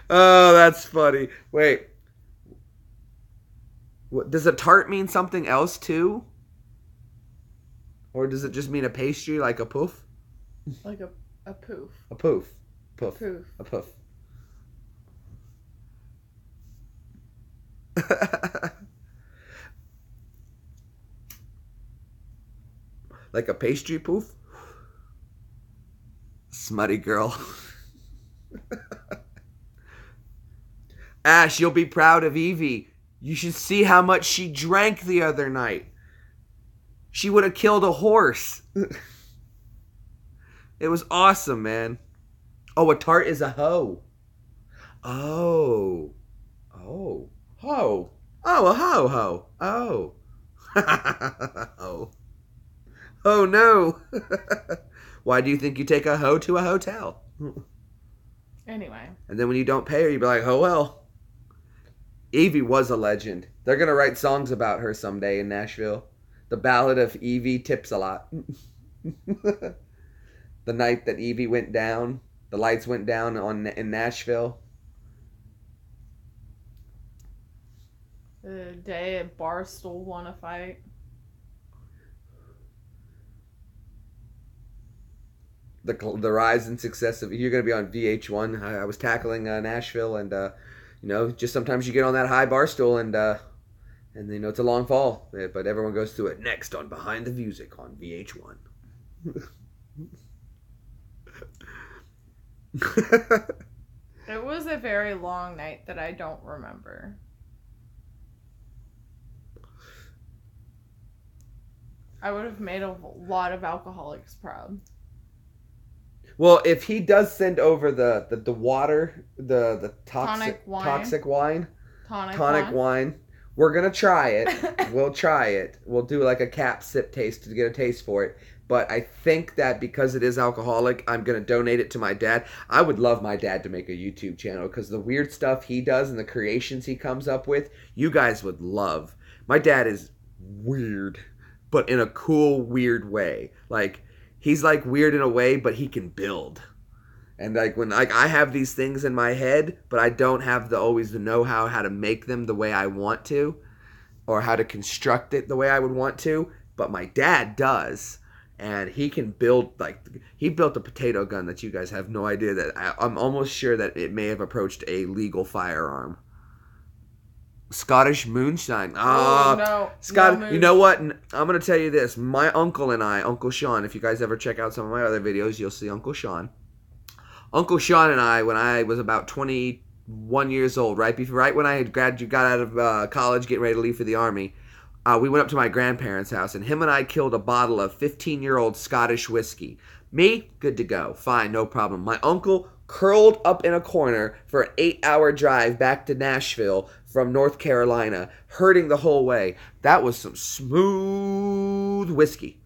Oh, that's funny. Wait. What, does a tart mean something else too? Or does it just mean a pastry, like a poof? Like a poof. A poof. Poof. Poof. A poof. Like a pastry poof? Smutty girl. Ash, you'll be proud of Evie. You should see how much she drank the other night. She would have killed a horse. It was awesome, man. Oh, a tart is a hoe. Oh. Oh. Ho. Oh, a ho-ho. Oh. Oh. Oh, no. Why do you think you take a hoe to a hotel? Anyway. And then when you don't pay her, you be like, oh, well. Evie was a legend. They're going to write songs about her someday in Nashville. The Ballad of Evie Tips a Lot. The night that Evie went down, the lights went down in Nashville. The day at Barstool won a fight. The rise and success of you're going to be on VH1. I was tackling Nashville, and just sometimes you get on that high bar stool, and it's a long fall, but everyone goes through it. Next on Behind the Music on VH1. It was a very long night that I don't remember. I would have made a lot of alcoholics proud. Well, if he does send over the water, the toxic wine, tonic wine, we're gonna try it. We'll try it. We'll do like a cap sip taste to get a taste for it. But I think that because it is alcoholic, I'm gonna donate it to my dad. I would love my dad to make a YouTube channel because the weird stuff he does and the creations he comes up with, you guys would love. My dad is weird, but in a cool, weird way. Like, he's like weird in a way, but he can build. And like when I have these things in my head, but I don't have always the know-how how to make them the way I want to, or how to construct it the way I would want to. But my dad does, and he can build. Like, he built a potato gun that you guys have no idea that I'm almost sure that it may have approached a legal firearm. Scottish moonshine. No. Scott, No you know what? I'm going to tell you this. My uncle and I, Uncle Sean, if you guys ever check out some of my other videos, you'll see Uncle Sean. Uncle Sean and I, when I was about 21 years old, right when I had got out of college, getting ready to leave for the Army, we went up to my grandparents' house, and him and I killed a bottle of 15-year-old Scottish whiskey. Me, good to go. Fine, no problem. My uncle curled up in a corner for an 8-hour drive back to Nashville from North Carolina, hurting the whole way. That was some smooth whiskey.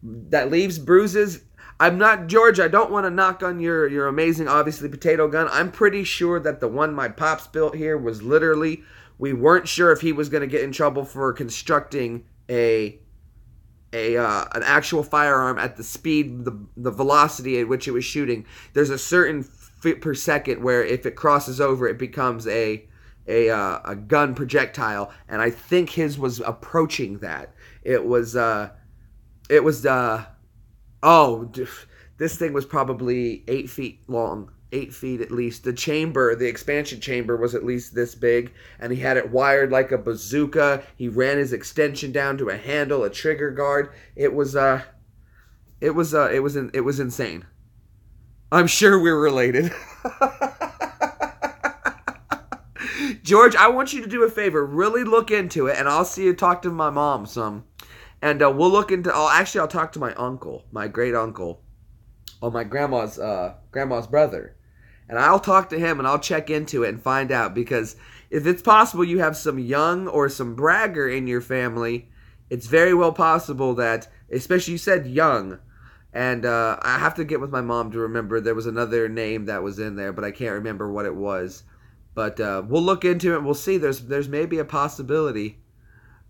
That leaves bruises. I'm not, George, I don't want to knock on your amazing, obviously, potato gun. I'm pretty sure that the one my pops built here was literally, we weren't sure if he was going to get in trouble for constructing an actual firearm at the speed, the velocity at which it was shooting. There's a certain feet per second where if it crosses over, it becomes a gun projectile, and I think his was approaching that. This thing was probably 8 feet long. 8 feet at least. The expansion chamber was at least this big, and he had it wired like a bazooka. He ran his extension down to a handle, a trigger guard. It was insane. I'm sure we're related. George, I want you to do a favor. Really look into it, and I'll see you talk to my mom some. And we'll look into. I'll talk to my uncle, my great uncle, or my grandma's brother, and I'll talk to him and I'll check into it and find out, because if it's possible you have some young or some bragger in your family, it's very well possible that, especially you said young, and I have to get with my mom to remember there was another name that was in there, but I can't remember what it was. But we'll look into it and we'll see. There's maybe a possibility.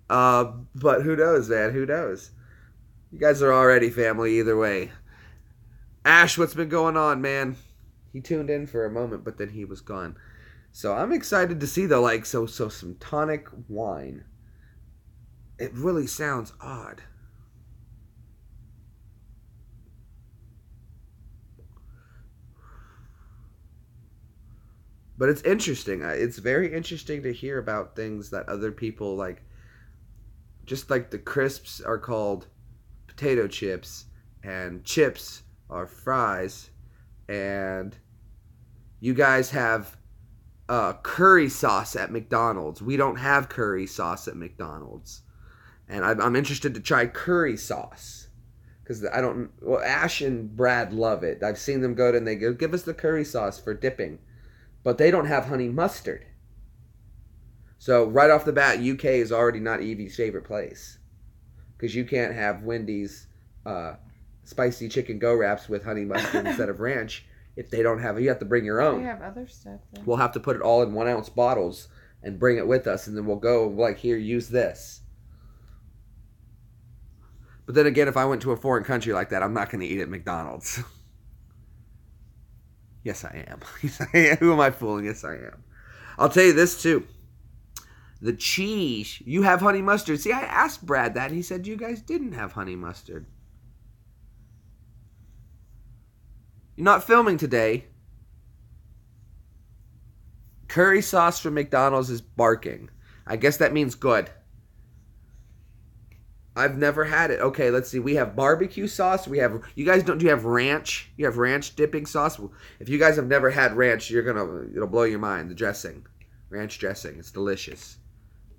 But who knows, man? Who knows? You guys are already family either way. Ash, what's been going on, man? He tuned in for a moment, but then he was gone. So I'm excited to see, though, so some tonic wine. It really sounds odd. But it's interesting. It's very interesting to hear about things that other people like. Just like the crisps are called potato chips, and chips are fries, and you guys have curry sauce at McDonald's. We don't have curry sauce at McDonald's, and I'm interested to try curry sauce because I don't. Well, Ash and Brad love it. I've seen them go to and they go, "Give us the curry sauce for dipping," but they don't have honey mustard. So right off the bat, UK is already not Evie's favorite place because you can't have Wendy's spicy chicken go wraps with honey mustard instead of ranch if they don't have it. You have to bring your own. We have other stuff. Then. We'll have to put it all in 1 ounce bottles and bring it with us, and then we'll go like, here, use this. But then again, if I went to a foreign country like that, I'm not going to eat at McDonald's. Yes, I am. Who am I fooling? Yes, I am. I'll tell you this too. The cheese, you have honey mustard. See, I asked Brad that, and he said you guys didn't have honey mustard. You're not filming today. Curry sauce from McDonald's is barking. I guess that means good. I've never had it. Okay, let's see. We have barbecue sauce. We have. You guys don't. Do you have ranch? You have ranch dipping sauce. If you guys have never had ranch, it'll blow your mind. The dressing, ranch dressing. It's delicious.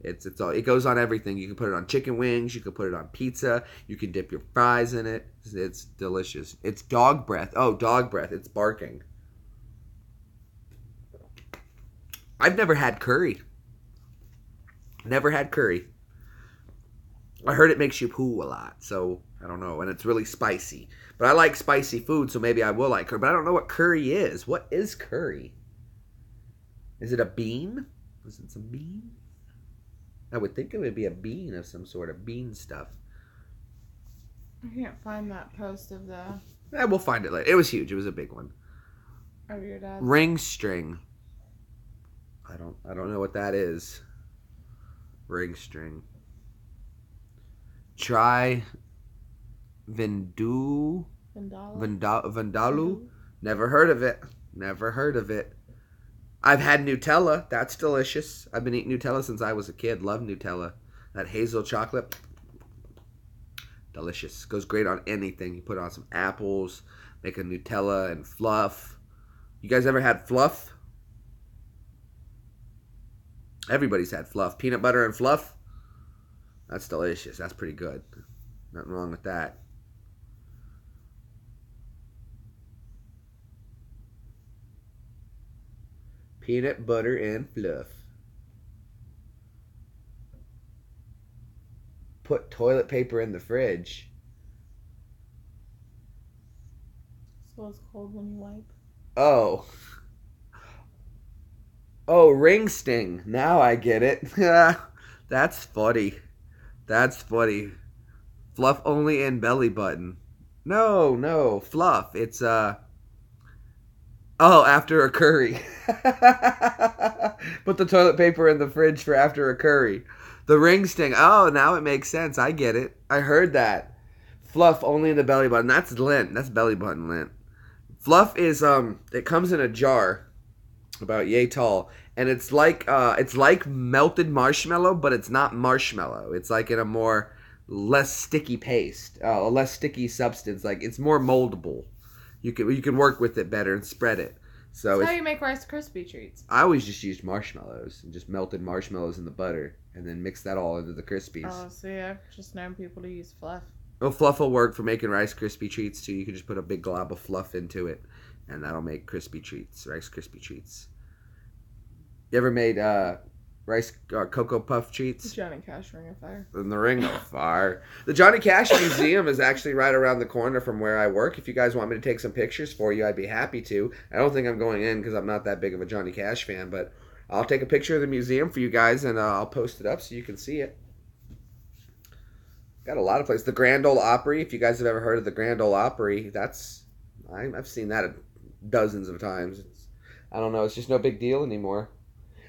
It's all. It goes on everything. You can put it on chicken wings. You can put it on pizza. You can dip your fries in it. It's delicious. It's dog breath. Oh, dog breath. It's barking. I've never had curry. Never had curry. I heard it makes you poo a lot, so I don't know. And it's really spicy. But I like spicy food, so maybe I will like curry. But I don't know what curry is. What is curry? Is it a bean? Is it some bean? I would think it would be a bean of some sort of bean stuff. I can't find that post of the... We'll find it later. It was huge. It was a big one. Of your dad. Ring string. I don't know what that is. Ring string. Try Vindaloo. Never heard of it. Never heard of it. I've had Nutella. That's delicious. I've been eating Nutella since I was a kid. Love Nutella. That hazel chocolate. Delicious. Goes great on anything. You put on some apples. Make a Nutella and fluff. You guys ever had fluff? Everybody's had fluff. Peanut butter and fluff. That's delicious. That's pretty good. Nothing wrong with that. Peanut butter and fluff. Put toilet paper in the fridge. So it's cold when you wipe. Oh. Oh, ring sting. Now I get it. That's funny. That's funny. Fluff only in belly button. No, fluff. It's oh, after a curry. Put the toilet paper in the fridge for after a curry. The ring sting. Oh, now it makes sense. I get it. I heard that. Fluff only in the belly button. That's lint. That's belly button lint. Fluff is it comes in a jar about yay tall, and it's like melted marshmallow, but it's not marshmallow. It's like in a more less sticky paste, a less sticky substance. Like it's more moldable. You can work with it better and spread it. So that's how you make Rice Krispie treats. I always just used marshmallows and just melted marshmallows in the butter and then mix that all into the Krispies. Oh, see, I've just known people to use fluff. Oh, fluff will work for making Rice Krispie treats too. You can just put a big glob of fluff into it, and that'll make crispy treats, Rice Krispie treats. You ever made rice Cocoa Puff treats? Johnny Cash Ring of Fire. In the Ring of Fire. The Johnny Cash Museum is actually right around the corner from where I work. If you guys want me to take some pictures for you, I'd be happy to. I don't think I'm going in because I'm not that big of a Johnny Cash fan, but I'll take a picture of the museum for you guys and I'll post it up so you can see it. Got a lot of places. The Grand Ole Opry. If you guys have ever heard of the Grand Ole Opry, I've seen that dozens of times. I don't know. It's just no big deal anymore.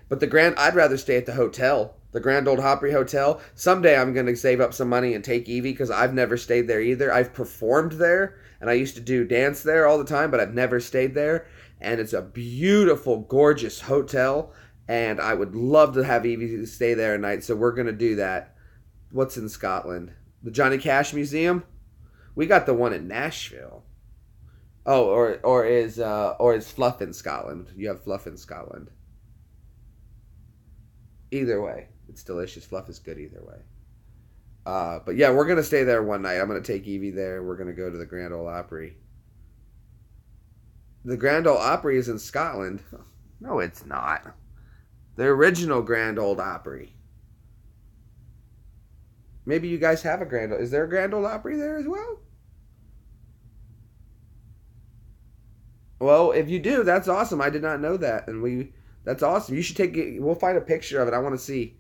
But I'd rather stay at the hotel, the Grand Ole Opry Hotel. Someday I'm gonna save up some money and take Evie because I've never stayed there either. I've performed there and I used to do dance there all the time, but I've never stayed there. And it's a beautiful, gorgeous hotel, and I would love to have Evie stay there at night. So we're gonna do that. What's in Scotland? The Johnny Cash Museum. We got the one in Nashville. Oh, or is Fluff in Scotland? You have Fluff in Scotland. Either way, it's delicious. Fluff is good either way. But yeah, we're gonna stay there one night. I'm gonna take Evie there. We're gonna go to the Grand Ole Opry. The Grand Ole Opry is in Scotland. No, it's not. The original Grand Ole Opry. Maybe you guys have a Grand Ole. Is there a Grand Ole Opry there as well? Well, if you do, that's awesome. I did not know that, and that's awesome. You should take it. We'll find a picture of it. I want to see,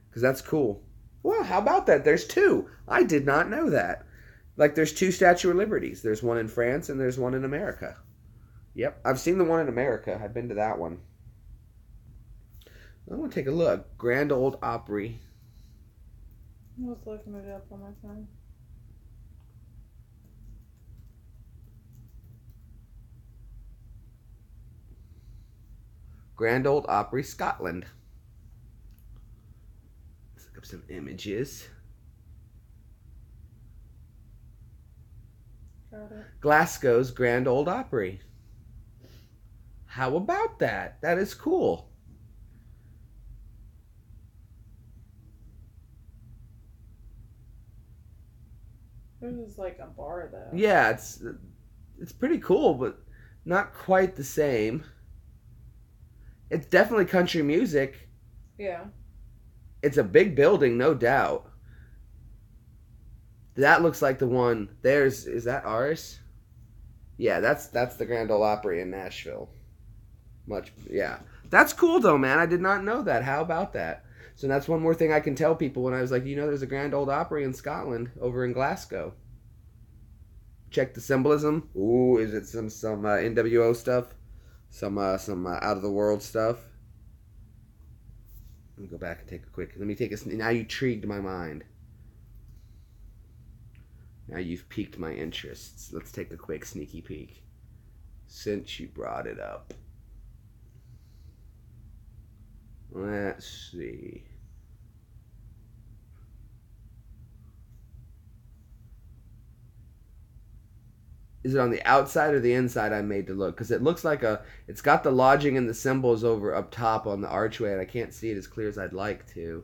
because that's cool. Well, how about that? There's two. I did not know that. Like, there's two Statue of Liberties. There's one in France and there's one in America. Yep, I've seen the one in America. I've been to that one. I want to take a look. Grand Ole Opry. I was looking it up on my phone. Grand Ole Opry, Scotland. Let's look up some images. Got it. Glasgow's Grand Ole Opry. How about that? That is cool. This is like a bar, though. Yeah, it's pretty cool, but not quite the same. It's definitely country music. Yeah. It's a big building, no doubt. That looks like the one. Is that ours? Yeah, that's the Grand Ole Opry in Nashville. Yeah. That's cool though, man. I did not know that. How about that? So that's one more thing I can tell people when I was like, there's a Grand Ole Opry in Scotland over in Glasgow. Check the symbolism. Ooh, is it some NWO stuff? Some out of the world stuff. Let me go back and take a quick. Now you intrigued my mind. Now you've piqued my interests. Let's take a quick sneaky peek. Since you brought it up. Let's see. Is it on the outside or the inside I made to look? Because it looks like it's got the lodging and the symbols over up top on the archway, and I can't see it as clear as I'd like to.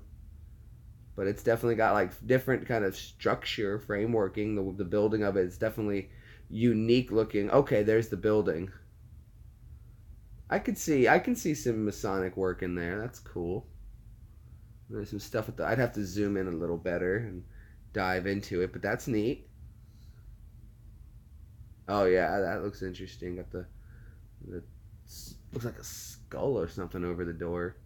But it's definitely got like different kind of structure, frameworking. The building of it is definitely unique looking. Okay, there's the building. I can see some Masonic work in there. That's cool. There's some stuff I'd have to zoom in a little better and dive into it, but that's neat. Oh yeah, that looks interesting. Got the looks like a skull or something over the door.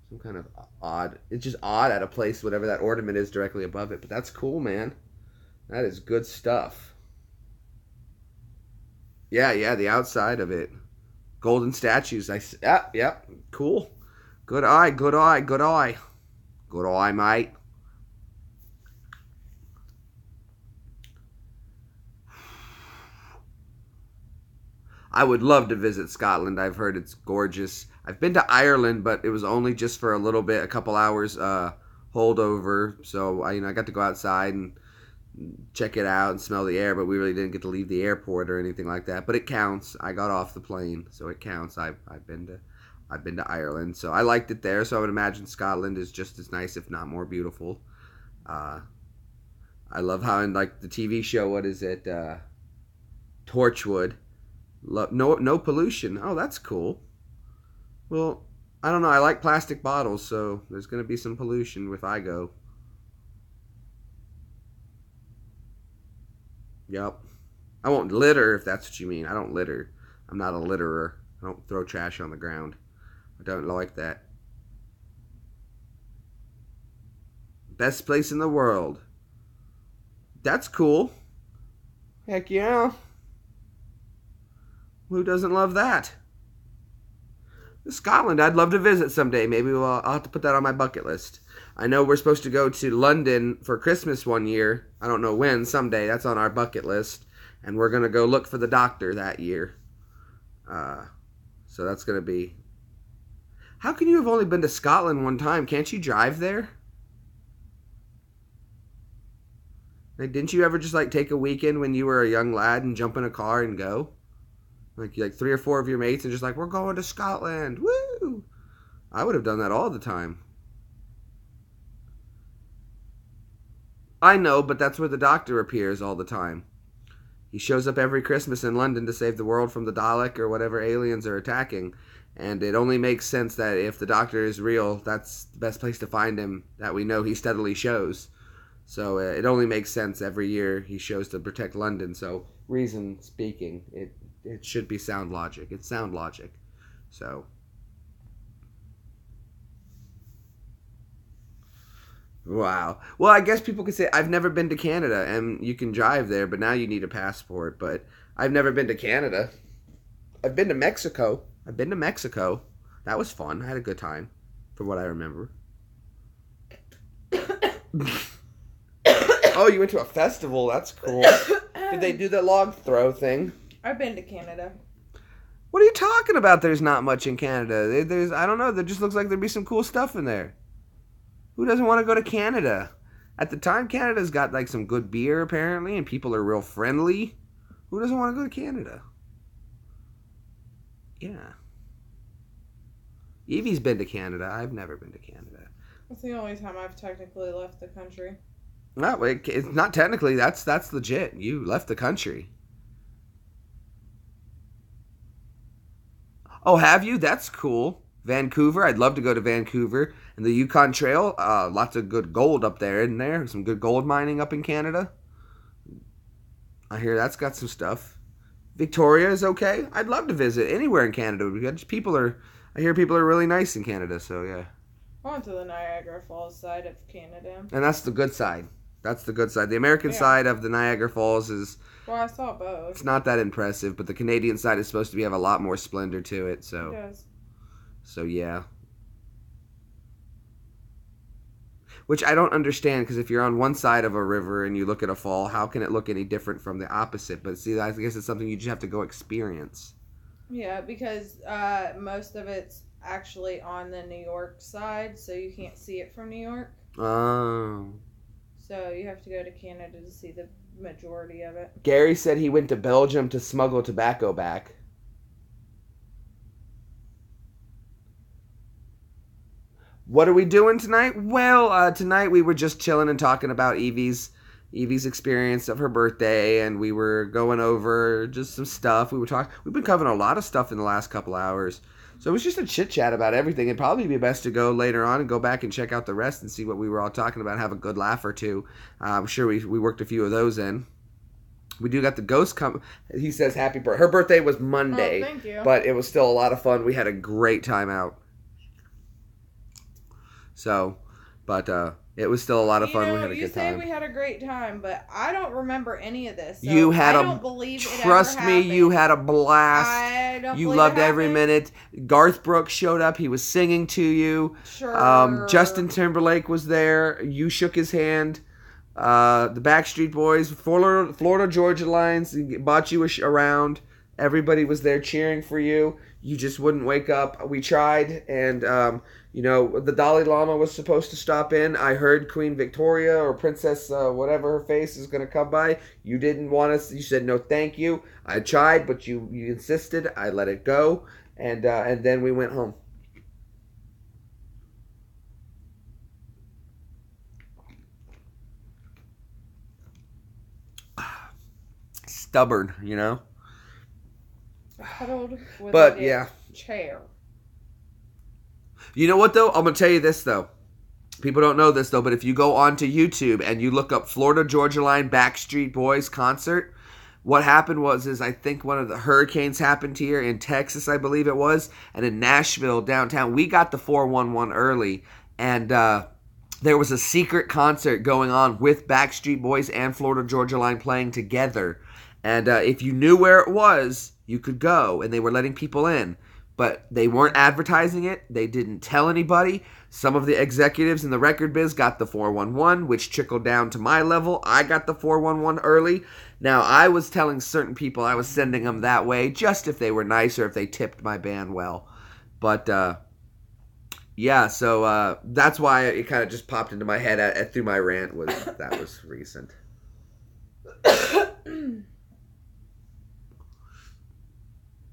Some kind of odd. It's just odd at a place, whatever that ornament is directly above it. But that's cool, man. That is good stuff. Yeah, the outside of it. Golden statues. Yep, cool. Good eye, mate. I would love to visit Scotland. I've heard it's gorgeous. I've been to Ireland, but it was only just for a little bit, a couple hours holdover. So I got to go outside and check it out and smell the air, but we really didn't get to leave the airport or anything like that. But it counts. I got off the plane, so it counts. I've been to Ireland, so I liked it there. So I would imagine Scotland is just as nice, if not more beautiful. I love how in like the TV show, what is it, Torchwood. No pollution. Oh, that's cool. Well, I don't know. I like plastic bottles, so there's going to be some pollution if I go. Yep. I won't litter if that's what you mean. I don't litter. I'm not a litterer. I don't throw trash on the ground. I don't like that. Best place in the world. That's cool. Heck yeah. Who doesn't love that? Scotland, I'd love to visit someday. Maybe I'll have to put that on my bucket list. I know we're supposed to go to London for Christmas one year. I don't know when, someday. That's on our bucket list. And we're going to go look for the doctor that year. So that's going to be... How can you have only been to Scotland one time? Can't you drive there? Like, didn't you ever just like take a weekend when you were a young lad and jump in a car and go? Like 3 or 4 of your mates and just like, we're going to Scotland. Woo! I would have done that all the time. I know, but that's where the doctor appears all the time. He shows up every Christmas in London to save the world from the Dalek or whatever aliens are attacking. And it only makes sense that if the doctor is real, that's the best place to find him, that we know he steadily shows. So it only makes sense every year he shows to protect London. So reason speaking, it should be sound logic. It's sound logic. So... Wow. Well, I guess people could say, I've never been to Canada, and you can drive there, but now you need a passport. But I've never been to Canada. I've been to Mexico. That was fun. I had a good time, from what I remember. Oh, you went to a festival. That's cool. Did they do the log throw thing? I've been to Canada. What are you talking about? There's not much in Canada. There's, I don't know. There just looks like there'd be some cool stuff in there. Who doesn't want to go to Canada? At the time, Canada's got like some good beer apparently, and people are real friendly. Who doesn't want to go to Canada? Yeah. Evie's been to Canada. I've never been to Canada. That's the only time I've technically left the country. No, it's not technically. That's legit. You left the country. Oh, have you? That's cool. Vancouver. I'd love to go to Vancouver. And the Yukon Trail. Lots of good gold up there, isn't there? Some good gold mining up in Canada. I hear that's got some stuff. Victoria is okay. I'd love to visit anywhere in Canada. I hear people are really nice in Canada, so yeah. I went to the Niagara Falls side of Canada. And that's the good side. The American side of the Niagara Falls is... Well, I saw both. It's not that impressive, but the Canadian side is supposed to have a lot more splendor to it, so... It does. So, yeah. Which I don't understand, because if you're on one side of a river and you look at a fall, how can it look any different from the opposite? But see, I guess it's something you just have to go experience. Yeah, because most of it's actually on the New York side, so you can't see it from New York. Oh. So you have to go to Canada to see the majority of it. Gary said he went to Belgium to smuggle tobacco back. What are we doing tonight? Well, tonight we were just chilling and talking about Evie's experience of her birthday, and we were going over just some stuff. We've been covering a lot of stuff in the last couple hours. So it was just a chit-chat about everything. It'd probably be best to go later on and go back and check out the rest and see what we were all talking about, have a good laugh or two. I'm sure we worked a few of those in. We do got the ghost come. He says happy birthday. Her birthday was Monday. Oh, thank you. But it was still a lot of fun. We had a great time out. So, but it was still a lot of fun. We had a good time. You say we had a great time, but I don't remember any of this. So I don't believe it trust ever me, happened. you had a blast. I don't You believe loved it every happened. minute. Garth Brooks showed up. He was singing to you. Sure. Justin Timberlake was there. You shook his hand. The Backstreet Boys, Florida Georgia Lines bought you around. Everybody was there cheering for you. You just wouldn't wake up. We tried, and the Dalai Lama was supposed to stop in. I heard Queen Victoria or Princess whatever her face is going to come by. You didn't want us. You said no, thank you. I tried, but you insisted. I let it go, and then we went home. Stubborn, Huddled with But, a yeah. chair. You know what, though? I'm going to tell you this, though. People don't know this, though, but if you go onto YouTube and you look up Florida Georgia Line Backstreet Boys concert, what happened was I think one of the hurricanes happened here in Texas, I believe it was, and in Nashville, downtown. We got the 411 early, and there was a secret concert going on with Backstreet Boys and Florida Georgia Line playing together. And if you knew where it was, you could go, and they were letting people in. but they weren't advertising it. They didn't tell anybody. Some of the executives in the record biz got the 411, which trickled down to my level. I got the 411 early. Now, I was telling certain people I was sending them that way, just if they were nice or if they tipped my band well. But, yeah, so that's why it kind of just popped into my head through my rant. That was recent.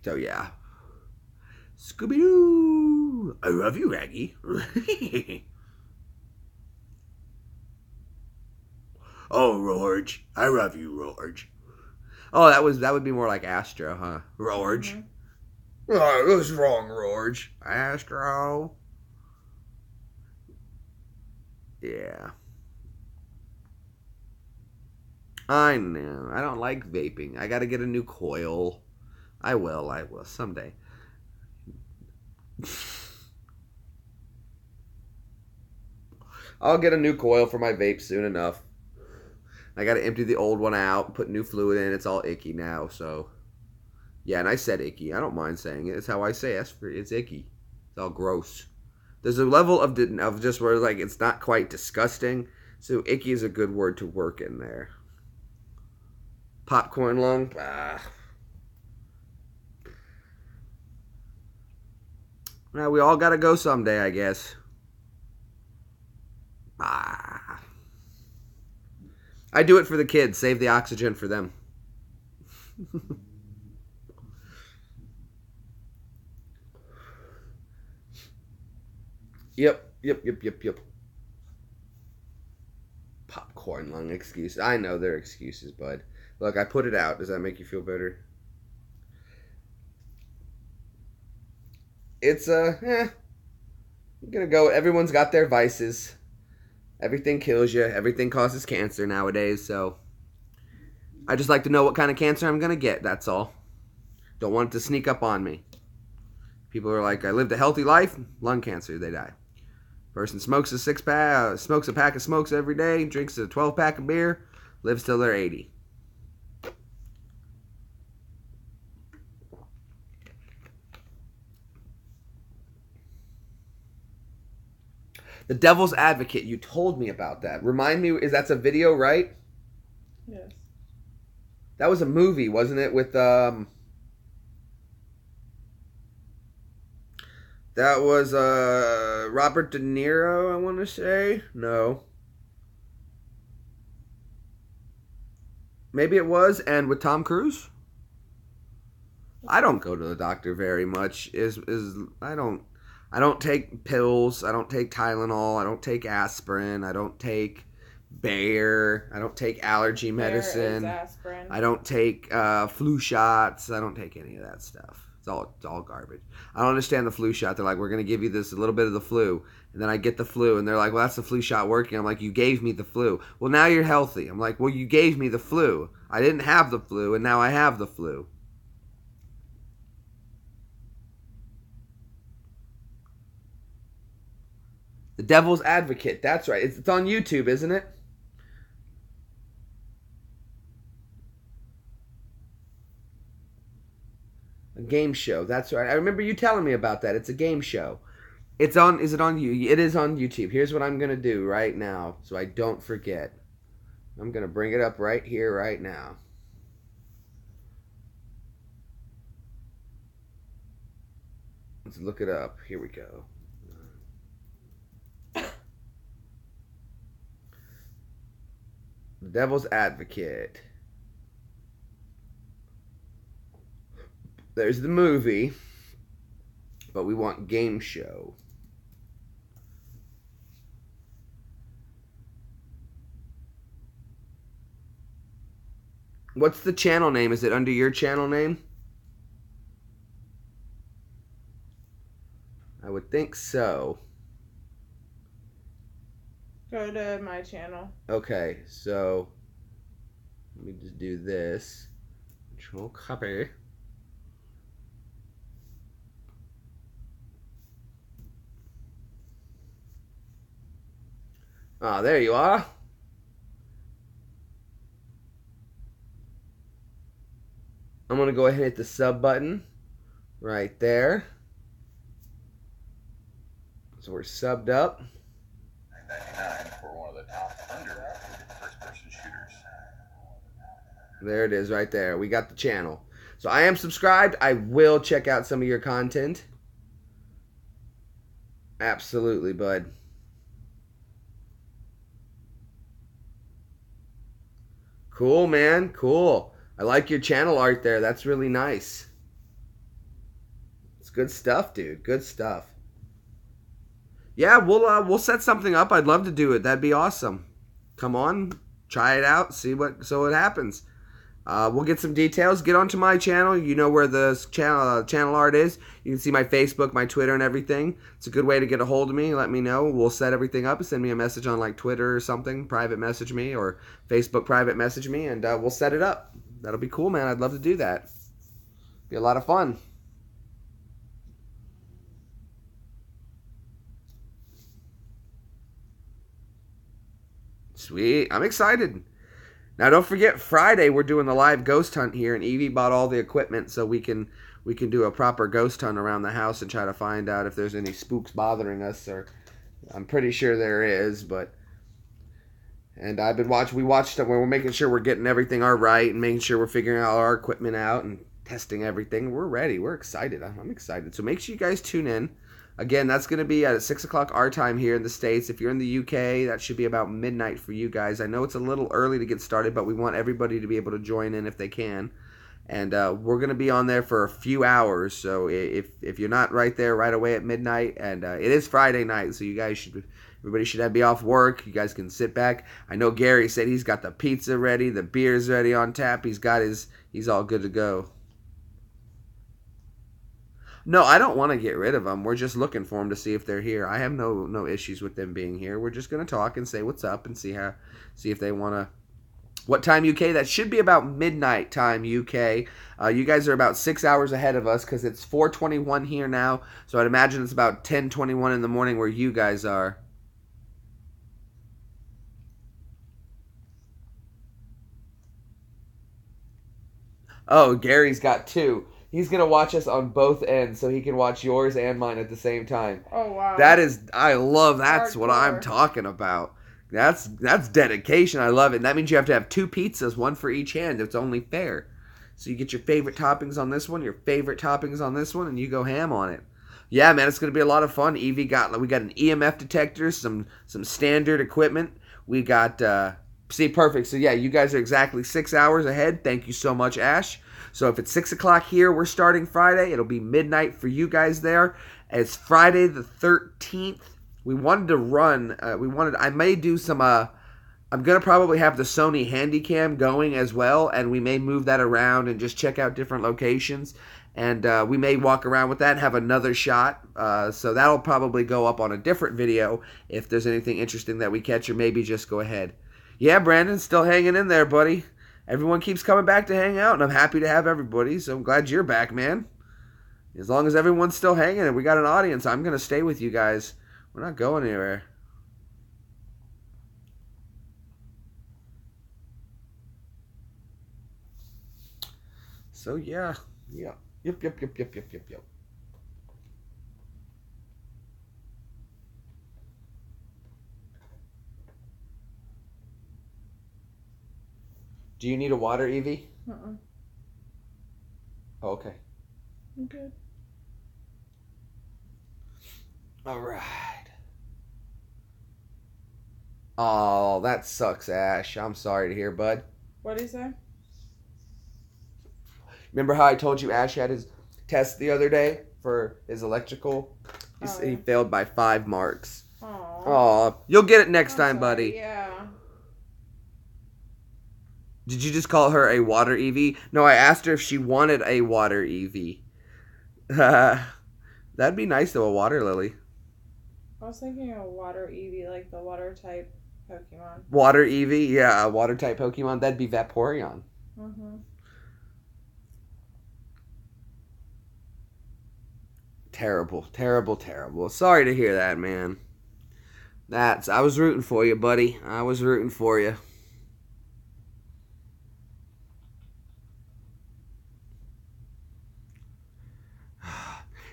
So, yeah. Scooby-Doo! I love you, Raggy. Oh, Rorge. I love you, Rorge. Oh, that would be more like Astro, huh? Rorge. Mm-hmm. Oh, what's wrong, Rorge? Astro. Yeah. I know. I don't like vaping. I gotta get a new coil. I will. Someday. I'll get a new coil for my vape soon enough. I gotta empty the old one out, put new fluid in. It's all icky now, so. Yeah, and I said icky. I don't mind saying it. It's how I say it. It's icky. It's all gross. There's a level of just where, like, it's not quite disgusting. So icky is a good word to work in there. Popcorn lung. Well, we all gotta go someday, I guess. I do it for the kids. Save the oxygen for them. Yep. Popcorn lung excuses. I know they're excuses, bud. Look, I put it out. Does that make you feel better? It's, I'm gonna go. Everyone's got their vices. Everything kills you. Everything causes cancer nowadays, so I just like to know what kind of cancer I'm gonna get, that's all. Don't want it to sneak up on me. People are like, I lived a healthy life, lung cancer, they die. Person smokes a pack of smokes every day, drinks a 12-pack of beer, lives till they're 80. The Devil's Advocate, you told me about that. Remind me, that's a video, right? Yes. That was a movie, wasn't it? With, that was, Robert De Niro, I want to say? No. Maybe it was, and with Tom Cruise? I don't go to the doctor very much. I don't take pills. I don't take Tylenol. I don't take aspirin. I don't take Bayer. I don't take allergy medicine. Bayer is aspirin. I don't take flu shots. I don't take any of that stuff. It's all garbage. I don't understand the flu shot. They're like, we're going to give you this a little bit of the flu. And then I get the flu. And they're like, well, that's the flu shot working. I'm like, you gave me the flu. Well, now you're healthy. I'm like, well, you gave me the flu. I didn't have the flu, and now I have the flu. The Devil's Advocate. That's right. It's on YouTube, isn't it? A game show. That's right. I remember you telling me about that. It's a game show. Is it on you? It is on YouTube. Here's what I'm going to do right now so I don't forget. I'm going to bring it up right here, right now. Let's look it up. Here we go. The Devil's Advocate. There's the movie, but we want game show. What's the channel name? Is it under your channel name? I would think so. Go to my channel. Okay, so let me just do this. Control copy. Ah, there you are. I'm going to go ahead and hit the sub button right there. So we're subbed up. 99 for one of the top 100 first-person shooters. There it is right there. We got the channel. So I am subscribed. I will check out some of your content. Absolutely, bud. Cool, man. Cool. I like your channel art there. That's really nice. It's good stuff, dude. Good stuff. Yeah, we'll set something up. I'd love to do it. That'd be awesome. Come on, try it out. See what happens. We'll get some details. Get onto my channel. You know where the channel art is. You can see my Facebook, my Twitter, and everything. It's a good way to get a hold of me. Let me know. We'll set everything up. Send me a message on like Twitter or something. Private message me or Facebook private message me, and we'll set it up. That'll be cool, man. I'd love to do that. Be a lot of fun. Sweet. I'm excited. Now don't forget, Friday we're doing the live ghost hunt here, and eevee bought all the equipment so we can do a proper ghost hunt around the house and try to find out if there's any spooks bothering us. Or I'm pretty sure there is, but and I've been watching. We watched it. We're making sure we're getting everything all right and making sure we're figuring all our equipment out and testing everything. We're ready. We're excited. I'm excited. So make sure you guys tune in. Again, that's going to be at 6 o'clock our time here in the States. If you're in the UK, that should be about midnight for you guys. I know it's a little early to get started, but we want everybody to be able to join in if they can. And we're going to be on there for a few hours. So if you're not right there right away at midnight, and it is Friday night, so you guys everybody should be off work. You guys can sit back. I know Gary said he's got the pizza ready, the beer's ready on tap. He's all good to go. No, I don't want to get rid of them. We're just looking for them to see if they're here. I have no issues with them being here. We're just going to talk and say what's up and see if they want to. What time UK? That should be about midnight time UK. You guys are about 6 hours ahead of us because it's 4:21 here now. So I'd imagine it's about 10:21 in the morning where you guys are. Oh, Gary's got two. He's going to watch us on both ends so he can watch yours and mine at the same time. Oh, wow. That's what I'm Hardcore. talking about. That's dedication. I love it. And that means you have to have two pizzas, one for each hand. It's only fair. So you get your favorite toppings on this one, your favorite toppings on this one, and you go ham on it. Yeah, man, it's going to be a lot of fun. We got an EMF detector, some standard equipment. We got see, perfect. So yeah, you guys are exactly 6 hours ahead. Thank you so much, Ash. So if it's 6 o'clock here, we're starting Friday. It'll be midnight for you guys there. It's Friday the 13th. We wanted to run. I may do some. I'm gonna probably have the Sony Handycam going as well, and we may move that around and just check out different locations. And we may walk around with that and have another shot. So that'll probably go up on a different video if there's anything interesting that we catch, or maybe just go ahead. Yeah, Brandon, still hanging in there, buddy. Everyone keeps coming back to hang out, and I'm happy to have everybody, so I'm glad you're back, man. As long as everyone's still hanging and we got an audience, I'm going to stay with you guys. We're not going anywhere. So, yeah. Yep. Do you need a water, eevee? Oh, okay. I'm good. All right. Oh, that sucks, Ash. I'm sorry to hear, bud. What did he say? Remember how I told you Ash had his test the other day for his electrical? He failed by 5 marks. Oh, you'll get it next time, buddy. Yeah. Did you just call her a water eevee? No, I asked her if she wanted a water eevee. That'd be nice, though, a water lily. I was thinking a water eevee, like the water type Pokemon. Water eevee? Yeah, a water type Pokemon. That'd be Vaporeon. Mm-hmm. Terrible, terrible, terrible. Sorry to hear that, man. I was rooting for you, buddy. I was rooting for you.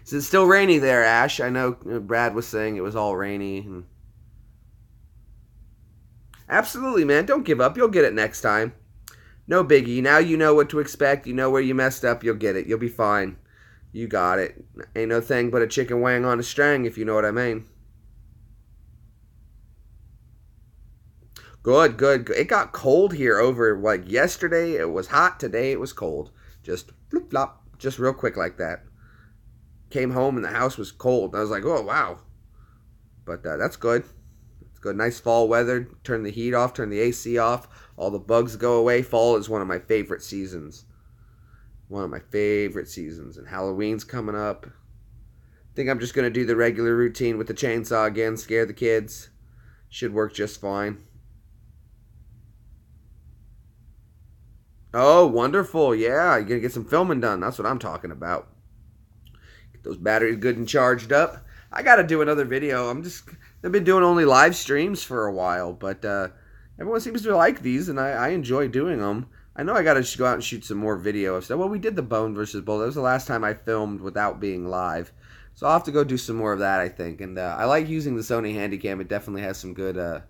Is it still rainy there, Ash? I know Brad was saying it was all rainy. Absolutely, man. Don't give up. You'll get it next time. No biggie. Now you know what to expect. You know where you messed up. You'll get it. You'll be fine. You got it. Ain't no thing but a chicken wing on a string, if you know what I mean. Good, good, good. It got cold here over, like, yesterday. It was hot. Today it was cold. Just flip-flop. Just real quick like that. Came home and the house was cold. I was like, oh, wow. But that's good. It's good. Nice fall weather. Turn the heat off. Turn the AC off. All the bugs go away. Fall is one of my favorite seasons. One of my favorite seasons. And Halloween's coming up. I think I'm just going to do the regular routine with the chainsaw again. Scare the kids. Should work just fine. Oh, wonderful. Yeah, you're going to get some filming done. That's what I'm talking about. Get those batteries good and charged up. I got to do another video. I've been doing only live streams for a while, but everyone seems to like these, and I enjoy doing them. I know I got to go out and shoot some more video of stuff. Well, we did the Bone versus Bull. That was the last time I filmed without being live. So I'll have to go do some more of that, I think. And I like using the Sony Handycam. It definitely has some good, a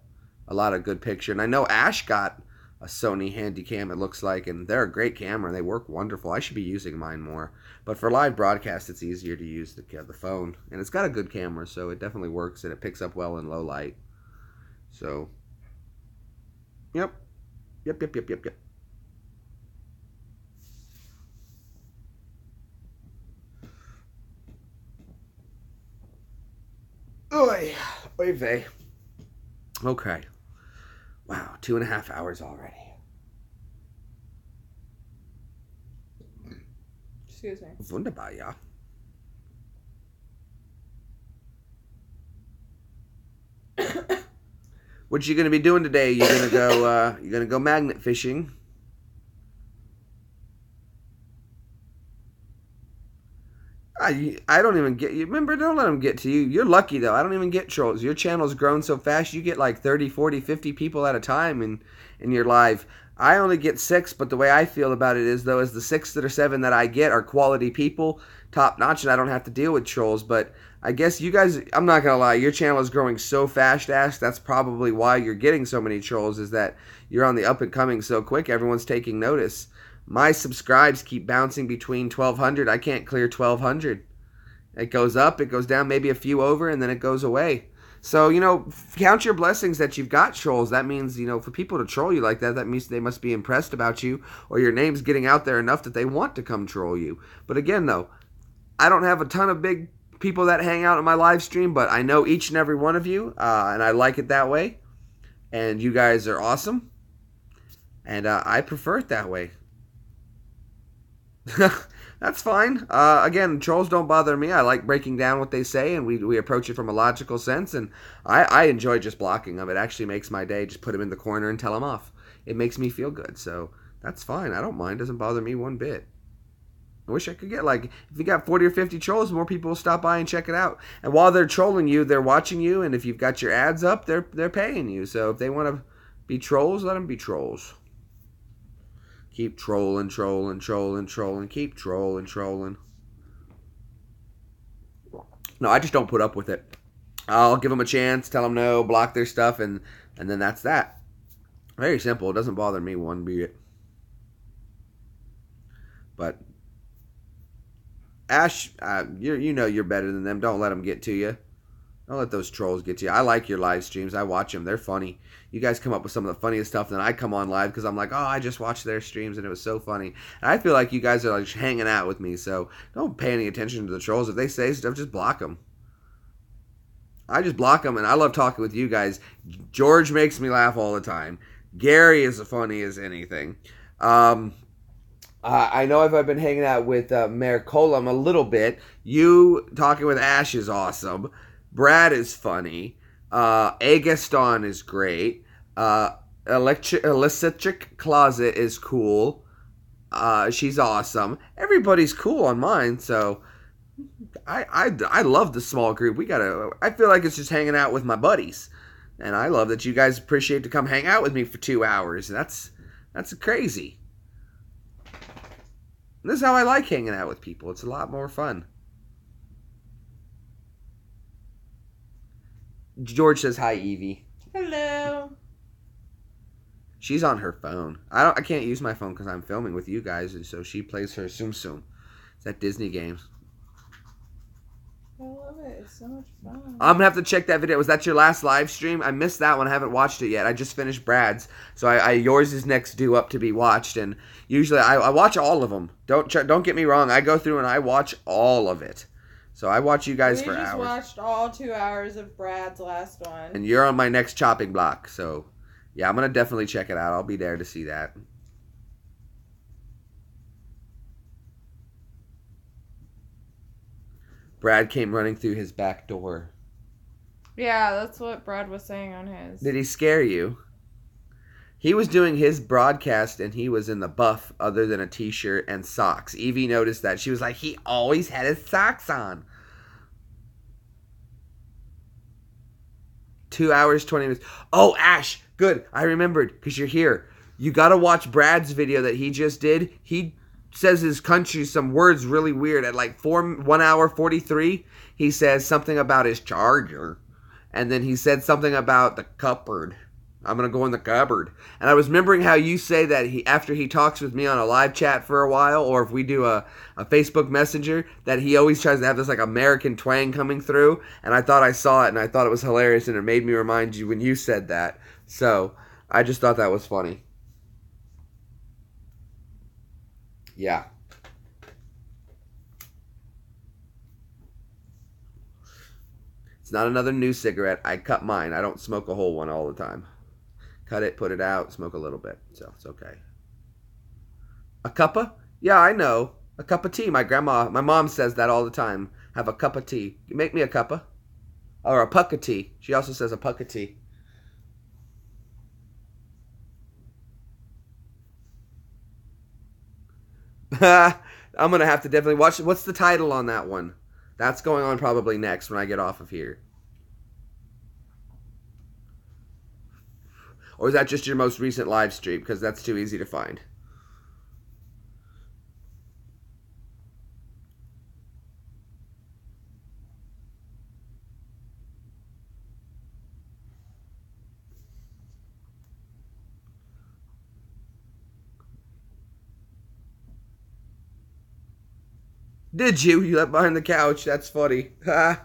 lot of good picture. And I know Ash got a Sony Handycam, it looks like, and they're a great camera. They work wonderful. I should be using mine more. But for live broadcast, it's easier to use the phone. And it's got a good camera, so it definitely works, and it picks up well in low light. So, yep. Yep. Oy vey. Okay. Wow, 2.5 hours already. Excuse me. Wunderbar, ja. What you gonna be doing today? You gonna go magnet fishing? I don't even get you. Remember, don't let them get to you. You're lucky, though. I don't even get trolls. Your channel's grown so fast, you get like 30, 40, 50 people at a time in your live. I only get 6, but the way I feel about it is, though, is the 6 or 7 that I get are quality people, top notch, and I don't have to deal with trolls. But I guess you guys, I'm not going to lie, your channel is growing so fast, Ash. That's probably why you're getting so many trolls, is that you're on the up and coming so quick. Everyone's taking notice. My subscribes keep bouncing between 1,200. I can't clear 1,200. It goes up, it goes down, maybe a few over, and then it goes away. So, count your blessings that you've got trolls. That means, for people to troll you like that, that means they must be impressed about you, or your name's getting out there enough that they want to come troll you. But again, though, I don't have a ton of big people that hang out in my live stream, but I know each and every one of you, and I like it that way. And you guys are awesome. And I prefer it that way. That's fine. Again, trolls don't bother me. I like breaking down what they say, and we approach it from a logical sense, and I enjoy just blocking them. It actually makes my day. Just put them in the corner and tell them off. It makes me feel good, so that's fine. I don't mind. It doesn't bother me one bit. I wish I could get, if you got 40 or 50 trolls, more people will stop by and check it out. And while they're trolling you, they're watching you, and if you've got your ads up, they're paying you. So if they want to be trolls, let them be trolls. Keep trolling. Keep trolling. No, I just don't put up with it. I'll give them a chance, tell them no, block their stuff, and then that's that. Very simple. It doesn't bother me one bit. But Ash, you're better than them. Don't let them get to you. Don't let those trolls get to you. I like your live streams. I watch them. They're funny. You guys come up with some of the funniest stuff. Then I come on live because I'm like, oh, I just watched their streams and it was so funny. And I feel like you guys are just hanging out with me. So don't pay any attention to the trolls. If they say stuff, just block them. I just block them, and I love talking with you guys. George makes me laugh all the time. Gary is as funny as anything. I know I've been hanging out with Mayor Colum a little bit. You talking with Ash is awesome. Brad is funny. Agaston is great. Electric Closet is cool. She's awesome. Everybody's cool on mine, so I love the small group. I feel like it's just hanging out with my buddies. And I love that you guys appreciate to come hang out with me for 2 hours. That's crazy. This is how I like hanging out with people. It's a lot more fun. George says hi, Evie. Hello. She's on her phone. I can't use my phone because I'm filming with you guys, and so she plays her Tsum Tsum. It's that Disney game. I love it. It's so much fun. I'm gonna have to check that video. Was that your last live stream? I missed that one. I haven't watched it yet. I just finished Brad's, so yours is next due up to be watched. And usually I watch all of them. Don't get me wrong. I go through and I watch all of it. So I watch you guys for hours. We just watched all 2 hours of Brad's last one. And you're on my next chopping block. So yeah, I'm gonna definitely check it out. I'll be there to see that. Brad came running through his back door. Yeah, that's what Brad was saying on his. Did he scare you? He was doing his broadcast and he was in the buff other than a t-shirt and socks. Evie noticed that. She was like, he always had his socks on. 2 hours, 20 minutes. Oh, Ash, good. I remembered because you're here. You got to watch Brad's video that he just did. He says his country some words really weird. At like 1 hour 43, he says something about his charger. And then he said something about the cupboard. I'm going to go in the cupboard. And I was remembering how you say that after he talks with me on a live chat for a while, or if we do a Facebook Messenger, that he always tries to have this like American twang coming through. And I thought I saw it and I thought it was hilarious and it made me remind you when you said that. So I just thought that was funny. Yeah. It's not another new cigarette. I cut mine. I don't smoke a whole one all the time. Cut it, put it out, smoke a little bit. So it's okay. A cuppa? Yeah, I know. A cup of tea. My mom says that all the time. Have a cup of tea. Make me a cuppa. Or a puck of tea. She also says a puck of tea. I'm going to have to definitely watch it. What's the title on that one? That's going on probably next when I get off of here. Or is that just your most recent live stream? Because that's too easy to find. Did you? You left behind the couch. That's funny. Ha.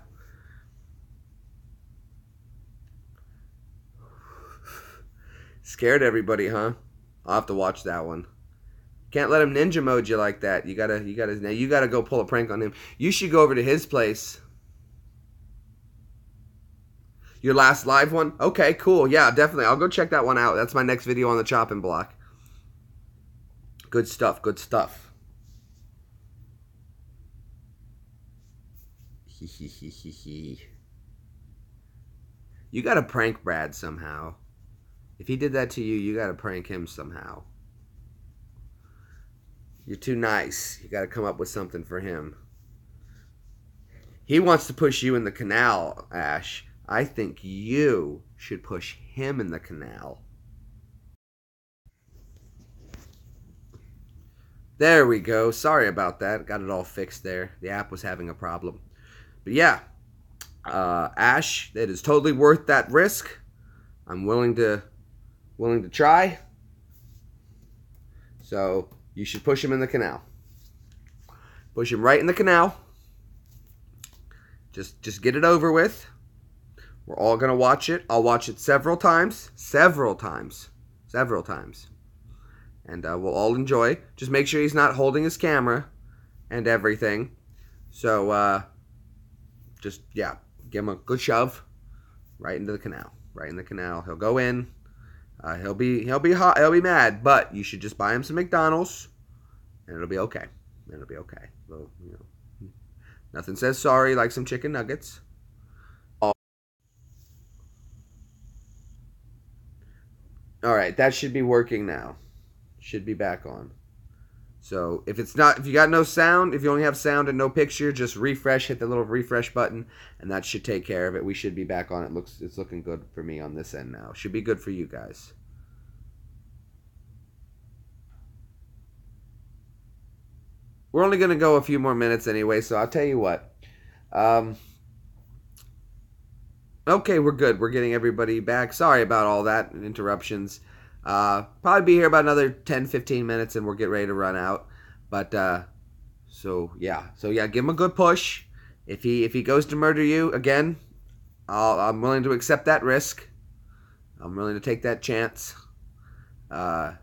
Scared everybody, huh? I'll have to watch that one. Can't let him ninja mode you like that. You gotta go pull a prank on him. You should go over to his place. Your last live one? Okay, cool. Yeah, definitely. I'll go check that one out. That's my next video on the chopping block. Good stuff. Good stuff. You gotta prank Brad somehow. If he did that to you, you gotta prank him somehow. You're too nice. You gotta come up with something for him. He wants to push you in the canal, Ash. I think you should push him in the canal. There we go. Sorry about that. Got it all fixed there. The app was having a problem. But yeah, Ash, it is totally worth that risk. I'm willing to try. So you should push him in the canal. Push him right in the canal. Just get it over with. We're all gonna watch it. I'll watch it several times. And we'll all enjoy. Just make sure he's not holding his camera and everything. So just yeah, give him a good shove right into the canal. Right in the canal. He'll go in. He'll be hot. He'll be mad. But you should just buy him some McDonald's, and it'll be okay. It'll be okay. Well, you know, nothing says sorry like some chicken nuggets. All right, that should be working now. Should be back on. So if you got no sound, if you only have sound and no picture, just refresh, hit the little refresh button, and that should take care of it. We should be back on. It's looking good for me on this end now. Should be good for you guys. We're only going to go a few more minutes anyway, so I'll tell you what. Okay, we're good. We're getting everybody back. Sorry about all that interruptions. Probably be here about another 10, 15 minutes and we'll get ready to run out. But, so yeah, give him a good push. If he goes to murder you again, I'm willing to accept that risk. I'm willing to take that chance. I'm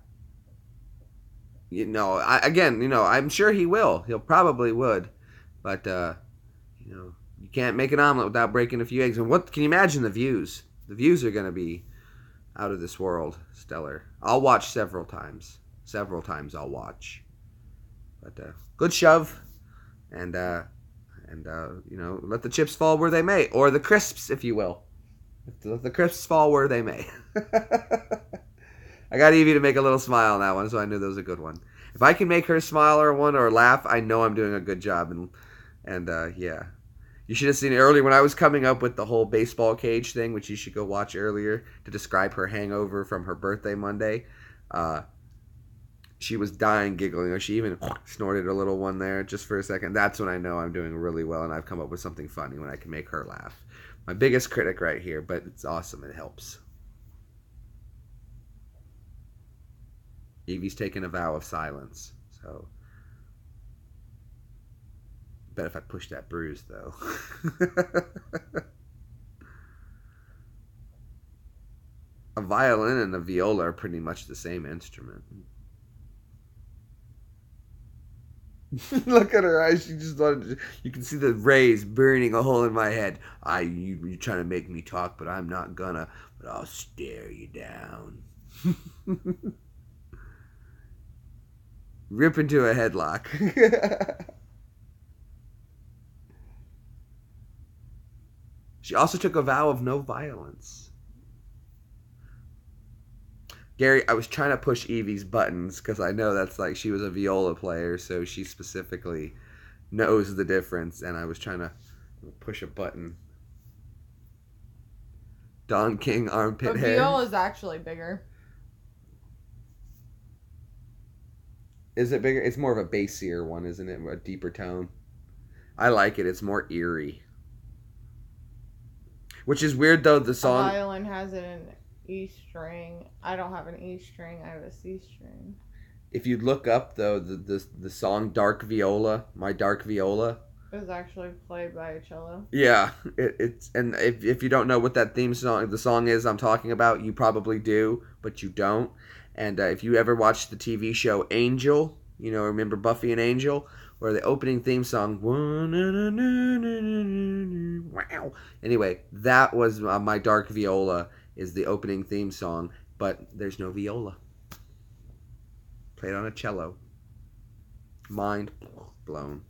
sure he will. He'll probably would, but you can't make an omelet without breaking a few eggs. And what can you imagine the views? The views are going to be out of this world, stellar. I'll watch several times. Several times I'll watch. But good shove, and let the chips fall where they may, or the crisps, if you will. Let the crisps fall where they may. I got Evie to make a little smile on that one, so I knew that was a good one. If I can make her smile or laugh, I know I'm doing a good job. And yeah. You should have seen it earlier when I was coming up with the whole baseball cage thing, which you should go watch earlier to describe her hangover from her birthday Monday. She was dying giggling, or she even snorted a little one there just for a second. That's when I know I'm doing really well and I've come up with something funny, when I can make her laugh. My biggest critic right here, but it's awesome. It helps. Evie's taken a vow of silence, so bet if I push that bruise, though. A violin and a viola are pretty much the same instrument. Look at her eyes. She just wanted to, you can see the rays burning a hole in my head. You're trying to make me talk, but I'm not gonna. But I'll stare you down. Rip into a headlock. She also took a vow of no violence. Gary, I was trying to push Evie's buttons because I know that's like, she was a viola player, so she specifically knows the difference, and I was trying to push a button. Don King armpit But hair. viola's actually bigger. Is it bigger? It's more of a bassier one, isn't it? A deeper tone. I like it. It's more eerie. Which is weird, though. The song. A violin has an E string. I don't have an E string. I have a C string. If you look up, though, the song "Dark Viola," "My Dark Viola," is actually played by a cello. Yeah, it's and if you don't know what that theme song, the song is I'm talking about, you probably do, but you don't. And if you ever watched the TV show Angel, remember Buffy and Angel, where the opening theme song, wow. Anyway, that was My Dark Viola is the opening theme song, but there's no viola. Played on a cello. Mind blown.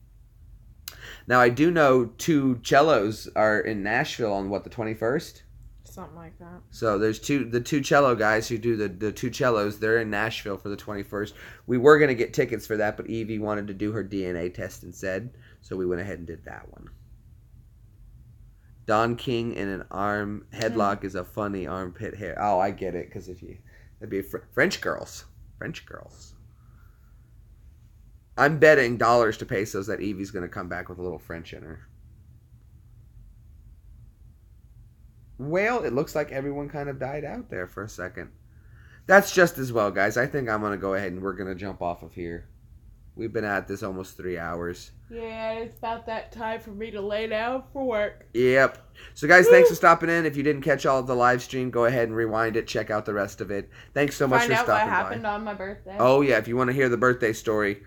Now, I do know 2 cellos are in Nashville on, the 21st? Something like that. So there's the 2 cello guys who do the 2 cellos. They're in Nashville for the 21st. We were going to get tickets for that, but Evie wanted to do her DNA test instead, so we went ahead and did that one. Don King in an arm headlock is a funny armpit hair. Oh, I get it, because that'd be French girls. French girls. I'm betting dollars to pesos that Evie's going to come back with a little French in her. Well, it looks like everyone kind of died out there for a second. That's just as well, guys. I think I'm going to go ahead and we're going to jump off of here. We've been at this almost 3 hours. Yeah, it's about that time for me to lay down for work. Yep. So, guys, thanks for stopping in. If you didn't catch all of the live stream, go ahead and rewind it. Check out the rest of it. Thanks so much for stopping by. Find out what happened on my birthday. Oh, yeah. If you want to hear the birthday story,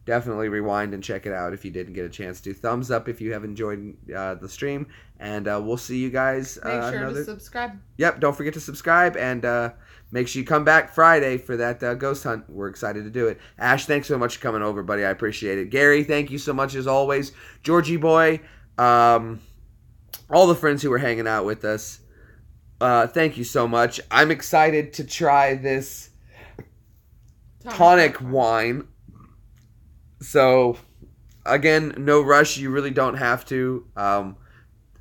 definitely rewind and check it out if you didn't get a chance to. Thumbs up if you have enjoyed the stream. And we'll see you guys. Make sure to subscribe. Yep, don't forget to subscribe. And make sure you come back Friday for that ghost hunt. We're excited to do it. Ash, thanks so much for coming over, buddy. I appreciate it. Gary, thank you so much as always. Georgie boy, all the friends who were hanging out with us, thank you so much. I'm excited to try this tonic wine. So, again, no rush. You really don't have to.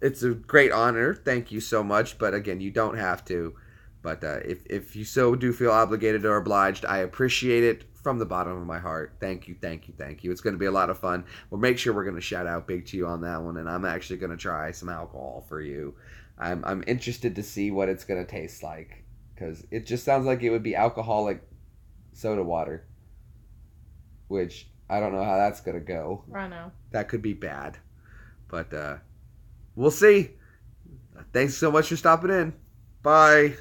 It's a great honor. Thank you so much. But, again, you don't have to. But if you so do feel obligated or obliged, I appreciate it from the bottom of my heart. Thank you, thank you, thank you. It's going to be a lot of fun. We'll make sure we're going to shout out big to you on that one. And I'm actually going to try some alcohol for you. I'm interested to see what it's gonna taste like, because it just sounds like it would be alcoholic soda water, which I don't know how that's gonna go. I know. That could be bad, but we'll see. Thanks so much for stopping in. Bye.